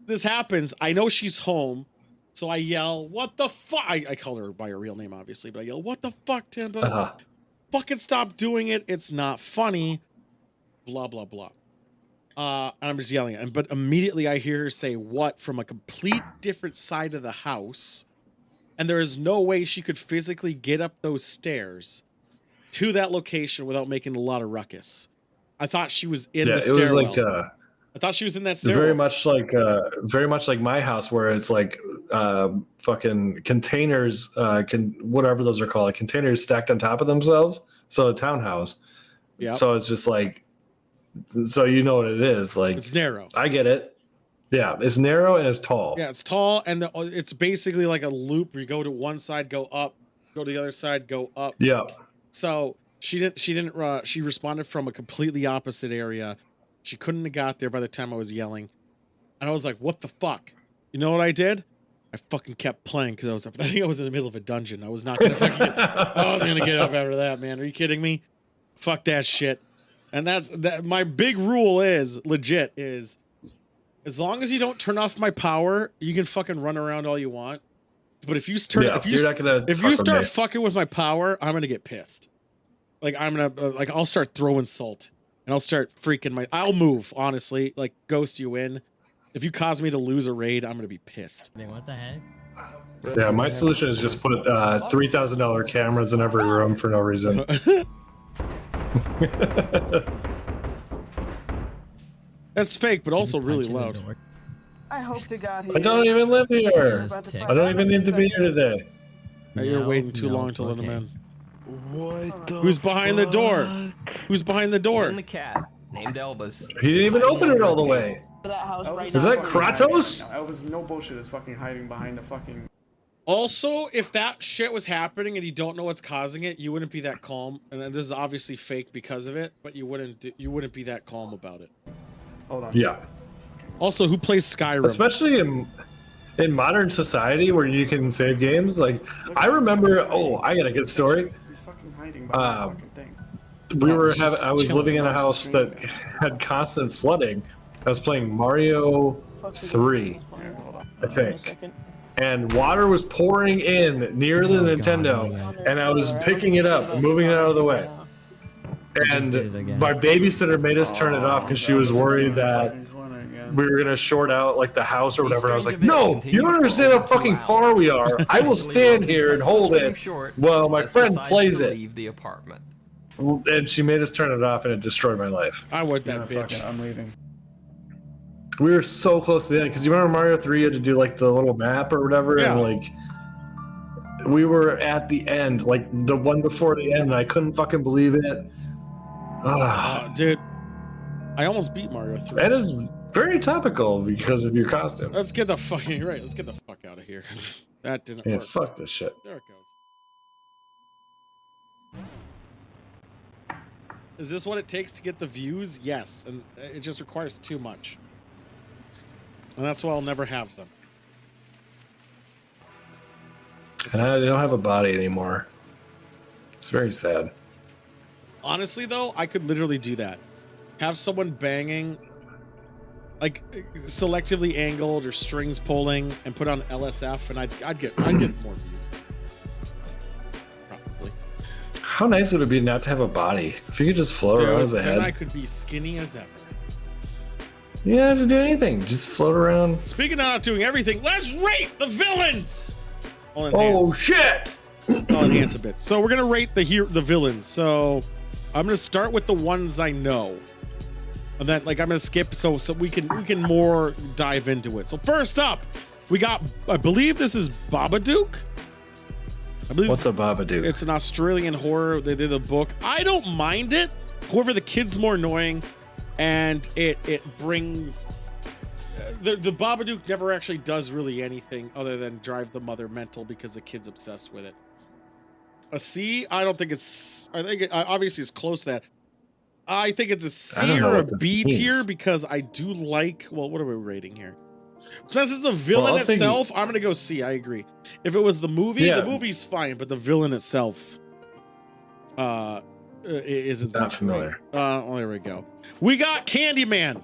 this happens. I know she's home. So I yell, what the fuck? I call her by her real name, obviously. But I yell, what the fuck, Timba? Fucking stop doing it. It's not funny. Blah, blah, blah. And I'm just yelling at her. But immediately I hear her say what from a complete different side of the house. And there is no way she could physically get up those stairs to that location without making a lot of ruckus. I thought she was in the it stairwell. was like I thought she was in that stairwell. very much like my house, where it's like fucking containers, whatever those are called, like containers stacked on top of themselves. So a townhouse. Yeah. So it's just like, so you know what it is. Like, It's narrow. I get it. Yeah, it's narrow and it's tall. Yeah, it's tall, and it's basically like a loop where you go to one side, go up, go to the other side, go up. Yeah. So she responded from a completely opposite area. She couldn't have got there by the time I was yelling. And I was like, what the fuck? You know what I did? I fucking kept playing because I think I was in the middle of a dungeon. I was not gonna fucking I wasn't gonna get up after that, man. Are you kidding me? Fuck that shit. And that my big rule is legit is as long as you don't turn off my power, you can fucking run around all you want. But if you start fucking with my power, I'm gonna get pissed. Like I'm gonna I'll start throwing salt and I'll start freaking I'll move, honestly, like ghost you in. If you cause me to lose a raid, I'm gonna be pissed. Wait, what the heck? Yeah, my solution is just put $3,000 cameras in every room for no reason. That's fake, but also really loud. I hope to God he I don't even live here. is. I don't even need to be here today. Now you're waiting too long to let him in. Who's behind the door? Who's behind the door? And the cat named Elvis. He didn't even open it all the way. Is that Kratos? Elvis, no bullshit, is fucking hiding behind the fucking. Also, if that shit was happening and you don't know what's causing it, you wouldn't be that calm. And this is obviously fake because of it, but you wouldn't be that calm about it. Hold on. Yeah. Also, who plays Skyrim? Especially in modern society where you can save games. Like, I remember. Oh, I got a good story. He's fucking hiding behind the fucking thing. I was living in a house that had constant flooding. I was playing Mario 3, I think. And water was pouring in near the Nintendo, and I was picking it up, moving it out of the way. And my babysitter made us turn it off because she was worried that we were gonna short out like the house or whatever. And I was like, no, you don't understand how fucking far we are. I will stand here and hold it while my friend plays it. Leave the apartment. And she made us turn it off, and it destroyed my life. I would that bitch. I'm leaving. We were so close to the end because you remember Mario 3 had to do like the little map or whatever, and like we were at the end, like the one before the end, and I couldn't fucking believe it. Dude, I almost beat Mario 3. And it's very topical because of your costume. Let's get the fucking Let's get the fuck out of here. That didn't work. Fuck this shit. There it goes. Is this what it takes to get the views? Yes, and it just requires too much. And that's why I'll never have them. And I don't have a body anymore. It's very sad. Honestly, though, I could literally do that. Have someone banging, like selectively angled or strings pulling, and put on LSF, and I'd get more views. Probably. How nice would it be not to have a body? If you could just float around as a head. Then I could be skinny as ever. You don't have to do anything. Just float around. Speaking of not doing everything, let's rate the villains. Oh shit! I'll enhance a bit. So we're gonna rate the villains. So I'm gonna start with the ones I know, and then I'm gonna skip so we can more dive into it. So first up, we got, I believe this is Babadook. What's a Babadook? It's an Australian horror. They did a book. I don't mind it. However, the kid's more annoying. And it brings the Babadook never actually does really anything other than drive the mother mental because the kid's obsessed with it. A C? I don't think it's. I think obviously it's close to that. I think it's a C or a B tier because I do like. Well, what are we rating here? Since it's a villain itself, I'm gonna go C. I agree. If it was the movie, the movie's fine, but the villain itself, isn't that familiar. Well, there we go. We got Candyman.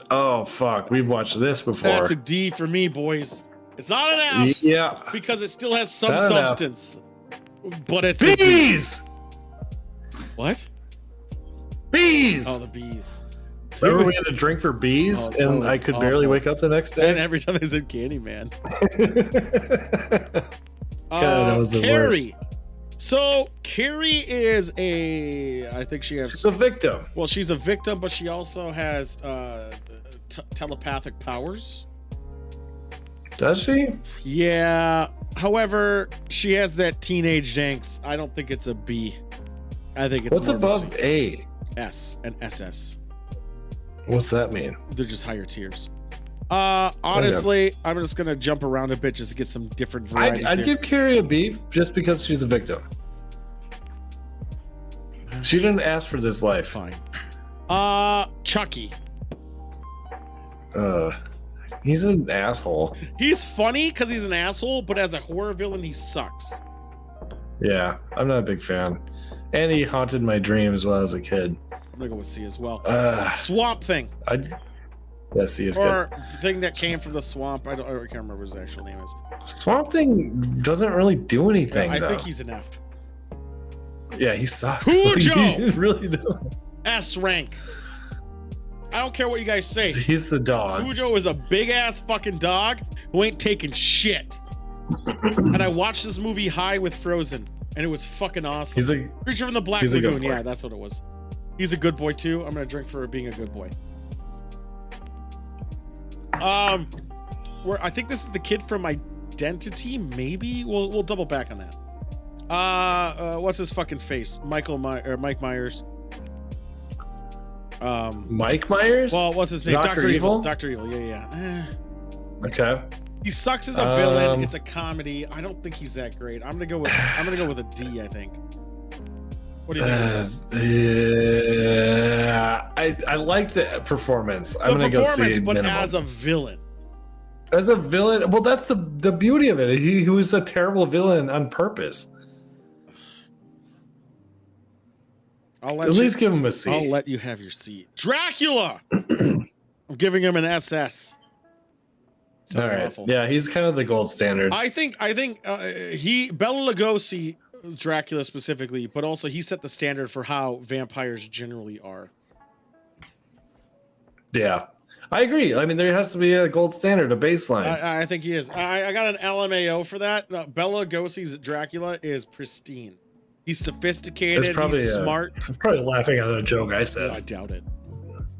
Oh fuck, we've watched this before. That's a D for me, boys. It's not an F. Yeah. Because it still has some substance. But it's bees. What? Bees. Oh, the bees. Remember we had to drink for bees, and I could barely wake up the next day. And every time they said Candyman. God, that was the Carrie. worst. So Carrie is I think she has. She's a victim. Well, she's a victim, but she also has telepathic powers. Does she? Yeah. However, she has that teenage angst. I don't think it's a B. I think it's What's more above of A? S and SS. What's that mean? They're just higher tiers. Honestly, I'm just gonna jump around a bit just to get some different varieties. I'd give Carrie a B just because she's a victim. She didn't ask for this life. Fine. Chucky. He's an asshole. He's funny because he's an asshole, but as a horror villain, he sucks. Yeah, I'm not a big fan. And he haunted my dreams when I was a kid. I'm gonna go with C as well. Swamp Thing. Yeah, C is or good. thing that came from the swamp. I can't remember what his actual name is. Swamp Thing doesn't really do anything. I though. think he's an F. Yeah, he sucks. Cujo. He really doesn't. S rank. I don't care what you guys say. He's the dog. Cujo is a big ass fucking dog who ain't taking shit. And I watched this movie High with Frozen, and it was fucking awesome. He's a Creature from the Black he's a good Lagoon. boy. Yeah, that's what it was. He's a good boy too. I'm gonna drink for being a good boy. I think this is the kid from Identity. Maybe we'll double back on that. What's his fucking face? Mike Myers. Mike Myers? Well, what's his name? Dr. Evil? Dr. Evil. Yeah. Okay. He sucks as a villain. It's a comedy. I don't think he's that great. I'm gonna go with a D. I think. What do you think? Yeah, I like the performance. I'm gonna go C. But minimum. as a villain. As a villain, well, that's the beauty of it. He was a terrible villain on purpose. At least give him a C. I'll let you have your C. Dracula. I'm giving him an SS. All right. Awful. Yeah, he's kind of the gold standard. I think Bela Lugosi, Dracula specifically, but also he set the standard for how vampires generally are. Yeah, I agree. I mean, there has to be a gold standard, a baseline. I think he is. I got an LMAO for that. Bela Lugosi's Dracula is pristine. He's sophisticated. He's smart. I'm probably laughing at a joke I said. I doubt it.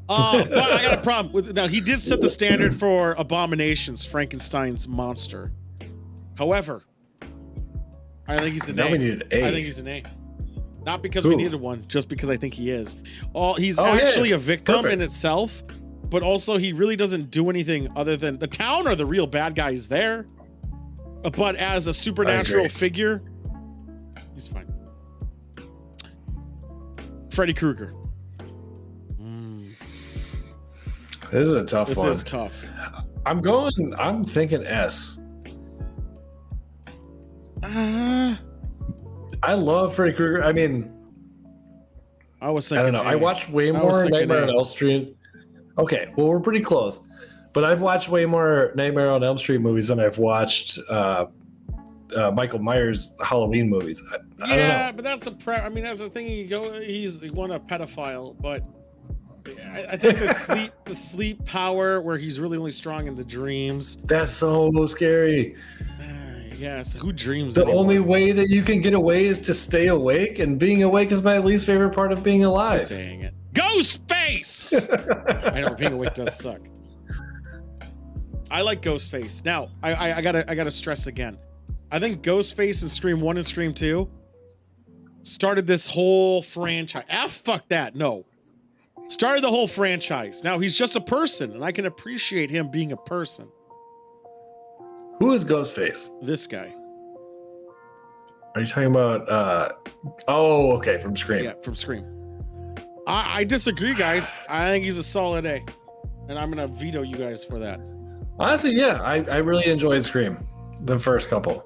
But I got a problem with now. He did set the standard for Abominations, Frankenstein's monster. However, I think he's an Now A. we need an A. I think he's an A. Not because we needed one, just because I think he is. He's actually a victim in itself, but also he really doesn't do anything other than the town are the real bad guys there. But as a supernatural figure, he's fine. Freddy Krueger. This is a tough one. This is tough. I'm thinking S. I love Freddy Krueger. I mean, I was thinking I don't know. A. I watched way more Nightmare on Elm Street. Okay, well, we're pretty close. But I've watched way more Nightmare on Elm Street movies than I've watched Michael Myers Halloween movies. I don't know. But that's I mean, that's the thing. He's one a pedophile, but I think the sleep power where he's really only strong in the dreams. That's so scary. Yeah, so who dreams? The anymore? only way that you can get away is to stay awake, and being awake is my least favorite part of being alive. Dang it. Ghostface! I know, being awake does suck. I like Ghostface. Now, I gotta stress again. I think Ghostface in Scream 1 and Scream 2 started this whole franchise. Fuck that. No. Started the whole franchise. Now he's just a person, and I can appreciate him being a person. Who is Ghostface? This guy. Are you talking about okay, from Scream. Yeah, from Scream. I disagree, guys. I think he's a solid A. And I'm gonna veto you guys for that. Honestly, yeah, I really enjoyed Scream. The first couple.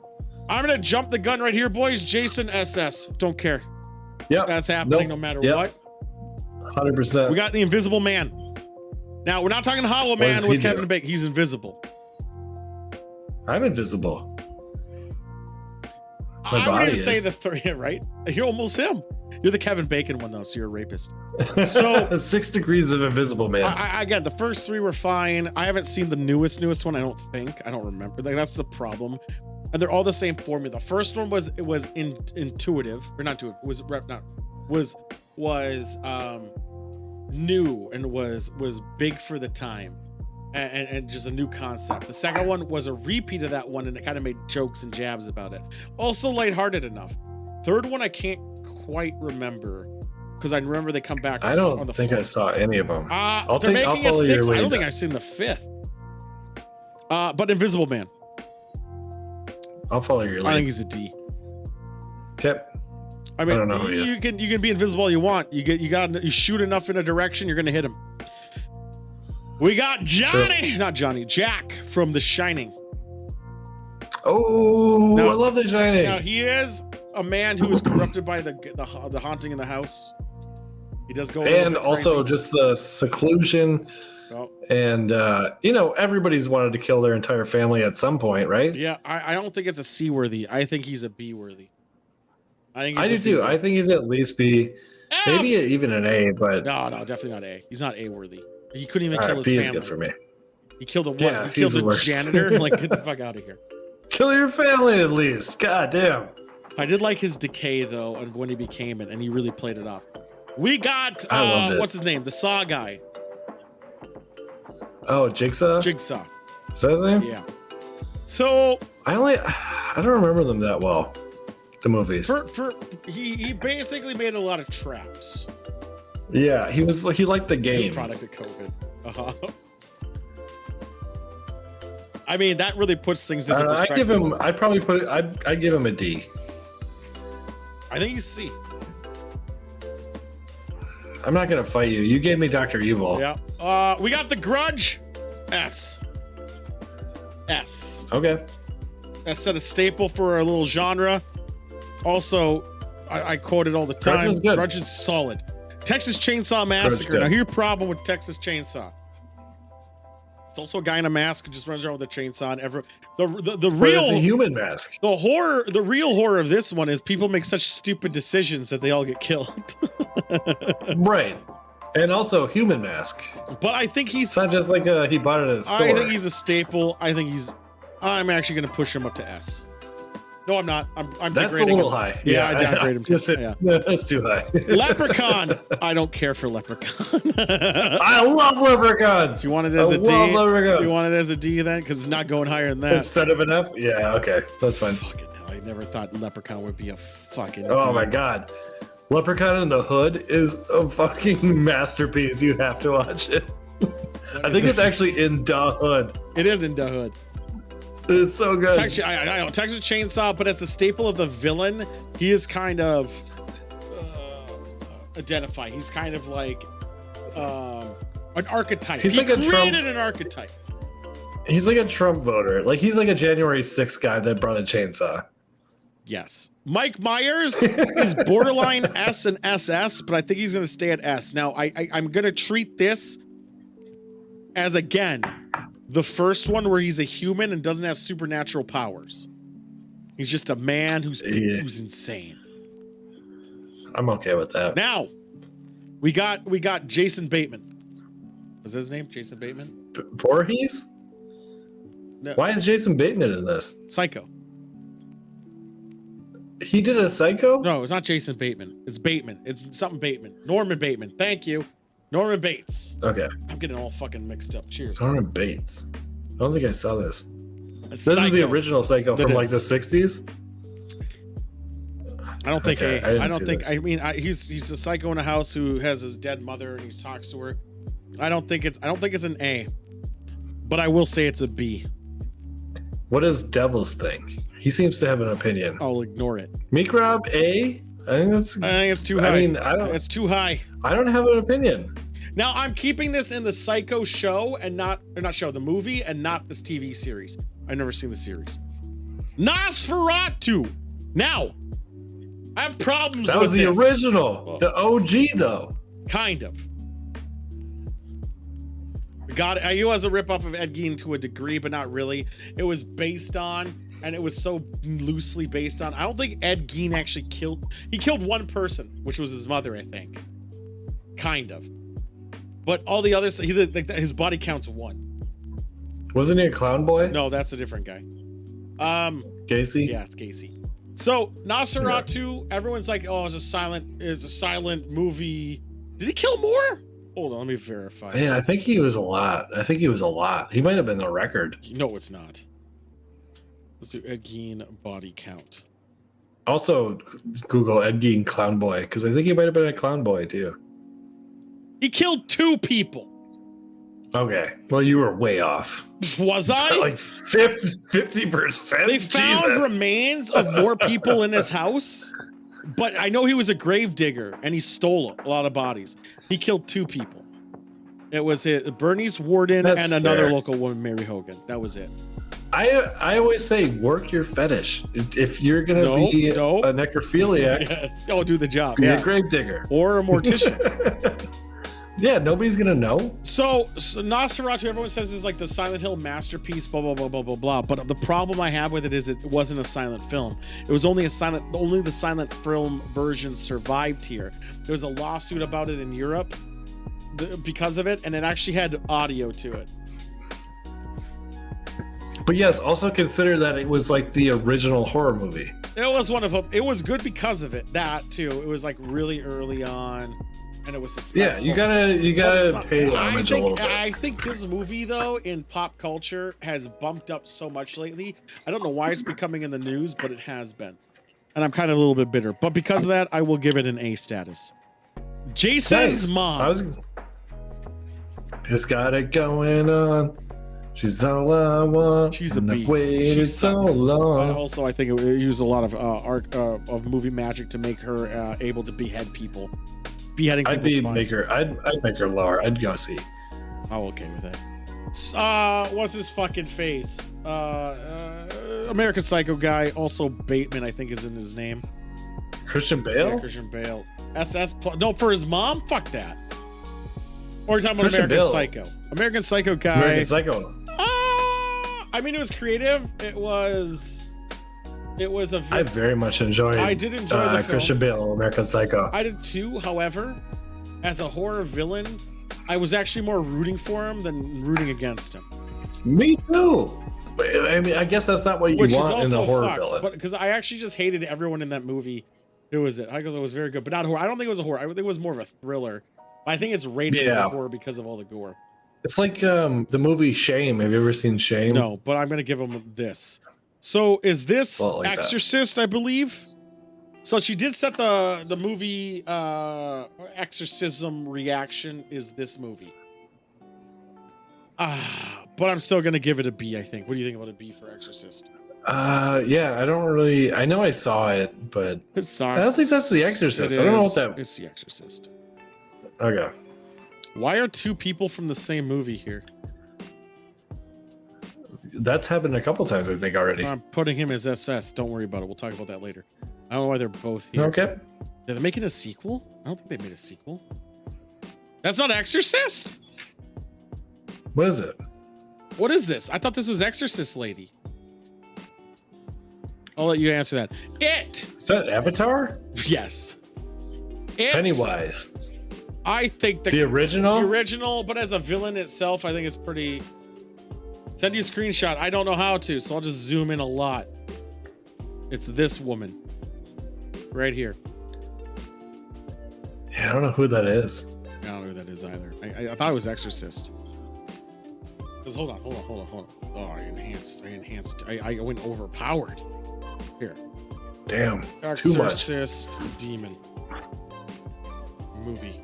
I'm gonna jump the gun right here, boys. Jason SS. Don't care. Yep. That's happening no matter what. 100%. We got the Invisible Man. Now, we're not talking Hollow Man with Kevin Bacon. He's invisible. I'm invisible. I wouldn't say the third, right? You're almost him. You're the Kevin Bacon one though, so you're a rapist. So 6 Degrees of Invisible Man. Again, the first 3 were fine. I haven't seen the newest one. I don't think. I don't remember. Like, that's the problem. And they're all the same formula. The first one was intuitive or not intuitive. Was new and was big for the time. And just a new concept. The second one was a repeat of that one, and it kind of made jokes and jabs about it. Also lighthearted enough. Third one I can't quite remember because I remember they come back. I don't think I saw any of them. I'll follow your lead. I don't think I've seen the 5th. But Invisible Man. I'll follow your lead. I think he's a D. Okay. I mean, I don't know who he is. You can be invisible all you want. You shoot enough in a direction, you're gonna hit him. We got Jack from The Shining. Oh, I love The Shining. Now he is a man who is corrupted by the haunting in the house. He does go, and also just the seclusion. Oh. And everybody's wanted to kill their entire family at some point, right? Yeah, I don't think it's a C worthy. I think he's a B worthy. I do too. I think he's at least B, maybe even an A, but no, definitely not A. He's not A worthy. He couldn't even kill his B family. is good for me. He killed a Yeah, he killed a janitor. Like, get the fuck out of here. Kill your family at least. God damn. I did like his decay though, and when he became it, and he really played it off. We got what's his name? The Saw guy. Oh, Jigsaw. Jigsaw. Is that his name? Yeah. So I don't remember them that well. The movies. He basically made a lot of traps. Yeah, he liked the games. Product of COVID. I mean, that really puts things into perspective. I'd give him a D. I think he's C. I'm not gonna fight you. You gave me Dr. Evil. Yeah. We got The Grudge. S. Okay. That's set a staple for a little genre. Also, I quote it all the time. Grudge was good. Grudge is solid. Texas Chainsaw Massacre. Now, here's your problem with Texas Chainsaw. It's also a guy in a mask who just runs around with a chainsaw. And the real, it's a human mask. The real horror of this one is people make such stupid decisions that they all get killed. Right. And also human mask. But I think it's not just like he bought it at a store. I think he's a staple. I'm actually going to push him up to S. No, I'm not. I'm That's a degrading little him. high. Yeah, I downgrade him to listen, that's too high. Leprechaun. I don't care for Leprechaun. I love Leprechaun. Do you want it as a D? Leprechaun. You want it as a D then? Because it's not going higher than that. Instead of an F? Yeah, okay. That's fine. Fucking hell. I never thought Leprechaun would be a fucking Oh D. my god. Leprechaun in the Hood is a fucking masterpiece. You have to watch it. I think it's actually in Da Hood. It is in Da Hood. It's so good. I know Texas Chainsaw, but as a staple of the villain, he is kind of identified. He's kind of like an archetype. He's like a created an archetype. He's like a Trump voter. Like he's like a January 6th guy that brought a chainsaw. Yes. Mike Myers is borderline S and SS, but I think he's going to stay at S. Now, I'm going to treat this as, again, the first one where he's a human and doesn't have supernatural powers. He's just a man who's insane. I'm okay with that. Now, we got Jason Bateman. Was that his name? Jason Bateman? Voorhees? No. Why is Jason Bateman in this? Psycho. He did a Psycho? No, it's not Jason Bateman. It's Bateman. It's something Bateman. Norman Bateman. Thank you. Norman Bates. Okay. I'm getting all fucking mixed up. Cheers. Norman Bates. I don't think I saw this. This Psycho. is the original Psycho from like the 60s? I don't think okay, I don't think. This. I mean, he's a psycho in a house who has his dead mother and he talks to her. I don't think it's an A, but I will say it's a B. What does Devils think? He seems to have an opinion. I'll ignore it. Meek Rob A. I think it's too high. I mean, it's too high. I don't have an opinion. Now I'm keeping this in the Psycho show and not the movie and not this TV series. I've never seen the series. Nosferatu. Now, I have problems with this. That was the original. The OG, though. Kind of. It was a ripoff of Ed Gein to a degree, but not really. It was based on and it was so loosely based on. I don't think Ed Gein actually killed. He killed one person, which was his mother, I think. Kind of. But all the others, his body count's 1. Wasn't he a clown boy? No, that's a different guy. Gacy? Yeah, it's Gacy. So Nosferatu, everyone's like, oh, it's a silent movie. Did he kill more? Hold on, let me verify. Yeah, I think he was a lot. He might have been the record. No, it's not. Let's do Ed Gein body count. Also, Google Ed Gein clown boy, because I think he might have been a clown boy too. He killed 2 people. Okay, well, you were way off. Was I? Like 50%? They found remains of more people in his house, but I know he was a grave digger and he stole a lot of bodies. He killed 2 people. It was Bernice Warden and another local woman, Mary Hogan. That was it. I always say work your fetish. If you're gonna be a necrophiliac, yes. Oh, do the job. Be a grave digger or a mortician. Yeah, nobody's gonna know. So Nosferatu, everyone says is like the Silent Hill masterpiece, blah blah blah blah blah blah. But the problem I have with it is it wasn't a silent film. It was only the silent film version survived here. There was a lawsuit about it in Europe because of it, and it actually had audio to it. But yes, also consider that it was like the original horror movie. It was one of them. It was good because of it. That too. It was like really early on. And it was suspenseful. Yeah, you gotta pay homage a little bit. I think this movie, though, in pop culture, has bumped up so much lately. I don't know why it's becoming in the news, but it has been, and I'm kind of a little bit bitter. But because of that, I will give it an A status. Jason's mom. It's got it going on. She's all I want. She's a I've waited so long. Also, I think it used a lot of art of movie magic to make her able to behead people. Beheading people's I'd make her lower. I'd go see. I'm okay with that. What's his fucking face? American Psycho guy. Also Bateman, I think, is in his name. Christian Bale? Yeah, Christian Bale. No, for his mom? Fuck that. Or you're talking about Christian American Bale. Psycho. American Psycho guy. American Psycho. I mean, it was creative. It was I very much enjoyed. I did enjoy the film. Christian Bale, American Psycho. I did too. However, as a horror villain, I was actually more rooting for him than rooting against him. Me too. I mean, I guess that's not what you want in a horror villain. But because I actually just hated everyone in that movie. Who was it? I guess it was very good, but not horror. I don't think it was a horror. I think it was more of a thriller. I think it's rated as a horror because of all the gore. It's like the movie Shame. Have you ever seen Shame? No, but I'm gonna give him this. So is this Exorcist, I believe? So she did set the movie exorcism reaction is this movie. But I'm still gonna give it a B, I think. What do you think about a B for Exorcist? Yeah, I don't really. I know I saw it, but I don't think that's the Exorcist. I don't know what that. It's the Exorcist. Okay. Why are 2 people from the same movie here? That's happened a couple times, I think, already. I'm putting him as SS. Don't worry about it. We'll talk about that later. I don't know why they're both here. Okay. Are they making a sequel? I don't think they made a sequel. That's not Exorcist? What is it? What is this? I thought this was Exorcist Lady. I'll let you answer that. Is that Avatar? Yes. Pennywise. I think the original? The original, but as a villain itself, I think it's pretty... Send you a screenshot. I don't know how to, so I'll just zoom in a lot. It's this woman. Right here. Yeah, I don't know who that is. I don't know who that is either. I thought it was Exorcist. Because hold on. Oh, I enhanced. I went overpowered. Here. Damn. Exorcist Too much. Demon. Movie.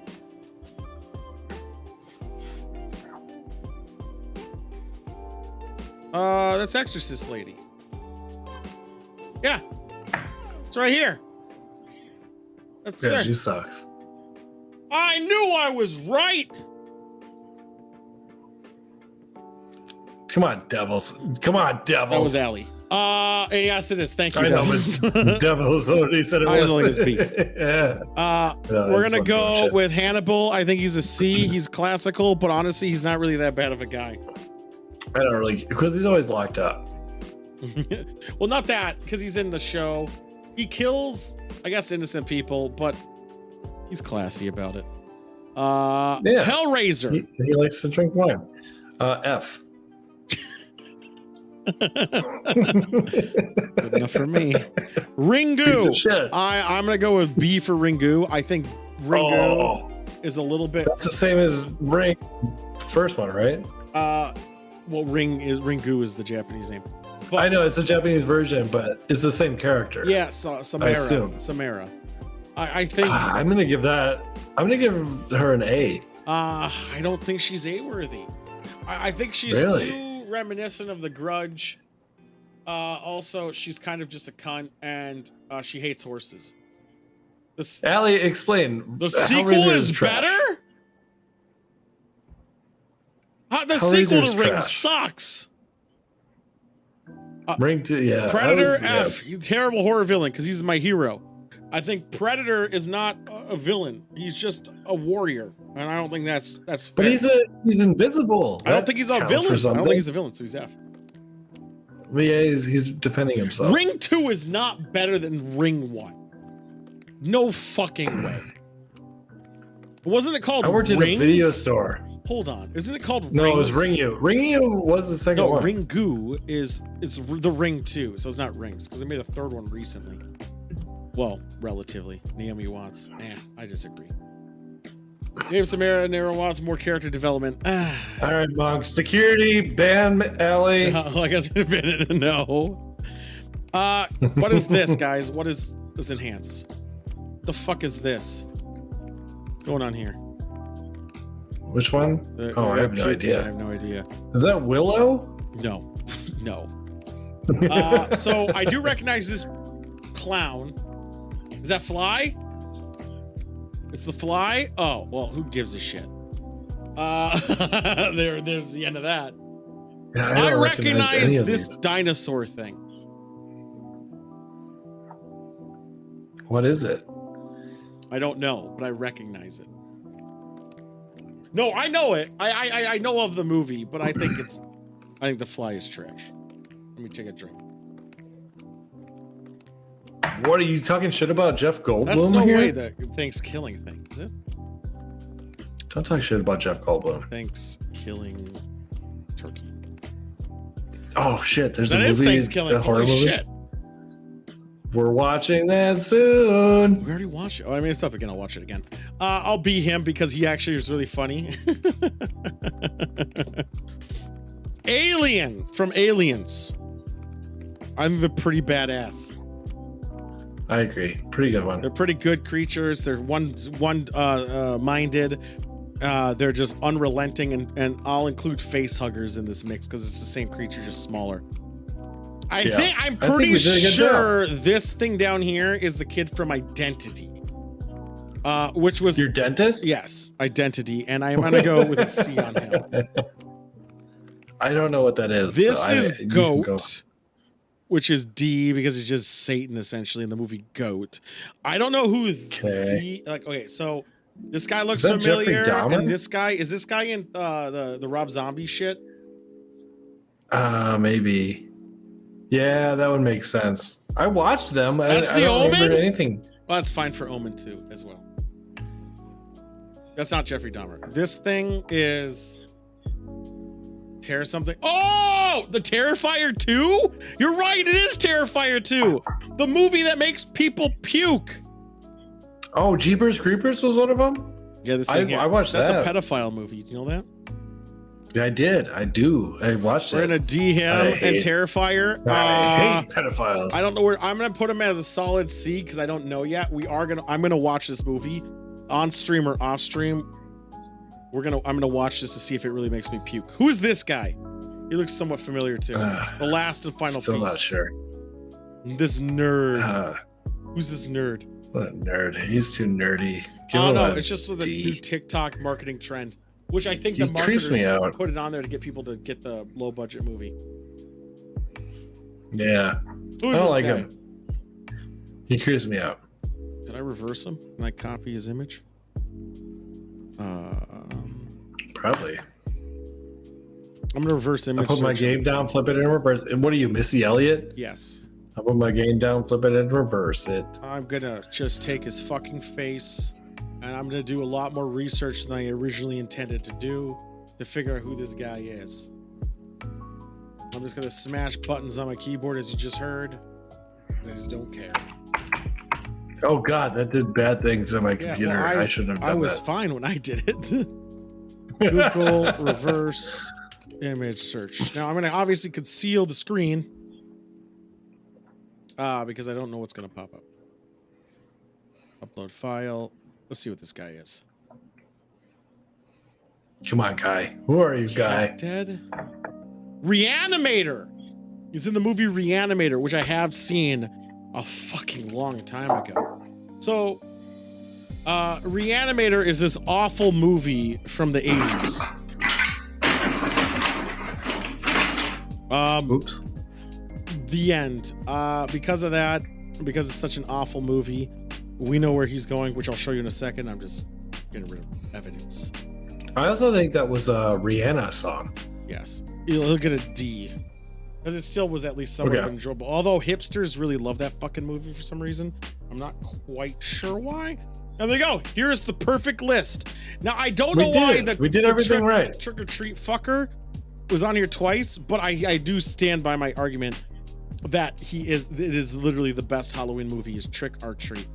That's Exorcist Lady. Yeah. It's right here. That's Yeah, her. she sucks. I knew I was right. Come on, devils. That was Allie. Yes, it is. Thank you. I know, but devils already said it was. Only B. Yeah. We're gonna go with Hannibal. I think he's a C. He's classical, but honestly, he's not really that bad of a guy. I don't really, because he's always locked up. Well, not that, because he's in the show. He kills, I guess, innocent people, but he's classy about it. Yeah. Hellraiser. He likes to drink wine. F. Good enough for me. Ringu. Piece of shit. I'm gonna go with B for Ringu. I think Ringu is a little bit. That's the same as Ring, first one, right? Well, Ringu is the Japanese name. But, I know it's a Japanese version, but it's the same character. yeah, Samara. I assume. Samara. I think. I'm gonna give her an A. I don't think she's A-worthy. I think she's Really? too reminiscent of The Grudge. Also, she's kind of just a cunt, and she hates horses. Allie, explain. The Hellraiser sequel is trash. better? The Hellraiser sequel is to Ring trash. sucks. Ring 2, yeah. Predator I was- F, you terrible horror villain, because he's my hero. I think Predator is not a villain. He's just a warrior, and I don't think that's fair. But he's invisible. I don't think he's a That villain. counts for I don't think something. he's a villain, so he's F. But yeah, he's defending himself. Ring 2 is not better than Ring 1. No fucking way. Wasn't it called I worked in a Rings? video store. Hold on. Isn't it called No, Rings? it was Ring You. Ring You was the second No, one. Ringu is the Ring 2, so it's not Rings, because they made a third one recently. Well, relatively. Naomi Watts. I disagree. Dave Samara, Nero Watts, more character development. All right, Monk. Security, ban Allie. Like I said, no. What is this, guys? What is this enhance? The fuck is this? What's going on here? Which one? I have no idea. I have no idea. Is that Willow? No. No. So I do recognize this clown. Is that Fly? It's the Fly? Oh, well, who gives a shit? There's the end of that. Yeah, I don't recognize any of this these. dinosaur thing. What is it? I don't know, but I recognize it. No, I know it. I know of the movie, but I think the Fly is trash. Let me take a drink. What are you talking shit about Jeff Goldblum That's no here? way that thing's killing things, is it? Don't talk shit about Jeff Goldblum. Thanks killing turkey. Oh shit! There's That a is movie. Thanksgiving. A horror Holy movie. shit. We're watching that soon. We already watched it. Oh, I mean, it's up again. I'll watch it again. I'll be him because he actually was really funny. Alien from Aliens. I'm the pretty badass. I agree. Pretty good one. They're pretty good creatures. They're one-minded. They're just unrelenting, and I'll include face huggers in this mix because it's the same creature, just smaller. I'm pretty we did a good sure this thing down here is the kid from Identity. Which was your dentist? Yes, Identity, and I'm gonna go with a C on him. I don't know what that is. This so is you can go. Goat, which is D because it's just Satan essentially in the movie Goat. I don't know who okay, so this guy looks Is that Jeffrey familiar, Dahmer? and this guy in the Rob Zombie shit. Maybe. Yeah, that would make sense. I watched them. That's I the don't remember Omen? anything. Well, that's fine for Omen too, as well. That's not Jeffrey Dahmer. This thing is Terror something. Oh, the Terrifier 2? You're right, it is Terrifier 2. The movie that makes people puke. Oh, Jeepers Creepers was one of them? Yeah, this thing here. I watched That's that. a pedophile movie. You know that? Yeah, I did. I do. I watched We're it. gonna D him and Terrifier. I hate pedophiles. I don't know where I'm gonna put him as a solid C because I don't know yet. I'm gonna watch this movie on stream or off stream. I'm gonna watch this to see if it really makes me puke. Who is this guy? He looks somewhat familiar too. The last and final Still piece. not sure. This nerd. Who's this nerd? What a nerd. He's too nerdy. Oh no, it's just with the new TikTok marketing trend, which I think the He creeps me marketers out. put it on there to get people to get the low budget movie. Yeah. Who I is don't this like guy? him. He creeps me out. Can I reverse him? Can I copy his image? Probably. I'm gonna reverse image. I put my search. game down, flip it in reverse. And what are you, Missy Elliott? Yes. I put my game down, flip it in reverse it. I'm gonna just take his fucking face, and I'm gonna do a lot more research than I originally intended to do to figure out who this guy is. I'm just gonna smash buttons on my keyboard, as you just heard. I just don't care. Oh God, that did bad things on my computer. well, I shouldn't have done I was that. fine when I did it. Google reverse image search. Now I'm gonna obviously conceal the screen because I don't know what's gonna pop up. Upload file. Let's see what this guy is. Come on, Guy. Who are you, Guy? Dead. Reanimator. He's in the movie Reanimator, which I have seen a fucking long time ago. So, Reanimator is this awful movie from the 80s. Oops. The end. Because of that, because it's such an awful movie, we know where he's going, which I'll show you in a second. I'm just getting rid of evidence. I also think that was a Rihanna song. Yes. He'll get a D. Because it still was at least somewhat enjoyable. Although hipsters really love that fucking movie for some reason. I'm not quite sure why. And there you go. Here's the perfect list. Now, I don't know why we did everything right. Trick or treat fucker was on here twice, but I do stand by my argument that it is literally the best Halloween movie is Trick or Treat.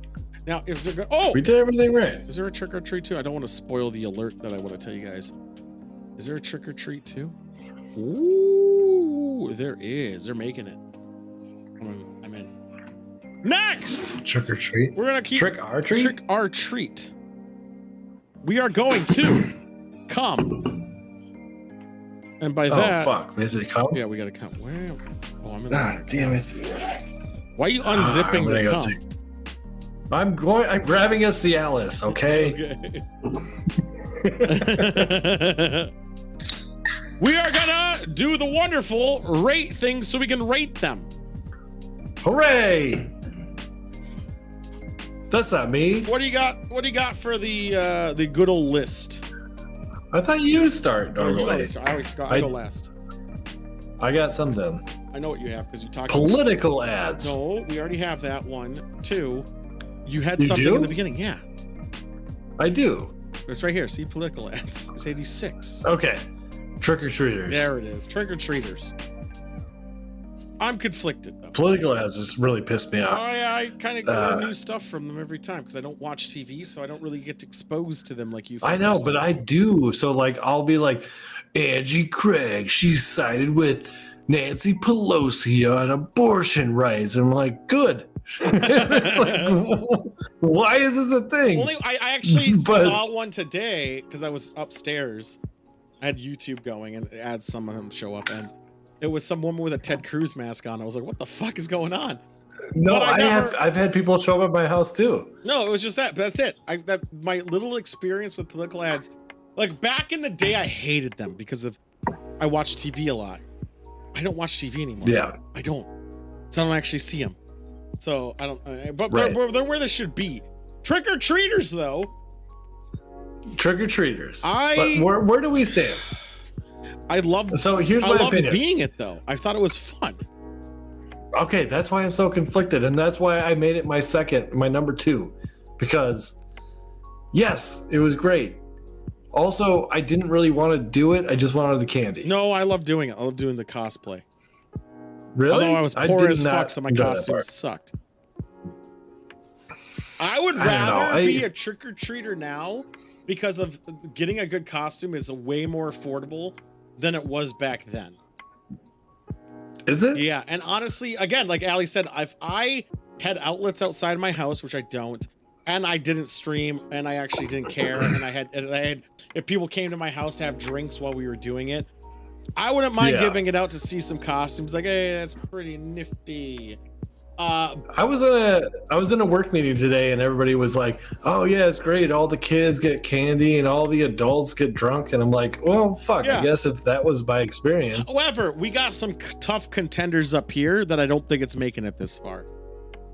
Now, if they're good, we did everything right. Is there a Trick or Treat too? I don't want to spoil the alert that I want to tell you guys. Is there a Trick or Treat too? Ooh, there is. They're making it. I'm in. Next! Trick or treat. We're gonna keep Trick or treat. Trick or treat. We are going to come. And by that, fuck, we have to come. Yeah, we gotta come. Where? Oh, I'm in. Ah, damn it! Why are you unzipping the come? I'm grabbing a Cialis. Okay. We are gonna do the wonderful rate things so we can rate them. Hooray! That's not me. What do you got? What do you got for the good old list? I thought you start Oh, normally. you always start. I go last. I got something. I know what you have because you talked. Political ads. No, we already have that one. 2. You had You something do? in the beginning. Yeah. I do. It's right here. See political ads. It's 86. Okay. Trick or treaters. There it is. Trick or treaters. I'm conflicted though. Political ads just really pissed me off. Oh yeah, I kind of get new stuff from them every time because I don't watch TV, so I don't really get exposed to them like you. I know, but I do. So like, I'll be like, Angie Craig, she sided with Nancy Pelosi on abortion rights. I'm like, good. It's like, why is this a thing? Only I actually saw one today because I was upstairs. I had YouTube going and it had some of them show up, and it was some woman with a Ted Cruz mask on. I was like, what the fuck is going on? No, But I've had people show up at my house too. No, it was just that. That's it. My little experience with political ads, like back in the day, I hated them because I watched TV a lot. I don't watch TV anymore. Yeah, I don't. So I don't actually see them. So I don't. But Right. they're where they should be. Trick or treaters, though. Trick or treaters. I- But where do we stand? I loved. So here's I my loved opinion. being it though. I thought it was fun. Okay, that's why I'm so conflicted, and that's why I made it my number 2, because yes, it was great. Also, I didn't really want to do it. I just wanted the candy. No, I love doing it. I love doing the cosplay. Really? Although I was I poor did as not fuck, so my enjoy that costume part. sucked. I would I don't know. rather be a trick or treater now because of getting a good costume is way more affordable than it was back then. Is it? Yeah, and honestly, again, like Ali said, if I had outlets outside my house, which I don't, and I didn't stream, and I actually didn't care, and I had, if people came to my house to have drinks while we were doing it, I wouldn't mind Yeah. giving it out to see some costumes. Like, hey, that's pretty nifty. I was in a work meeting today, and everybody was like, "Oh yeah, it's great. All the kids get candy, and all the adults get drunk." And I'm like, "Well, fuck. Yeah. I guess if that was by experience." However, we got some tough contenders up here that I don't think it's making it this far.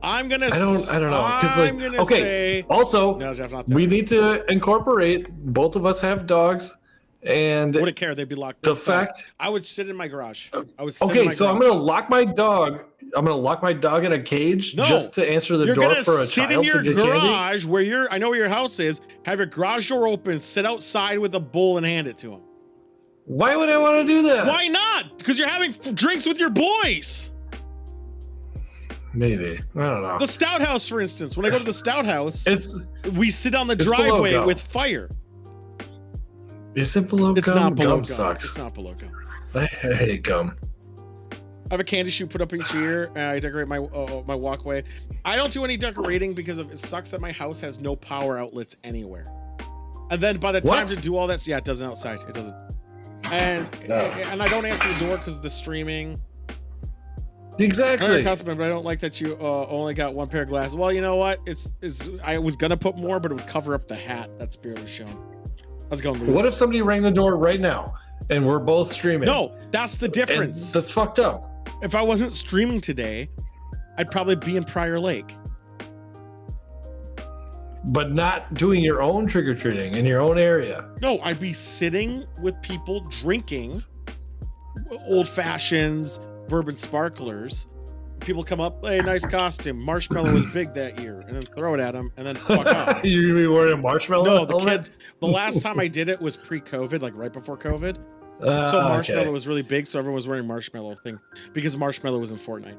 I'm gonna. I don't know. 'Cause, I'm like, gonna okay. say. Also, No, Jeff, not there. we need to incorporate. Both of us have dogs. And wouldn't care. They'd be locked. the inside. fact. I would sit in my garage. I would. Sit in Okay, my so I'm garage. gonna lock my dog. I'm gonna lock my dog in a cage No, just to answer the you're door gonna for a sit child in your to get candy. garage where you're. I know where your house is. Have your garage door open. Sit outside with a bowl and hand it to him. Why would I want to do that? Why not? Because you're having drinks with your boys. Maybe. I don't know. The Stout House, for instance. When I go to the Stout House, we sit on the it's below driveway gum. with fire. Is it below It's gum? not below Gum gum. sucks. It's not below gum. I hate gum. I have a candy shoe put up each year. I decorate my my walkway. I don't do any decorating because it sucks that my house has no power outlets anywhere. And then by the time What? to do all that, yeah, it doesn't outside. It doesn't. And I don't answer the door because of the streaming. Exactly. But I don't like that you only got one pair of glasses. Well, you know what? It's. I was gonna put more, but it would cover up the hat that's barely shown. I was going. What if somebody rang the door right now and we're both streaming? No, that's the difference. And that's fucked up. If I wasn't streaming today, I'd probably be in Prior Lake. But not doing your own trick-or-treating in your own area. No, I'd be sitting with people drinking old fashions, bourbon sparklers. People come up, hey, nice costume. Marshmallow was big that year, and then throw it at them, and then fuck off. You're gonna be wearing a marshmallow? No, the helmet? kids. The last time I did it was pre-COVID, like right before COVID. So Ah, marshmallow okay. was really big, so everyone was wearing marshmallow thing because marshmallow was in Fortnite.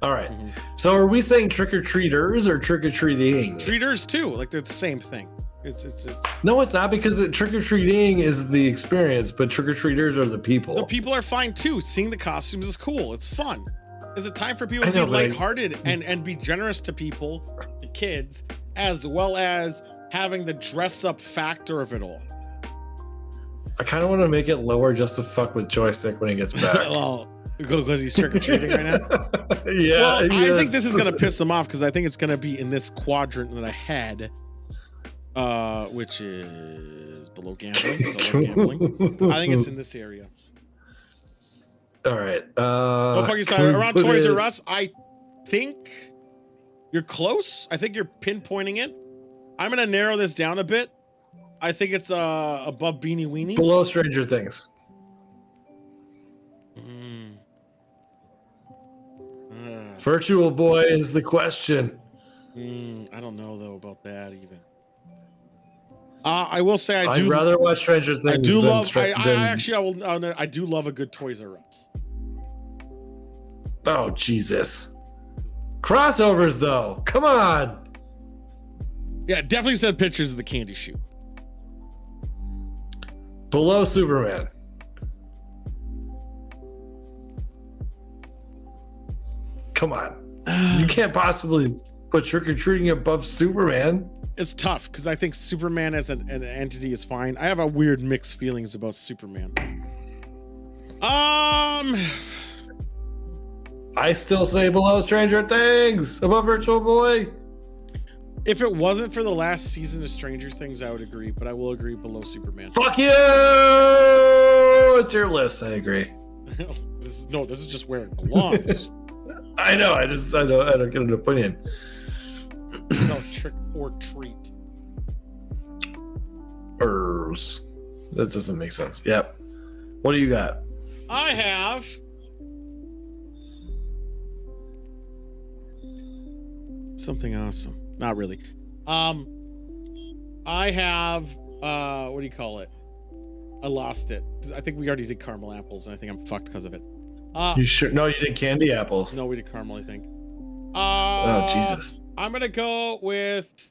All right. So are we saying trick-or-treaters or trick-or-treating? Treaters too, like they're the same thing. It's No, it's not, because trick-or-treating is the experience, but trick-or-treaters are the people. the people are fine too. Seeing the costumes is cool. It's fun. It's a time for people to I know, be but I- lighthearted and be generous to people, the kids, as well as having the dress up factor of it all. I kind of want to make it lower just to fuck with Joystick when he gets back. Well, because he's trick or treating right now. Yeah, Well, I think yes. this is gonna piss them off because I think it's gonna be in this quadrant that I had, which is below gambling. So gambling. I think it's in this area. All right. Go fuck yourself. Around Toys R Us, I think you're close. I think you're pinpointing it. I'm gonna narrow this down a bit. I think it's above Beanie Weenies. Below Stranger Things. Virtual Boy is the question. I don't know though about that even. I will say I I'd do. rather watch Stranger Things I do than love. I do love a good Toys R Us. Oh, Jesus. Crossovers, though. Come on. Yeah, definitely send pictures of the candy shoe. Below Superman. Come on. You can't possibly put trick-or-treating above Superman. It's tough because I think Superman as an entity is fine. I have a weird mixed feelings about Superman. I still say below Stranger Things, above Virtual Boy. If it wasn't for the last season of Stranger Things, I would agree, but I will agree below Superman. Fuck you! It's your list. I agree. This is just where it belongs. I know. I don't get an opinion. No trick or treat. That doesn't make sense. Yep. What do you got? I have something awesome. Not really. I have what do you call it? I lost it. I think we already did caramel apples, and I think I'm fucked because of it. You sure? No, you did candy apples. No, we did caramel, I think. Oh, Jesus. I'm gonna go with.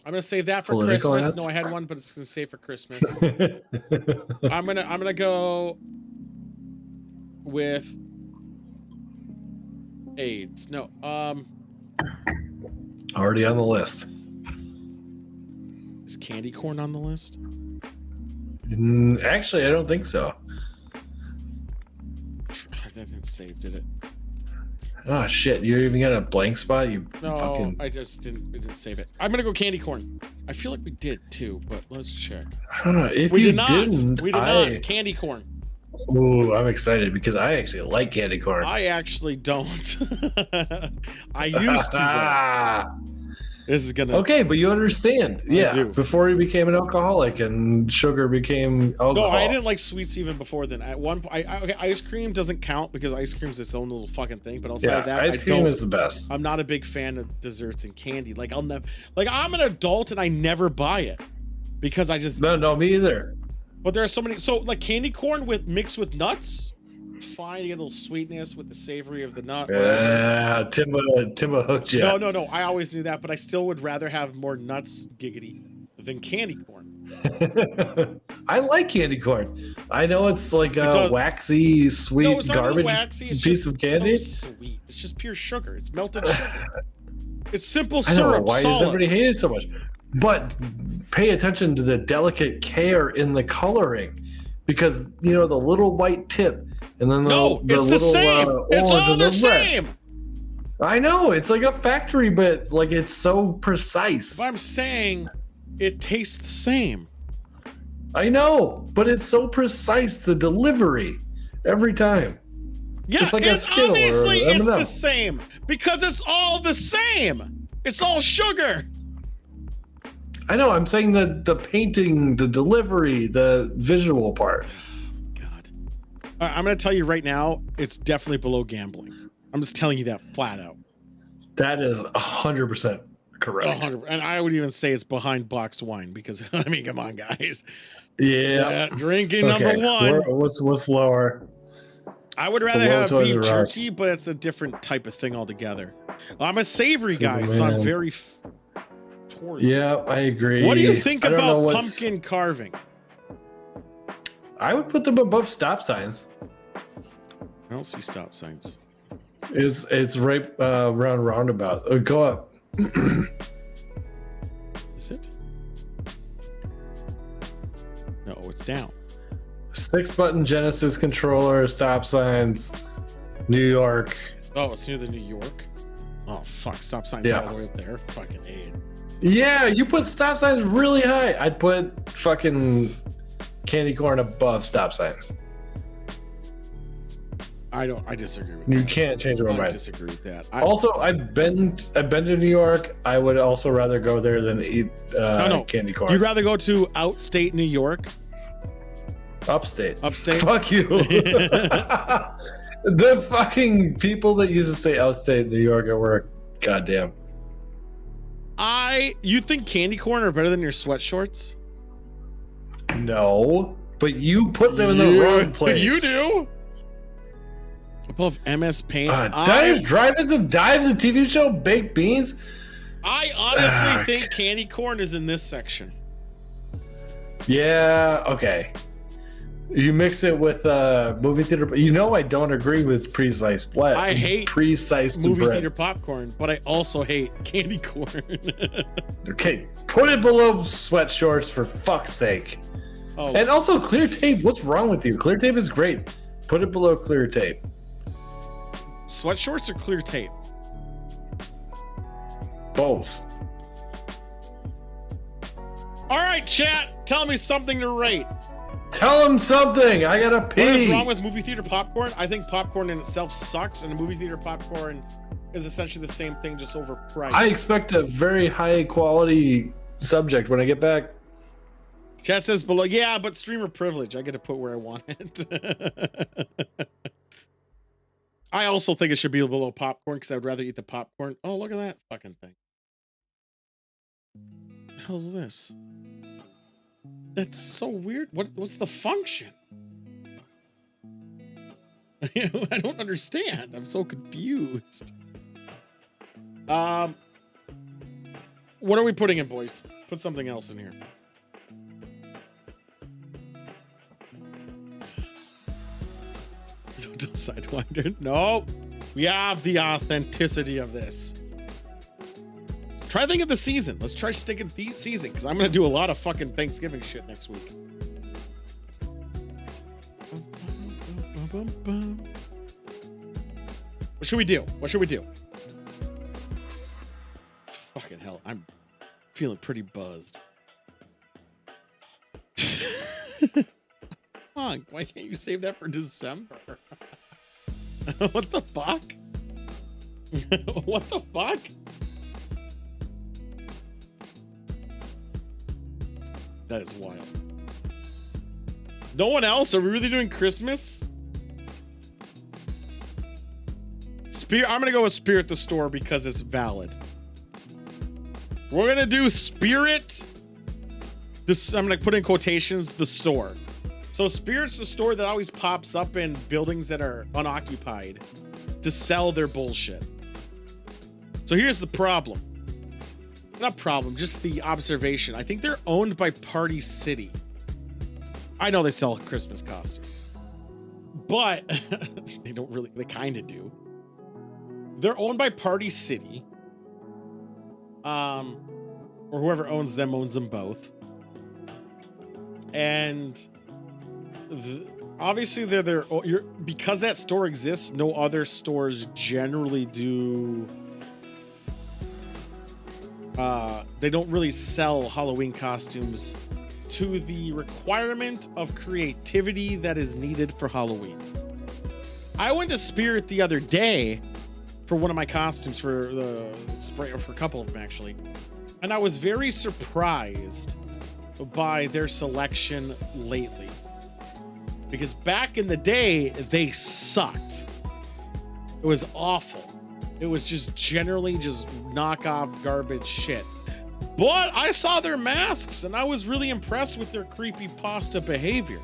I'm gonna save that for Political Christmas. ads? No, I had one, but it's gonna save for Christmas. I'm gonna go with AIDS. No, Already on the list. is candy corn on the list? Actually, I don't think so. That didn't save, did it? Oh shit! You even got a blank spot? You No, fucking. I just didn't save it. I'm gonna go candy corn. I feel like we did too, but let's check. If we you did not. didn't, We did not. Candy corn. Ooh, I'm excited because I actually like candy corn. I actually don't. I used to. This is gonna. Okay, but you understand. Yeah. do. Before he became an alcoholic and sugar became alcohol. No, I didn't like sweets even before then. At one point, okay, ice cream doesn't count because ice cream's its own little fucking thing. But outside of that, ice cream is the best. I'm not a big fan of desserts and candy. Like I'll never, like I'm an adult and I never buy it because I just no, me either. But there are so many. So like candy corn with mixed with nuts, fine. You get a little sweetness with the savory of the nut. Yeah, Timba hooked you. No. I always do that, but I still would rather have more nuts, giggity, than candy corn. I like candy corn. I know it's like a waxy, sweet, no, it's not really garbage waxy. It's piece just of candy. So sweet. It's just pure sugar. It's melted sugar. It's simple I know, syrup. why solid. does everybody hate it so much? But pay attention to the delicate care in the coloring, because you know the little white tip, and then the it's little the same. It's orange all and the red. same. I know it's like a factory, but like it's so precise. But I'm saying it tastes the same. I know, but it's so precise, the delivery every time. Yeah, it's like a Skittle obviously or it's M&M. the same because it's all the same. It's all sugar. I know. I'm saying the painting, the delivery, the visual part. I'm going to tell you right now, it's definitely below gambling. I'm just telling you that flat out. That is 100% correct. 100%. And I would even say it's behind boxed wine because, I mean, come on, guys. Yeah. Drinking number one. What's lower? I would rather Below have Toys beef R Us. jerky, but it's a different type of thing altogether. I'm a savory guy, so Superman. I'm very towards it. Yeah, I agree. What do you think I don't know about what's- pumpkin carving? I would put them above stop signs. I don't see stop signs. It's right around roundabout. Go up. Is it? No, it's down. 6-button Genesis controller, stop signs, New York. Oh, it's near the New York. Oh fuck! Stop signs Yeah. all the way up there. Fucking A. Yeah, you put stop signs really high. I'd put fucking candy corn above stop signs. I disagree with You that. can't change my I mind. disagree with that. Also, I've been to New York. I would also rather go there than eat no. candy corn. You'd rather go to outstate New York? Upstate. Upstate? Fuck you. The fucking people that used to say outstate New York at work. Goddamn. You think candy corn are better than your sweat shorts? No, but you put them in the wrong place. You do. Above MS Paint. Dives, Drive-Ins, and Dives, a TV show, Baked Beans. I honestly think candy corn is in this section. Yeah, okay. You mix it with movie theater. You know I don't agree with pre-sliced bread. I hate pre-sliced movie bread. theater popcorn, but I also hate candy corn. Okay, put it below sweat shorts for fuck's sake. Oh. And also clear tape. What's wrong with you? Clear tape is great. Put it below clear tape. Sweat shorts or clear tape? Both. All right, chat. Tell me something to rate. Tell him something. I gotta pee. What is wrong with movie theater popcorn? I think popcorn in itself sucks, and the movie theater popcorn is essentially the same thing, just overpriced. I expect a very high quality subject when I get back. Chat says below. Yeah, but streamer privilege. I get to put where I want it. I also think it should be below popcorn because I would rather eat the popcorn. Oh, look at that fucking thing. What the hell's this? That's so weird. What's the function? I don't understand. I'm so confused. What are we putting in, boys? Put something else in here. Sidewinder. No, we have the authenticity of this. Try thinking of the season. Let's try sticking the season because I'm gonna do a lot of fucking Thanksgiving shit next week. What should we do? What should we do? Fucking hell, I'm feeling pretty buzzed. Fuck, why can't you save that for December? What the fuck? What the fuck? That is wild. No one else? Are we really doing Christmas? Spirit. I'm gonna go with Spirit the store because it's valid. We're gonna do Spirit. This I'm gonna put in quotations the store. So Spirit's the store that always pops up in buildings that are unoccupied to sell their bullshit. So here's the problem. Not problem, just the observation. I think they're owned by Party City. I know they sell Christmas costumes, but they don't really, they kind of do. They're owned by Party City. Or whoever owns them both. And obviously because that store exists, no other stores generally do. They don't really sell Halloween costumes to the requirement of creativity that is needed for Halloween. I went to Spirit the other day for one of my costumes for the spray, or for a couple of them actually, and I was very surprised by their selection lately, because back in the day they sucked. It was awful. It was just generally just knockoff garbage shit. But I saw their masks and I was really impressed with their creepypasta behavior.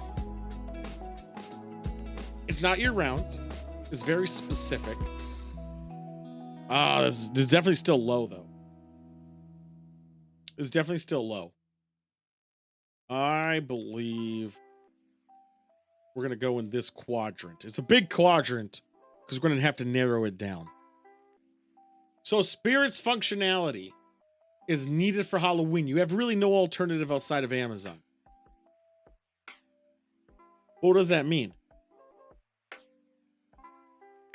It's not year round. It's very specific. This is definitely still low though. It's definitely still low. I believe we're gonna go in this quadrant. It's a big quadrant because we're gonna have to narrow it down. So Spirit's functionality is needed for Halloween. You have really no alternative outside of Amazon. What does that mean?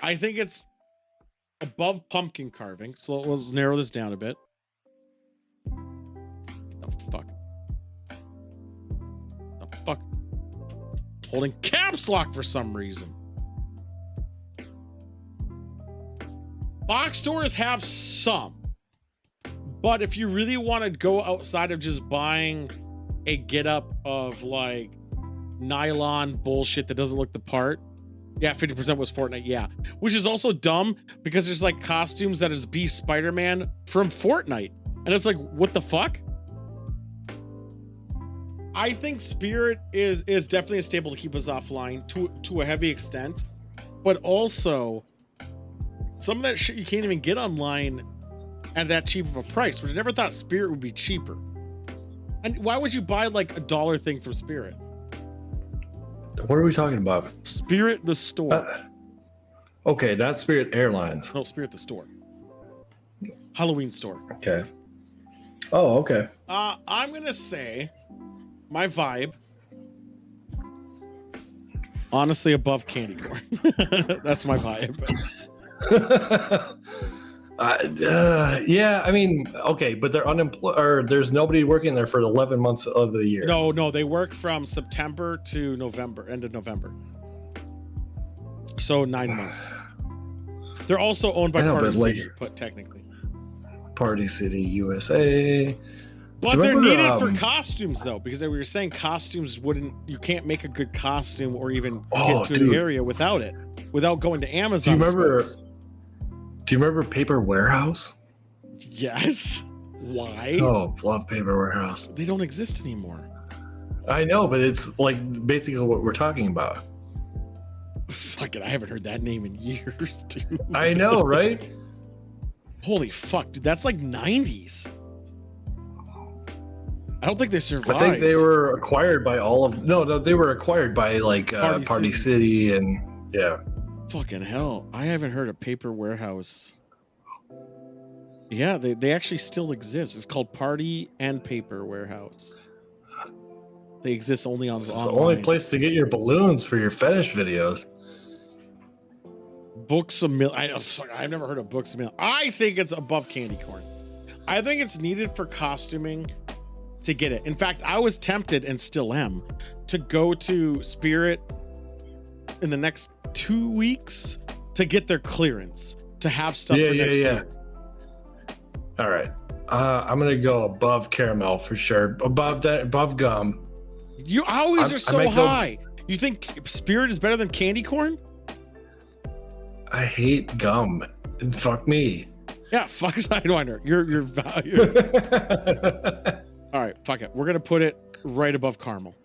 I think it's above pumpkin carving. So let's narrow this down a bit. The fuck? The fuck? Holding caps lock for some reason. Box stores have some. But if you really want to go outside of just buying a getup of like nylon bullshit that doesn't look the part. Yeah, 50% was Fortnite. Yeah. Which is also dumb because there's like costumes that is be Spider-Man from Fortnite. And it's like, what the fuck? I think Spirit is definitely a staple to keep us offline to a heavy extent. But also, some of that shit you can't even get online at that cheap of a price, which I never thought Spirit would be cheaper. And why would you buy like $1 thing from Spirit? What are we talking about? Spirit the store. Okay, not Spirit Airlines. No, Spirit the store. Halloween store. Okay. Oh, okay. I'm gonna say my vibe, honestly, above candy corn. That's my vibe. Yeah, I mean, okay, but they're unemployed, or there's nobody working there for 11 months of the year. No, they work from September to November, end of November. So 9 months. They're also owned by Party City, but technically. Party City, USA. But they're needed for costumes though, because we were saying costumes you can't make a good costume or even get to the area without it, without going to Amazon. Do you remember Paper Warehouse? Yes. Why? Oh, love Paper Warehouse. They don't exist anymore. I know, but it's like basically what we're talking about. Fuck it, I haven't heard that name in years, dude. I know, right? Holy fuck, dude, that's like 90s. I don't think they survived. I think they were acquired by they were acquired by like Party City and yeah. Fucking hell. I haven't heard of Paper Warehouse. Yeah, they actually still exist. It's called Party and Paper Warehouse. They exist only on It's the only place to get your balloons for your fetish videos. Books a Million. I've never heard of Books a Million. I think it's above candy corn. I think it's needed for costuming to get it. In fact, I was tempted, and still am, to go to Spirit in the next 2 weeks to get their clearance to have stuff for next year. All right. I'm gonna go above caramel for sure. Above that, above gum. You always are so high. You think Spirit is better than candy corn? I hate gum. Fuck me. Yeah, fuck Sidewinder. You're all right, fuck it. We're gonna put it right above caramel.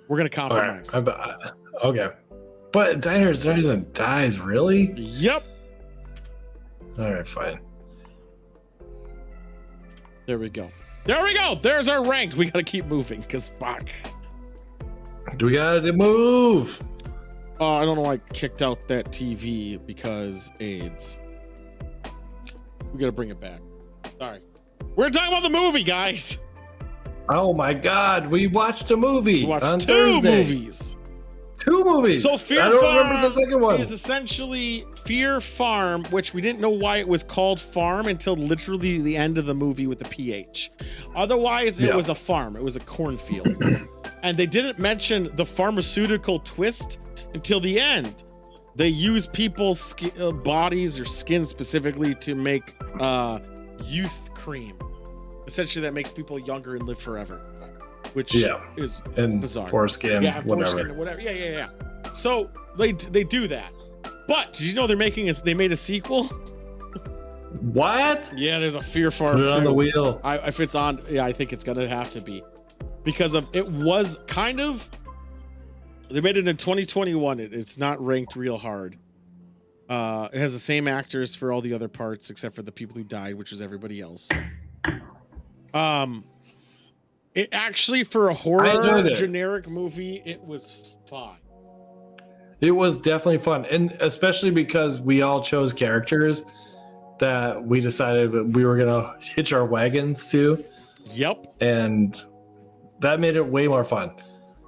We're gonna compromise. Okay. But diners and dies, really? Yep. All right, fine. There we go. There we go. There's our ranked. We gotta keep moving, because fuck. Do we gotta move? I don't know why I kicked out that TV because AIDS. We gotta bring it back. Sorry. We're talking about the movie, guys. Oh my god, we watched a movie. We watched on two Thursday. movies. Two movies. So Fear I don't Farm remember the second one. is essentially Fear Farm, which we didn't know why it was called farm until literally the end of the movie with the PH. Otherwise, it was a farm. It was a cornfield. And they didn't mention the pharmaceutical twist until the end. They use people's bodies or skin specifically to make youth cream. Essentially, that makes people younger and live forever. Which is and bizarre. Foreskin, Yeah, whatever. foreskin, whatever. Yeah. So they do that. But did you know they made a sequel? What? Yeah, there's a Fear Farm. Put it on the wheel. If it's on, I think it's gonna have to be, because of it was kind of. They made it in 2021. It's not ranked real hard. It has the same actors for all the other parts except for the people who died, which was everybody else. It actually, for a horror generic movie, it was fine. It was definitely fun, and especially because we all chose characters that we decided we were gonna hitch our wagons to. Yep. And that made it way more fun.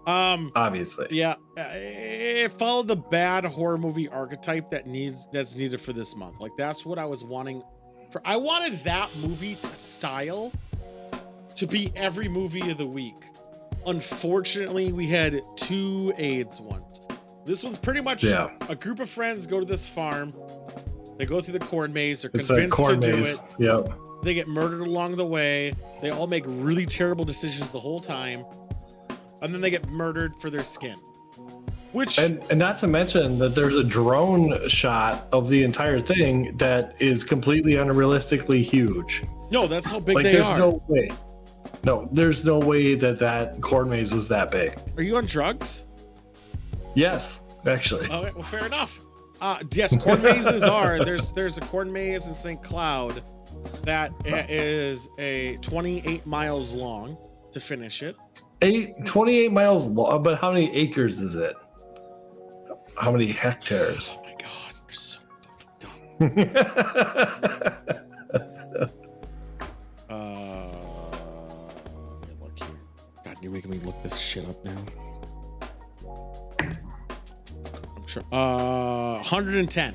Obviously. Yeah, it followed the bad horror movie archetype that's needed for this month. Like, that's what I was wanting. I wanted that movie style to be every movie of the week. Unfortunately, we had 2 AIDS ones. This was pretty much a group of friends go to this farm. They go through the corn maze. They're convinced to do it. Yep. They get murdered along the way. They all make really terrible decisions the whole time. And then they get murdered for their skin. Which and not to mention that there's a drone shot of the entire thing that is completely unrealistically huge. No, that's how big they there's are. No way. No, there's no way that corn maze was that big. Are you on drugs? Yes, actually. Oh, well, fair enough. Yes, corn mazes are. There's a corn maze in St. Cloud that is a 28 miles long to finish it. 28 miles long, but how many acres is it? How many hectares? Oh my god, you're so look here. God, you're making me look this shit up now. I'm sure. 110.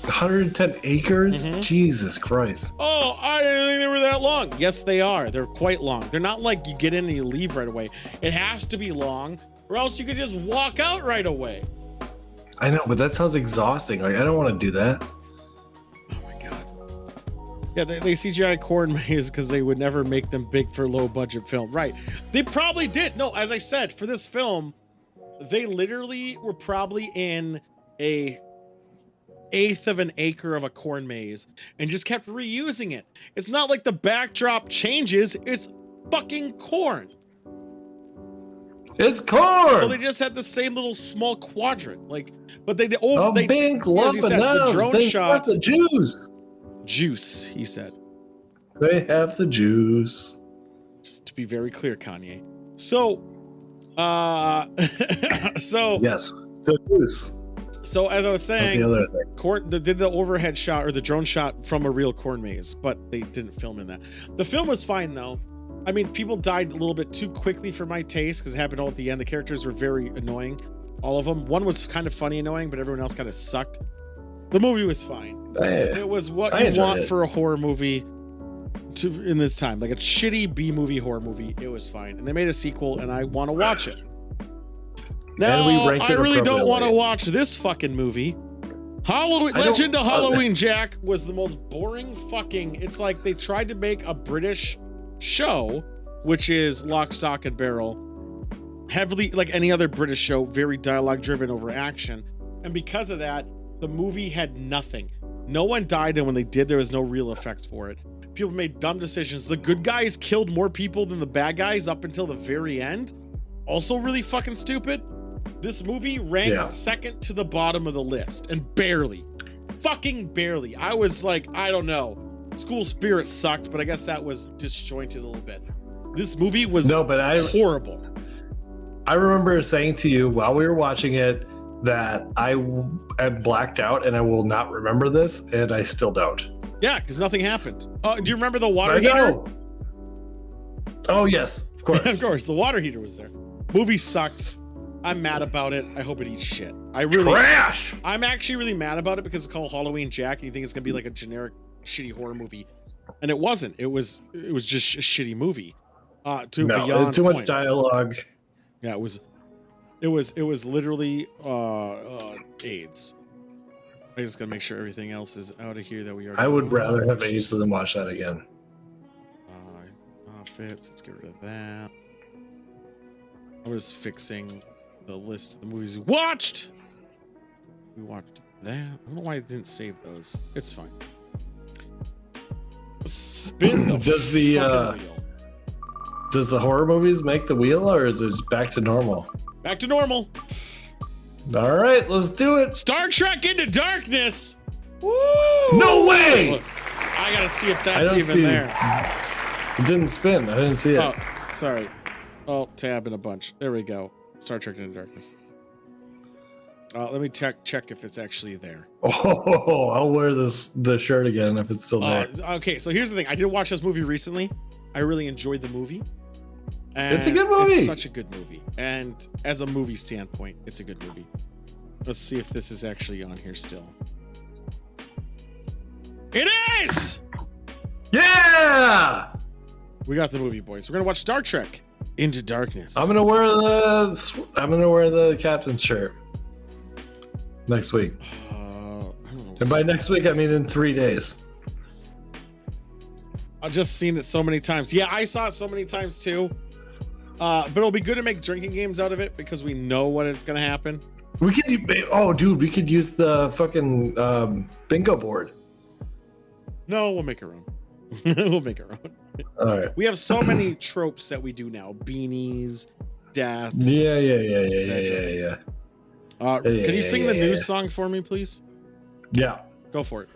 110 acres? Mhm. Jesus Christ. Oh, I didn't think they were that long. Yes, they are. They're quite long. They're not like you get in and you leave right away. It has to be long, or else you could just walk out right away. I know, but that sounds exhausting. Like, I don't want to do that. Yeah, they CGI corn maze because they would never make them big for low budget film. Right. They probably did. No, as I said, for this film, they literally were probably in a 1/8 of an acre of a corn maze and just kept reusing it. It's not like the backdrop changes. It's fucking corn. It's corn. So they just had the same little small quadrant. Like, but they A they big as lump you of said, the nubs. drone They got shots. the juice. Juice, he said. They have the juice. Just to be very clear, Kanye. So, so yes, the juice. So as I was saying, the other thing. They did the overhead shot or the drone shot from a real corn maze, but they didn't film in that. The film was fine though. I mean, people died a little bit too quickly for my taste because it happened all at the end. The characters were very annoying, all of them. One was kind of funny annoying, but everyone else kind of sucked. The movie was fine. It was what you want for a horror movie in this time, like a shitty B-movie horror movie. It was fine, and they made a sequel, and I want to watch it. Now, I really don't want to watch this fucking movie Halloween I don't- Legend of Halloween Jack was the most boring fucking. It's like they tried to make a British show, which is Lock, Stock, and Barrel, heavily like any other British show, very dialogue driven over action, and because of that, the movie had nothing. No one died, and when they did, there was no real effects for it. People made dumb decisions. The good guys killed more people than the bad guys up until the very end. Also really fucking stupid. This movie ranked second to the bottom of the list, and barely. Fucking barely. I was like, I don't know. School Spirit sucked, but I guess that was disjointed a little bit. This movie was horrible. I remember saying to you while we were watching it that I am blacked out and I will not remember this, and I still don't. Yeah, because nothing happened. Do you remember the water I heater? know. Oh yes, of course. Of course, the water heater was there. Movie sucked. I'm mad about it. I hope it eats shit. Trash! I'm actually really mad about it because it's called Halloween Jack, and you think it's gonna be like a generic shitty horror movie, and it wasn't. It was just a shitty movie. Beyond too much point. dialogue. Yeah, it was literally AIDS. I just gotta make sure everything else is out of here that we are. I would rather have AIDS than watch that again. Fits. Let's get rid of that. I was fixing the list of the movies we watched. We watched that. I don't know why I didn't save those. It's fine. Spin the Does the fucking wheel. does the horror movies make the wheel, or is it back to normal? Back to normal. All right, let's do it. Star Trek Into Darkness. Woo! No way! Look, I gotta see if I that's don't even see there. It didn't spin. I didn't see it. Oh, sorry. Oh, tab in a bunch. There we go. Star Trek Into Darkness. Let me check if it's actually there. Oh, I'll wear the shirt again if it's still there. Okay, so here's the thing. I did watch this movie recently. I really enjoyed the movie. And It's a good movie. It's such a good movie. And as a movie standpoint, it's a good movie. Let's see if this is actually on here still. It is! Yeah! We got the movie, boys. We're gonna watch Star Trek Into Darkness. I'm gonna wear the captain's shirt next week. I don't know. And by next week, I mean in 3 days. I've just seen it so many times. Yeah, I saw it so many times too. But it'll be good to make drinking games out of it because we know what it's gonna happen. We could, dude, we could use the fucking bingo board. No, we'll make our own. We'll make our own. All right. We have so many tropes that we do now: beanies, deaths. Yeah. Can you sing the news song for me, please? Yeah. Go for it.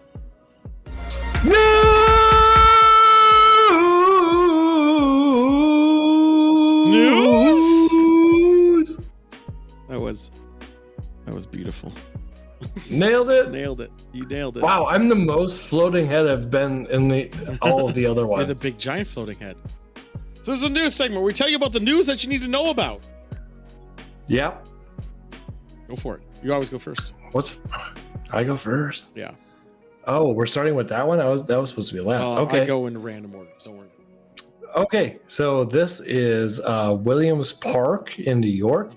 News. That was beautiful. Nailed it. Nailed it. You nailed it. Wow, I'm the most floating head I've been in all of the other You're ones. the big giant floating head. So this is a news segment where we tell you about the news that you need to know about. Yep. Go for it. You always go first. I go first? Yeah. Oh, we're starting with that one? That was supposed to be last. Okay. I go in random order. Don't worry. Okay, so this is Williams Park in New York.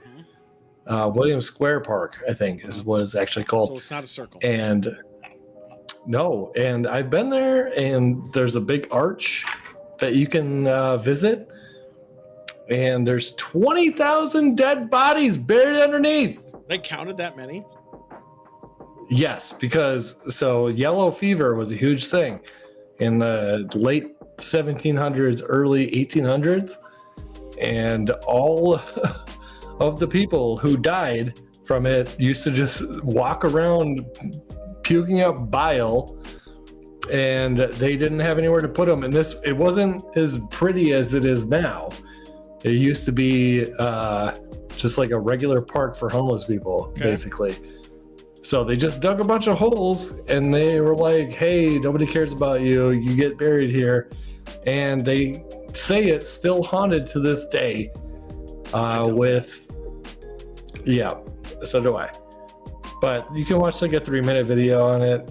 Williams Square Park, I think, is what it's actually called. So it's not a circle. And no, and I've been there, and there's a big arch that you can visit, and there's 20,000 dead bodies buried underneath. They counted that many? Yes, because yellow fever was a huge thing in the late 1700s, early 1800s, and all of the people who died from it used to just walk around puking up bile, and they didn't have anywhere to put them. And it wasn't as pretty as it is now. It used to be just like a regular park for homeless people, basically. So they just dug a bunch of holes, and they were like, hey, nobody cares about you. You get buried here. And they say it's still haunted to this day yeah, so do I. But you can watch like a 3-minute video on it.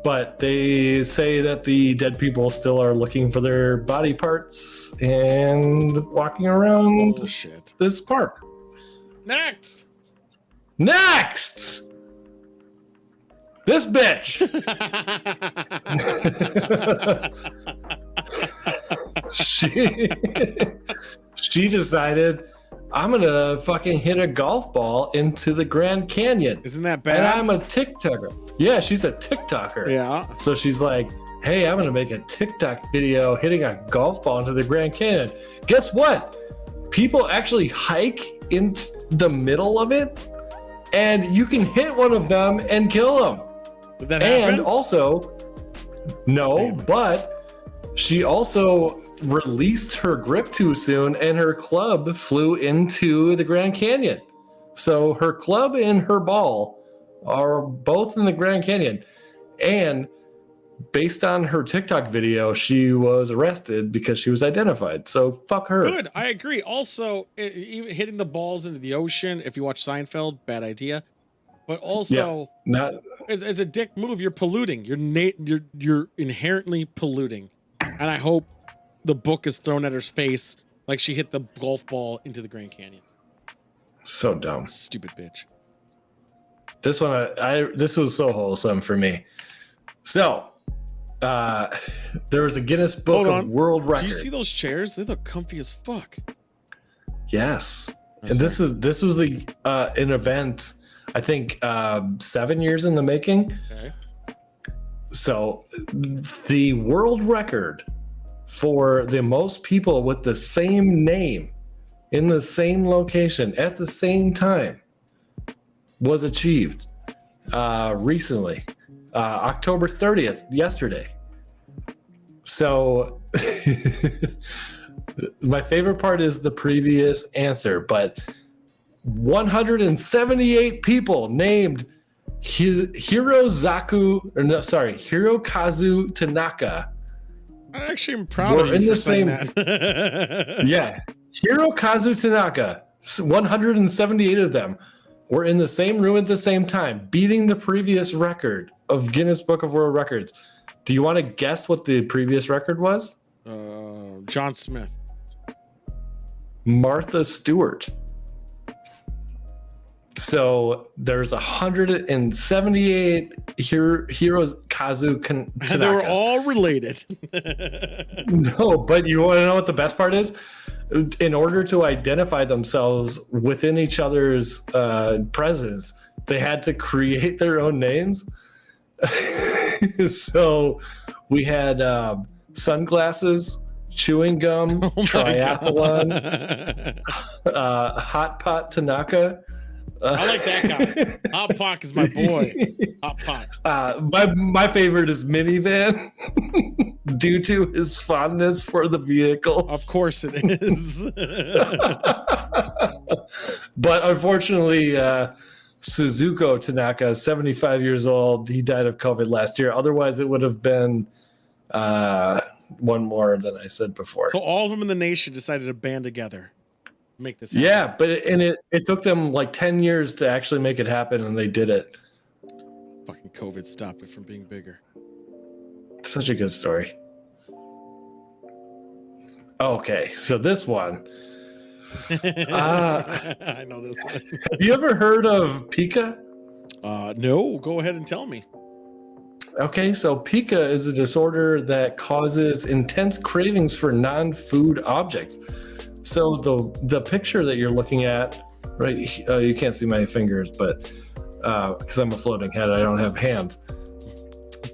But they say that the dead people still are looking for their body parts and walking around this park. Next! This bitch. she decided, I'm gonna fucking hit a golf ball into the Grand Canyon. Isn't that bad? And I'm a TikToker. Yeah, she's a TikToker. Yeah. So she's like, hey, I'm gonna make a TikTok video hitting a golf ball into the Grand Canyon. Guess what? People actually hike into the middle of it, and you can hit one of them and kill them. Did that happen? And also, no, but she also released her grip too soon, and her club flew into the Grand Canyon. So her club and her ball are both in the Grand Canyon. And based on her TikTok video, she was arrested because she was identified. So fuck her. Good, I agree. Also, even hitting the balls into the ocean, if you watch Seinfeld, bad idea. But also, as a dick move, you're polluting. You're inherently polluting. And I hope the book is thrown at her face like she hit the golf ball into the Grand Canyon. So dumb. Stupid bitch. This one, this was so wholesome for me. So, there was a Guinness Book of World Record. Do you see those chairs? They look comfy as fuck. Yes, and this was an event, I think 7 years in the making. Okay. So, the world record for the most people with the same name in the same location at the same time was achieved recently, October 30th, yesterday. So my favorite part is the previous answer, but 178 people named Hirokazu Tanaka. I actually am proud of you for saying that. Yeah, Hirokazu Tanaka, 178 of them were in the same room at the same time, beating the previous record of Guinness Book of World Records. Do you want to guess what the previous record was? John Smith. Martha Stewart. So there's 178 Hirokazu Tanakas. And they were all related. No, but you want to know what the best part is? In order to identify themselves within each other's presence, they had to create their own names. So we had sunglasses, chewing gum, triathlon, Hot Pot Tanaka. I like that guy. Hot Pot is my boy. Hot Pot. My favorite is Minivan due to his fondness for the vehicles. Of course it is. But unfortunately, Suzuko Tanaka is 75 years old. He died of COVID last year. Otherwise, it would have been one more than I said before. So all of them in the nation decided to band together. Make this happen. Yeah, but it took them like 10 years to actually make it happen, and they did it. Fucking COVID stopped it from being bigger. Such a good story. Okay, so this one. I know this one. Have you ever heard of Pica? No, go ahead and tell me. Okay, so pica is a disorder that causes intense cravings for non-food objects. So the picture that you're looking at, right? You can't see my fingers, but because I'm a floating head, I don't have hands.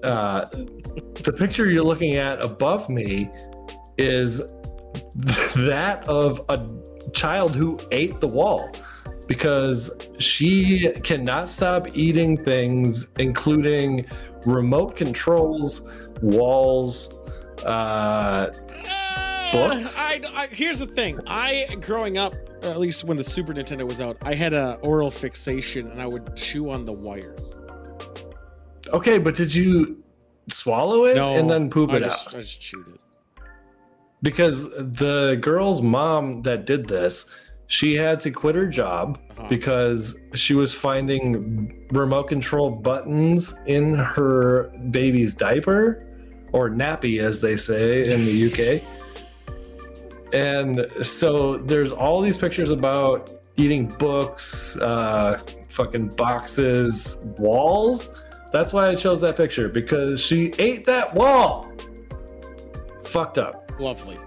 The picture you're looking at above me is that of a child who ate the wall because she cannot stop eating things, including remote controls, walls, books. Here's the thing. Growing up, at least when the Super Nintendo was out, I had a oral fixation and I would chew on the wires. Okay, but did you swallow it and then poop it out? I just chewed it. Because the girl's mom that did this, she had to quit her job because she was finding remote control buttons in her baby's diaper, or nappy as they say in the UK. And so there's all these pictures about eating books, fucking boxes, walls. That's why I chose that picture, because she ate that wall. Fucked up. Lovely.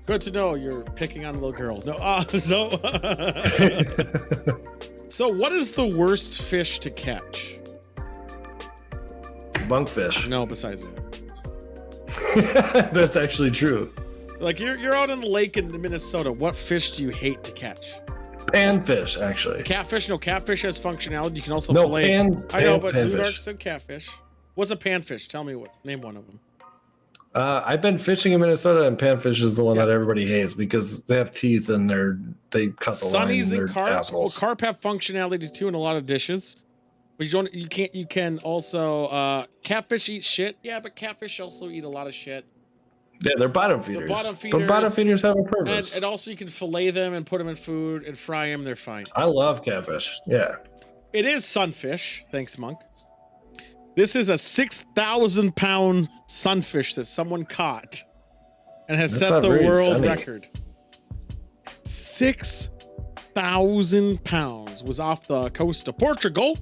Good to know you're picking on a little girl. No, so what is the worst fish to catch? Monkfish. No, besides that. That's actually true. Like you're out in the lake in Minnesota. What fish do you hate to catch? Panfish, actually. Catfish. No, catfish has functionality. You can also No, fillet. I know, but panfish. Ludark said catfish. What's a panfish? Tell me name one of them. I've been fishing in Minnesota, and panfish is the one that everybody hates because they have teeth and they cut the line. Sunnies and They're carp. Well, assholes. carp have functionality too in a lot of dishes, but you can also catfish eat shit. Yeah, but catfish also eat a lot of shit. Yeah, they're bottom feeders. But bottom feeders have a purpose. And also you can fillet them and put them in food and fry them. They're fine. I love catfish. Yeah. It is sunfish. Thanks, Monk. This is a 6,000-pound sunfish that someone caught and has set the world record. 6,000 pounds was off the coast of Portugal.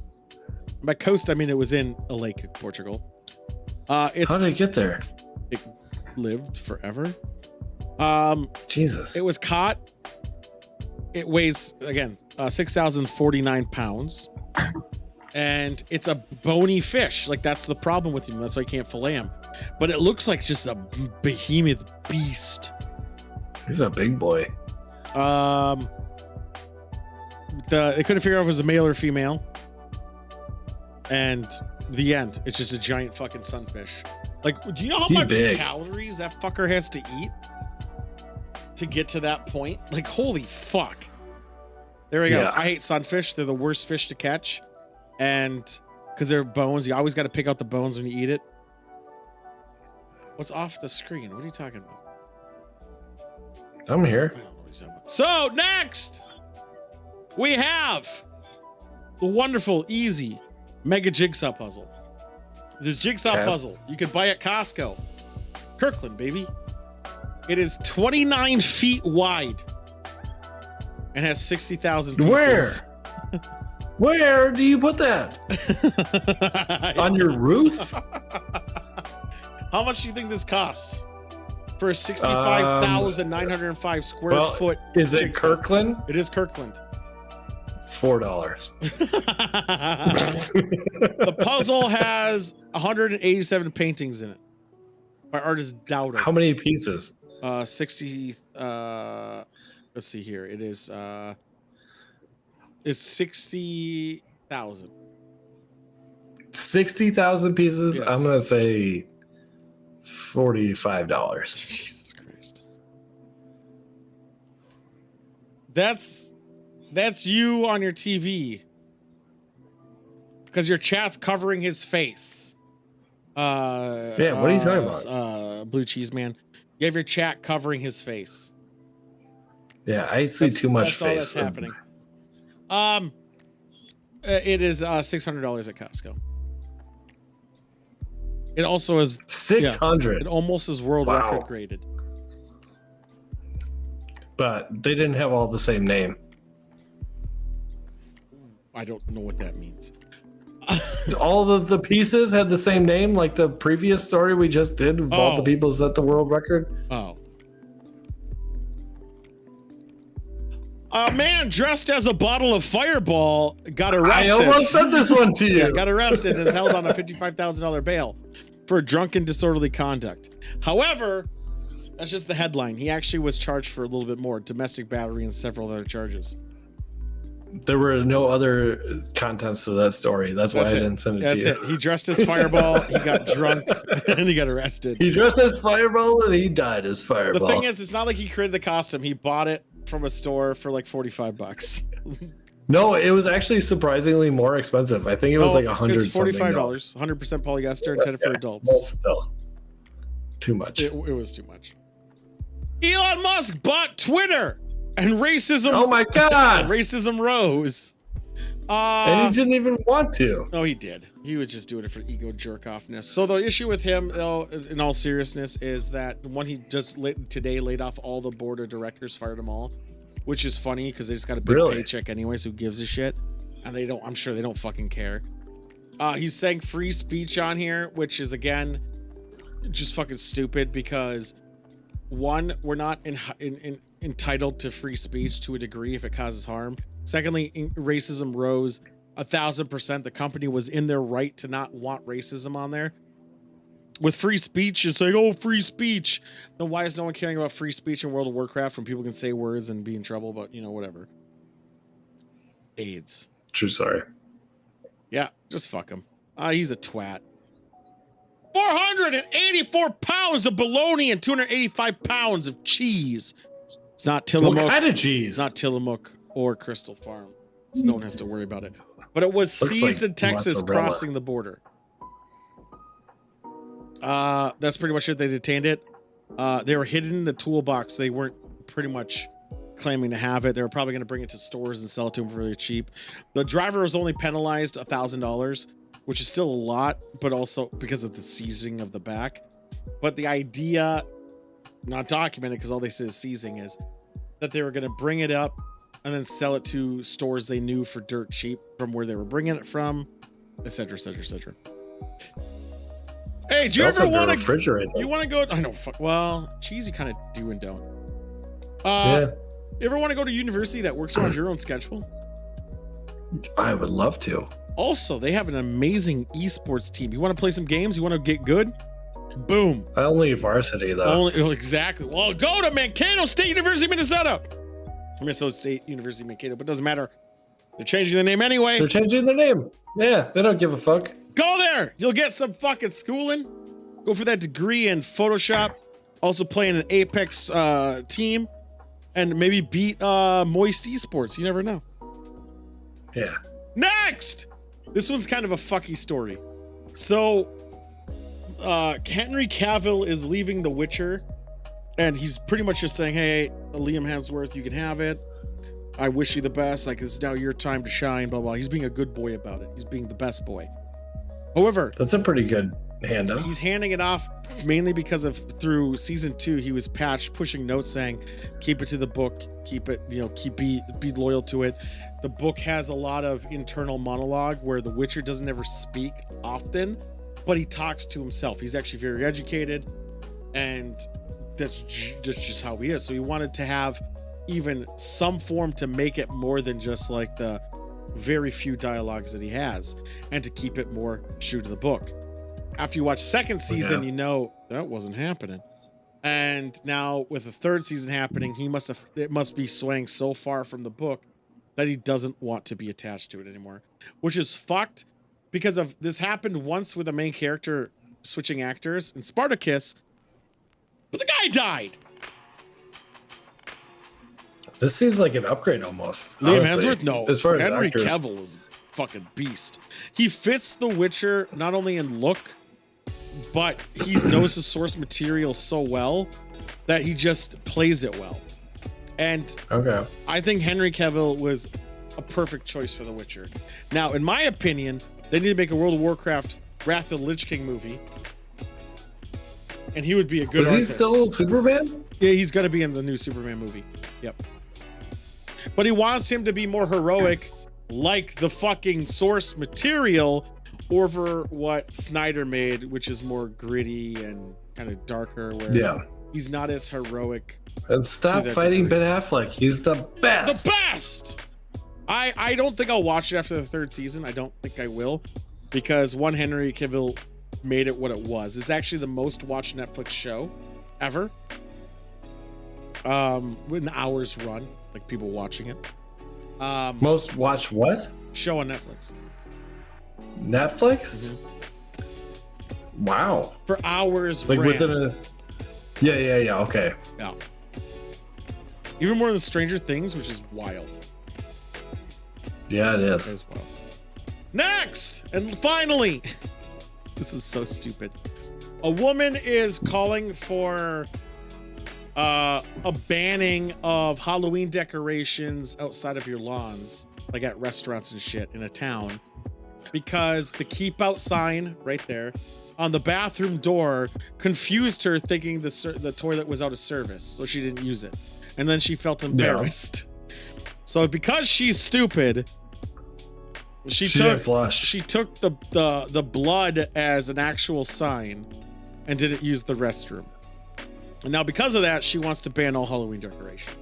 By coast, I mean it was in a lake of Portugal. How did it get there? It lived forever. Jesus. It was caught. It weighs, again, 6,049 pounds. And it's a bony fish. Like, that's the problem with him. That's why you can't fillet him. But it looks like just a behemoth beast. He's a big boy. They couldn't figure out if it was a male or female. And the end, it's just a giant fucking sunfish. Like, do you know how much calories that fucker has to eat to get to that point? Like, holy fuck. There we go. Yeah. I hate sunfish. They're the worst fish to catch. And because they're bones, you always got to pick out the bones when you eat it. What's off the screen? What are you talking about? I'm here. So next, we have the wonderful, easy Mega Jigsaw Puzzle. This jigsaw puzzle you could buy at Costco. Kirkland, baby. It is 29 feet wide and has 60,000 pieces. Where? Where do you put that? On your roof? How much do you think this costs for a 65,905 square foot? Is it jigsaw? Kirkland? It is Kirkland. $4. The puzzle has 187 paintings in it by artist Dowder. How many pieces? 60. Let's see here. It is. It's 60,000. 60,000 pieces. Yes. I'm gonna say $45. Jesus Christ. That's you on your TV because your chat's covering his face. Yeah, what are you talking about? Blue Cheese Man. You have your chat covering his face. Yeah, I see too much That's all face. that's happening. It is $600 at Costco. It also is 600. It almost is world record graded. But they didn't have all the same name. I don't know what that means. All of the pieces had the same name, like the previous story we just did of all the people set the world record. Oh. A man dressed as a bottle of Fireball got arrested. I almost said this one to you. Yeah, got arrested and is held on a $55,000 bail for drunken disorderly conduct. However, that's just the headline. He actually was charged for a little bit more, domestic battery and several other charges. There were no other contents to that story. That's why I didn't send it to you. That's it. He dressed as Fireball, he got drunk, and he got arrested. He dressed as Fireball and he died as Fireball. The thing is, it's not like he created the costume. He bought it from a store for like $45. No, it was actually surprisingly more expensive. I think it was like $100. It's $45. 100% polyester intended for adults. Well, still, too much. It was too much. Elon Musk bought Twitter, and racism. Oh my God! Racism rose. And he didn't even want to. Oh, he did. He was just doing it for ego jerk offness. So the issue with him, though, in all seriousness, is that one he just today laid off all the board of directors, fired them all, which is funny because they just got a big paycheck anyway. So who gives a shit? And they don't. I'm sure they don't fucking care. He's saying free speech on here, which is again just fucking stupid because one, we're not entitled to free speech to a degree if it causes harm. Secondly, racism rose 1,000%. The company was in their right to not want racism on there. With free speech, it's like, oh, free speech. Then why is no one caring about free speech in World of Warcraft when people can say words and be in trouble? But, you know, whatever. AIDS. True, sorry. Yeah, just fuck him. He's a twat. 484 pounds of bologna and 285 pounds of cheese. It's not Tillamook. What kind of cheese? It's not Tillamook or Crystal Farm. So no one has to worry about it. But it was Looks seized like in Texas mozzarella. crossing the border. That's pretty much it. They detained it. They were hidden in the toolbox. They weren't pretty much claiming to have it. They were probably going to bring it to stores and sell it to them for really cheap. The driver was only penalized $1,000, which is still a lot, but also because of the seizing of the back. But the idea, not documented because all they say is seizing, is that they were going to bring it up and then sell it to stores they knew for dirt cheap from where they were bringing it from, etc., etc., etc. Hey, do you ever want to? You want to go? I know. Well, cheese, you kind of do and don't. Yeah. You ever want to go to university that works around your own schedule? I would love to. Also, they have an amazing esports team. You want to play some games? You want to get good? Boom. Only varsity though. Only exactly. Well, go to Mankato State University, Minnesota. Minnesota State University, Mankato, but it doesn't matter. They're changing the name anyway. They're changing their name. Yeah, they don't give a fuck. Go there. You'll get some fucking schooling. Go for that degree in Photoshop. Also play in an Apex team. And maybe beat Moist Esports. You never know. Yeah. Next! This one's kind of a fucky story. So, Henry Cavill is leaving The Witcher. And he's pretty much just saying, hey, Liam Hemsworth, you can have it. I wish you the best. Like, it's now your time to shine, blah, blah. He's being a good boy about it. He's being the best boy. However, that's a pretty good handout. He's handing it off mainly because of through season 2, he was pushing notes saying, keep it to the book, keep it, you know, be loyal to it. The book has a lot of internal monologue where the Witcher doesn't ever speak often, but he talks to himself. He's actually very educated, and that's just how he is. So he wanted to have even some form to make it more than just like the very few dialogues that he has, and to keep it more true to the book. After you watch second season, you know that wasn't happening. And now with the third season happening, it must be swaying so far from the book that he doesn't want to be attached to it anymore, which is fucked because of this happened once with a main character switching actors in Spartacus, but the guy died. This seems like an upgrade almost. Liam honestly. Hemsworth? No. As far as Henry actors. Cavill is a fucking beast. He fits The Witcher not only in look, but he knows his source material so well that he just plays it well. And okay, I think Henry Cavill was a perfect choice for The Witcher. Now, in my opinion, they need to make a World of Warcraft Wrath of the Lich King movie. And he would be a good Is he artist. still Superman? Yeah, he's going to be in the new Superman movie. Yep. But he wants him to be more heroic, like the fucking source material, over what Snyder made, which is more gritty and kind of darker, where he's not as heroic. And stop fighting Ben Affleck. He's the best. The best! I don't think I'll watch it after the third season. I don't think I will. Because one, Henry Cavill made it what it was. It's actually the most watched Netflix show ever. With an hour's run, like people watching it. Most watched what? Show on Netflix. Netflix? Wow. For hours like ran. within a yeah, okay. Yeah. Even more than Stranger Things, which is wild. Yeah, it is. As well. Next! And finally, this is so stupid. A woman is calling for a banning of Halloween decorations outside of your lawns, like at restaurants and shit in a town, because the keep out sign right there on the bathroom door confused her, thinking the toilet was out of service, so she didn't use it, and then she felt embarrassed. So because she's stupid, She didn't flush. She took the blood as an actual sign and didn't use the restroom. And now because of that, she wants to ban all Halloween decoration.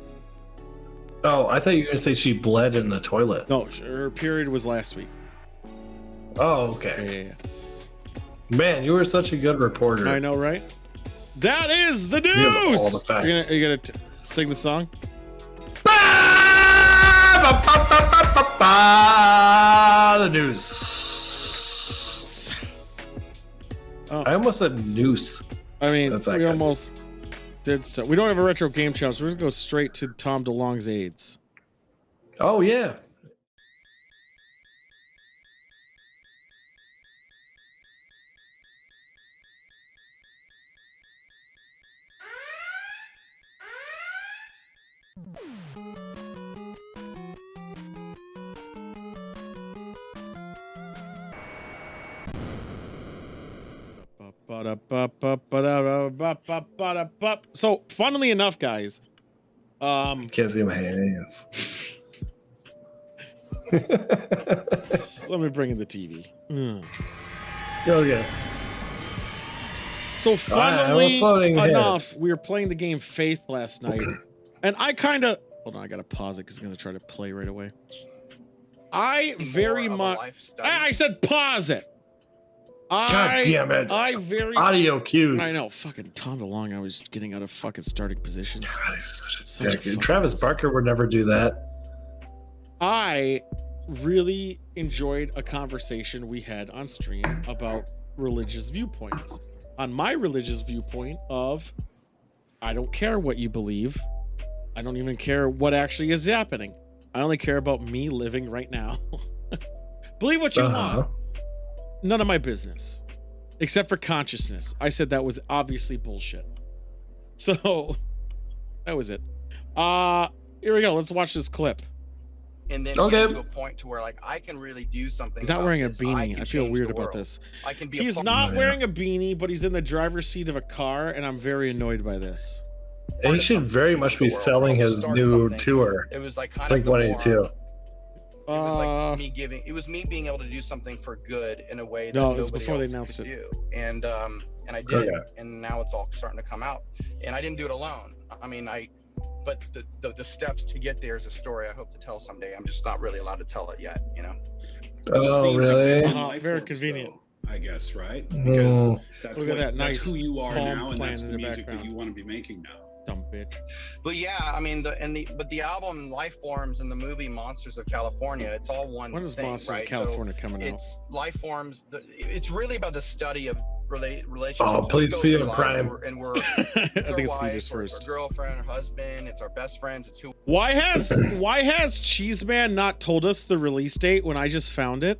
Oh, I thought you were going to say she bled in the toilet. No, her period was last week. Oh, okay. Yeah. Man, you were such a good reporter. I know, right? That is the news! You have all the facts. You're gonna sing the song? The news. Oh. I almost said noose. I mean, That's we like almost did so. We don't have a retro game channel, so we're gonna go straight to Tom DeLonge's AIDS. Oh, yeah. So, funnily enough, guys, Can't see my hands. let me bring in the TV. Okay. So, funnily floating head. enough, we were playing the game Faith last night, and I kind of hold on. I gotta pause it because I'm gonna try to play right away. I very much. I said pause it. God damn it. I very Audio cues. I know, fucking Tom DeLonge. I was getting out of fucking starting positions. God, he's such a Such a dick. fucking Travis pussy. Barker would never do that. I really enjoyed a conversation we had on stream about religious viewpoints. On my religious viewpoint of, I don't care what you believe. I don't even care what actually is happening. I only care about me living right now. Believe what you want. None of my business. Except for consciousness. I said that was obviously bullshit. So, that was it. Here we go. Let's watch this clip. And then Okay. get to a point to where like I can really do something. He's not about wearing a this. beanie. can I feel change weird the about world. this. I can be. He's not wearing a beanie, but he's in the driver's seat of a car, and I'm very annoyed by this. And he should very much be selling his new tour. It was like kind Blink of 182. It was like me giving. It was me being able to do something for good in a way that No, it was nobody before they else announced could it. do. And I did, Okay. and now it's all starting to come out. And I didn't do it alone. I mean, but the steps to get there is a story I hope to tell someday. I'm just not really allowed to tell it yet, you know. Oh, really? Very convenient. I guess, right? Mm. Because that's Look at that that's nice who you are palm now, and plant that's in the the music that background. you want to be making now. Dumb bitch. But yeah, I mean, the album Life Forms and the movie Monsters of California, it's all one When is thing, Monsters right? of California So coming out? It's Life Forms. It's really about the study of relationships. Oh, We please go be through a life crime. and we're I it's our think it's wife, Fetus or first. our girlfriend, our husband. It's our best friends. It's who. Why has Cheeseman not told us the release date when I just found it?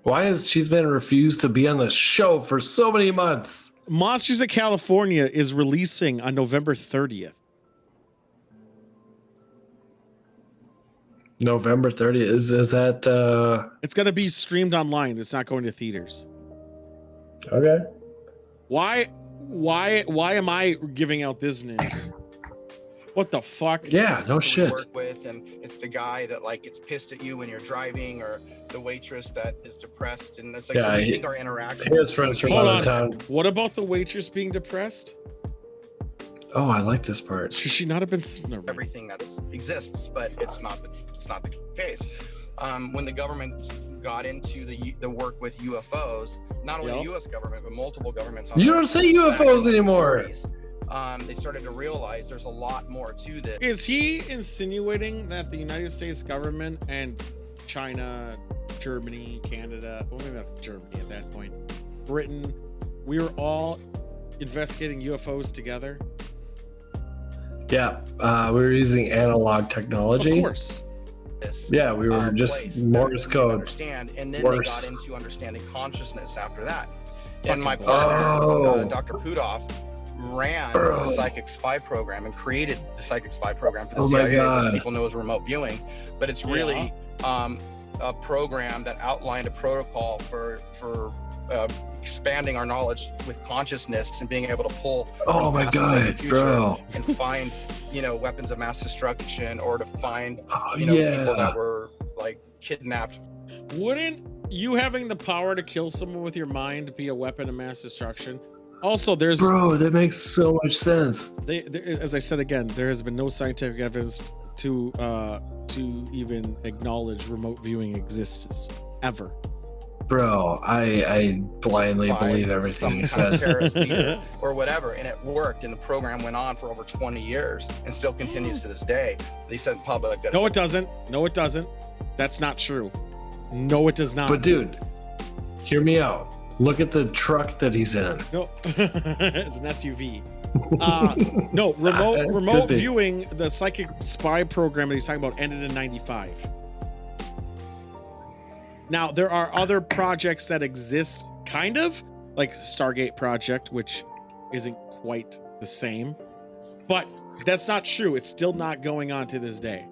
Why has Cheeseman refused to be on the show for so many months? Monsters of California is releasing on November 30th. November 30th. Is that It's going to be streamed online. It's not going to theaters. okay? Why am I giving out this news? What the fuck? Yeah, no we shit. work with, and it's the guy that like gets pissed at you when you're driving, or the waitress that is depressed, and it's like so we think our interaction. His friends from Hold out on. of town. What about the waitress being depressed? Oh, I like this part. Should she not have been? Everything that exists, but it's not the case. When the government got into the work with UFOs, not only the U.S. government but multiple governments. You don't say UFOs anymore. They started to realize there's a lot more to this. Is he insinuating that the United States government and China, Germany, Canada, well, maybe not Germany at that point, Britain, we were all investigating UFOs together? Yeah, we were using analog technology. Of course. Yeah, we were just Morse code. Understand, and then Worse. they got into understanding consciousness after that. And my Fucking partner, Oh. Dr. Pudoff, ran Bro. the psychic spy program and created the psychic spy program for the Oh my CIA, God. which people know as remote viewing. But it's really a program that outlined a protocol for expanding our knowledge with consciousness and being able to pull Oh from my past, present, God, future, bro. and find weapons of mass destruction, or to find Oh, people yeah. that were like kidnapped. Wouldn't you having the power to kill someone with your mind be a weapon of mass destruction? Also, there's Bro, that makes so much sense. As I said again, there has been no scientific evidence to even acknowledge remote viewing exists ever. Bro, I blindly By believe everything he some kind of says. terrorist leader or whatever, and it worked, and the program went on for over 20 years and still continues to this day. They said in public that No, it doesn't. No, it doesn't. That's not true. No, it does not. But dude, hear me out. Look at the truck that he's in. No, it's an SUV. No, remote be. viewing, the psychic spy program that he's talking about ended in 95. Now, there are other projects that exist, kind of, like Stargate Project, which isn't quite the same. But that's not true. It's still not going on to this day.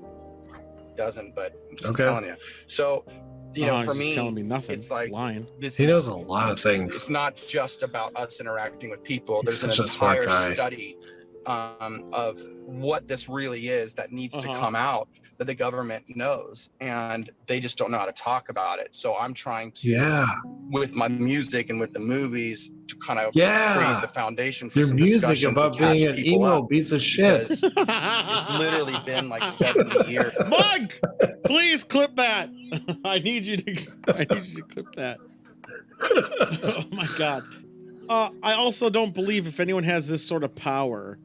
doesn't, but I'm just Okay. telling you. So, you know, for He's me, telling me nothing. it's like lying. He knows a lot of things. It's not just about us interacting with people. He's There's such an a smart entire guy. study of what this really is that needs to come out that the government knows, and they just don't know how to talk about it. So I'm trying to, with my music and with the movies, to kind of create the foundation for Your some music discussions about to catch being an people emo up, piece of shit. because it's literally been like 70 years. Mug, please clip that. I need you to clip that. Oh my god. I also don't believe if anyone has this sort of power,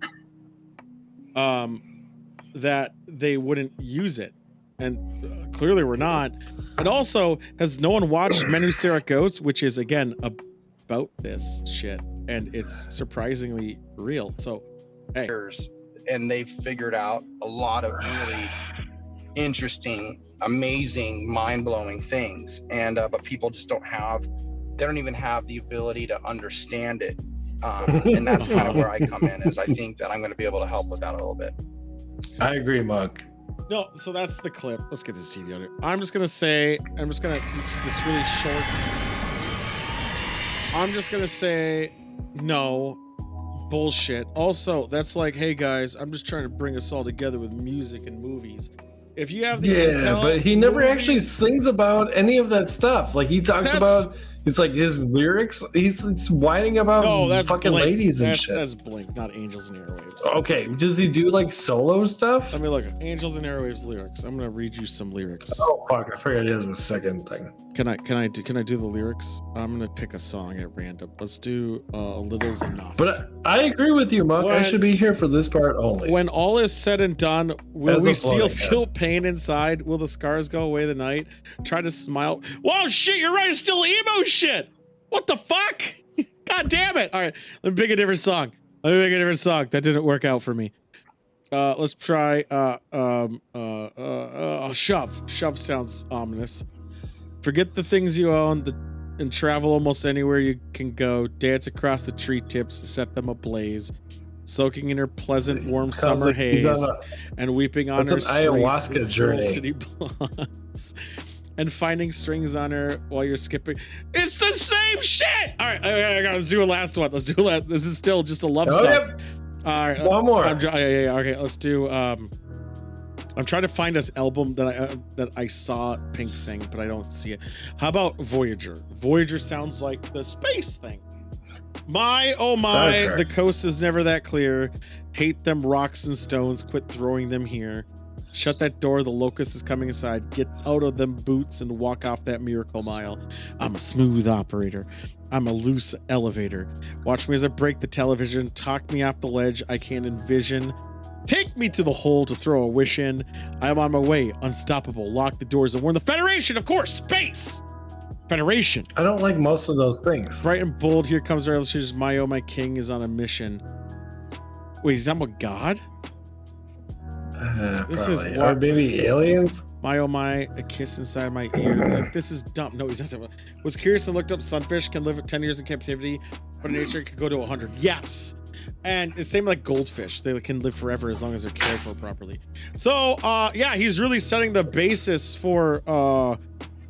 that they wouldn't use it, and clearly we're not. And also, has no one watched Men Who Stare at Goats, which is again about this shit, and it's surprisingly real. So, hey, and they've figured out a lot of really interesting, amazing, mind-blowing things, and but people just don't even have the ability to understand it, and that's kind of where I come in, is I think that I'm going to be able to help with that a little bit. I agree, Monk. no. So that's the clip. Let's get this TV on it. I'm just gonna say this really short. I'm just gonna say no. Bullshit. Also, that's like, hey guys, I'm just trying to bring us all together with music and movies. If you have the intel, but he never actually sings about any of that stuff. Like he talks about, it's like his lyrics. He's whining about that's fucking Blink. ladies and that's, shit. That's Blink, not Angels and Airwaves. Okay, does he do like solo stuff? Let me look. Angels and Airwaves lyrics. I'm gonna read you some lyrics. Oh fuck, I forgot he has a second thing. Can I do the lyrics? I'm gonna pick a song at random. Let's do a Little's Enough. But I agree with you, Monk. I should be here for this part only. When all is said and done, will As we a still floating feel pain inside? Will the scars go away the night? Try to smile. Whoa, shit, you're right. It's still emo shit. What the fuck? God damn it. All right, let me pick a different song. That didn't work out for me. Let's try Shove. Shove sounds ominous. Forget the things you own and travel almost anywhere you can go. Dance across the tree tips, set them ablaze. Soaking in her pleasant, warm Sounds summer like he's haze, on and weeping on that's her an ayahuasca streets, journey. city blondes, and finding strings on her while you're skipping. It's the same shit. All right, let's do a last one. This is still just a love song. Yep. All right, One more. Okay, let's do. I'm trying to find this album that I saw Pink sing, but I don't see it. How about Voyager? Voyager sounds like the space thing. My, oh my, the coast is never that clear. Hate them rocks and stones, quit throwing them here. Shut that door, the locust is coming inside. Get out of them boots and walk off that miracle mile. I'm a smooth operator. I'm a loose elevator. Watch me as I break the television. Talk me off the ledge I can't envision. Take me to the hole to throw a wish in. I am on my way, unstoppable. Lock the doors and warn the Federation, of course, space! Federation. I don't like most of those things. Bright and bold, here comes our illustrations. My oh my king is on a mission. Wait, is that about God? This is Probably. Or maybe aliens? My oh my, a kiss inside my ear. Like, this is dumb. No, he's not talking about. Was curious and looked up sunfish can live 10 years in captivity, but in nature can go to 100. Yes. And it's same like goldfish. They can live forever as long as they're cared for properly. So, yeah, he's really setting the basis for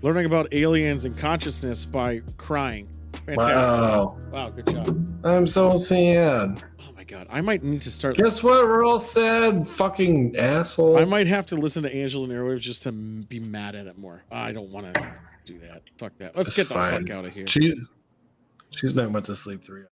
learning about aliens and consciousness by crying. Fantastic. Wow. Wow, good job. I'm so sad. Oh my god, I might need to start. Guess what? We're all sad. Fucking asshole. I might have to listen to Angela and Airwaves just to be mad at it more. I don't want to do that. Fuck that. Let's get the fuck out of here. She's been went to sleep 3 hours.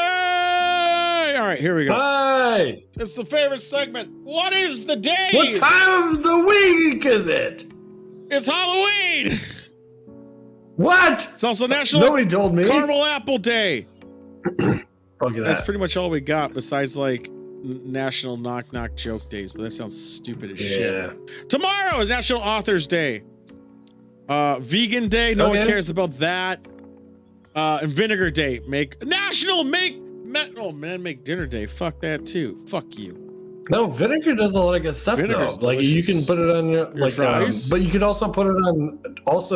Hey! All right, here we go. Hi! It's the favorite segment. What is the day? What time of the week is it? It's Halloween. What? It's also National Nobody told me. Caramel Apple Day. Fuck that. That's pretty much all we got besides like National Knock Knock Joke Days, but that sounds stupid as shit. Tomorrow is National Authors Day. Vegan Day, no one cares about that. And Vinegar Day, make dinner day. Fuck that too. Fuck you. No, vinegar does a lot of good stuff Vinegar's though. Like you delicious. can put it on your like fries? but you can also put it on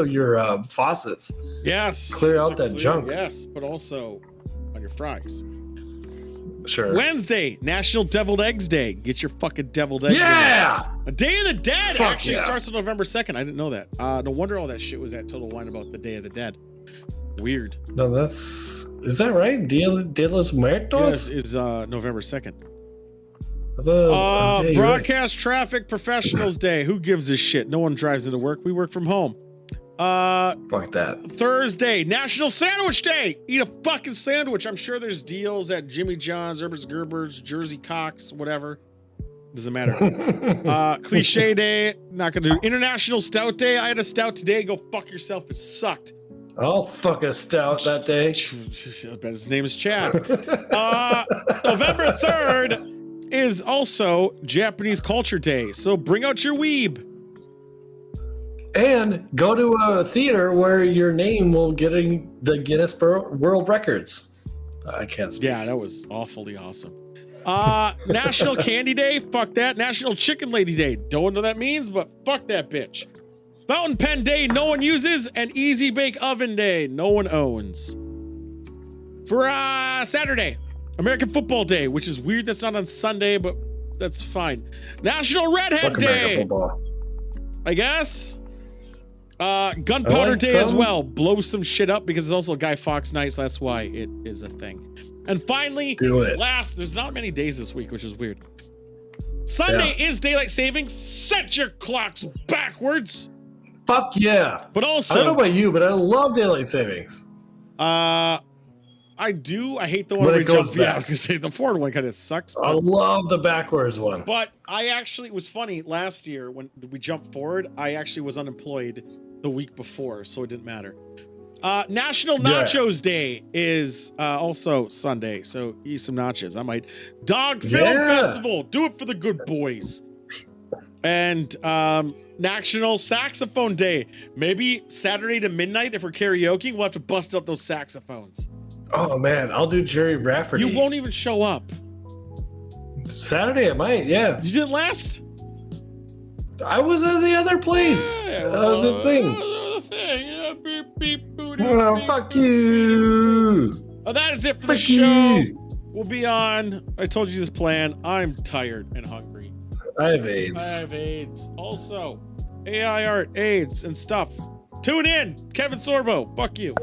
your faucets. Yes. Clear out So that junk. Yes, but also on your fries. Sure. Wednesday, National Deviled Eggs Day. Get your fucking deviled eggs. Yeah! A Day of the Dead Fuck actually yeah. starts on November 2nd. I didn't know that. No wonder all that shit was at Total Wine about the Day of the Dead. Weird. No, is that right? Dia de los Muertos? Yes, is November 2nd. Yeah, you're Broadcast Traffic Professionals Day. Who gives a shit? No one drives into work. We work from home. Fuck that. Thursday, National Sandwich Day. Eat a fucking sandwich. I'm sure there's deals at Jimmy John's, Herbert's Gerber's, Jersey Cox, whatever. Doesn't matter. Cliche Day. Not gonna do. International Stout Day. I had a stout today. Go fuck yourself. It sucked. I'll fuck a stout that day. I bet his name is Chad. November 3rd is also Japanese Culture Day. So bring out your weeb. And go to a theater where your name will get in the Guinness World Records. I can't speak. Yeah, that was awfully awesome. National Candy Day. Fuck that. National Chicken Lady Day. Don't know what that means, but fuck that bitch. Fountain Pen Day, no one uses, and Easy Bake Oven Day, no one owns. For Saturday, American Football Day, which is weird that's not on Sunday, but that's fine. National Redhead Fuck Day, American football. I guess. Gunpowder Day as well. Blow some shit up because it's also Guy Fawkes night, so that's why it is a thing. And finally, Do it. there's not many days this week, which is weird. Sunday is daylight savings. Set your clocks backwards. Fuck yeah. But also, I don't know about you, but I love daylight savings. I do. I hate the one When where it we jump. goes Yeah, I back. was gonna say the forward one kind of sucks. I But, love the backwards one. but I actually, it was funny last year when we jumped forward. I actually was unemployed the week before, so it didn't matter. National Nachos Day is also Sunday, so eat some nachos. I might. Dog Film Festival. Do it for the good boys. And National Saxophone Day. Maybe Saturday to midnight if we're karaoke, we'll have to bust out those saxophones. Oh man, I'll do Jerry Rafferty. You won't even show up. Saturday I might, yeah. You didn't last? I was at the other place. That was the thing. Yeah, beep, beep, booty, Oh, beep, fuck beep. you. Oh, that is it for the Fuck show. you. We'll be on. I told you this plan. I'm tired and hungry. I have AIDS. I have AIDS. Also, AI art, AIDS, and stuff. Tune in. Kevin Sorbo. Fuck you.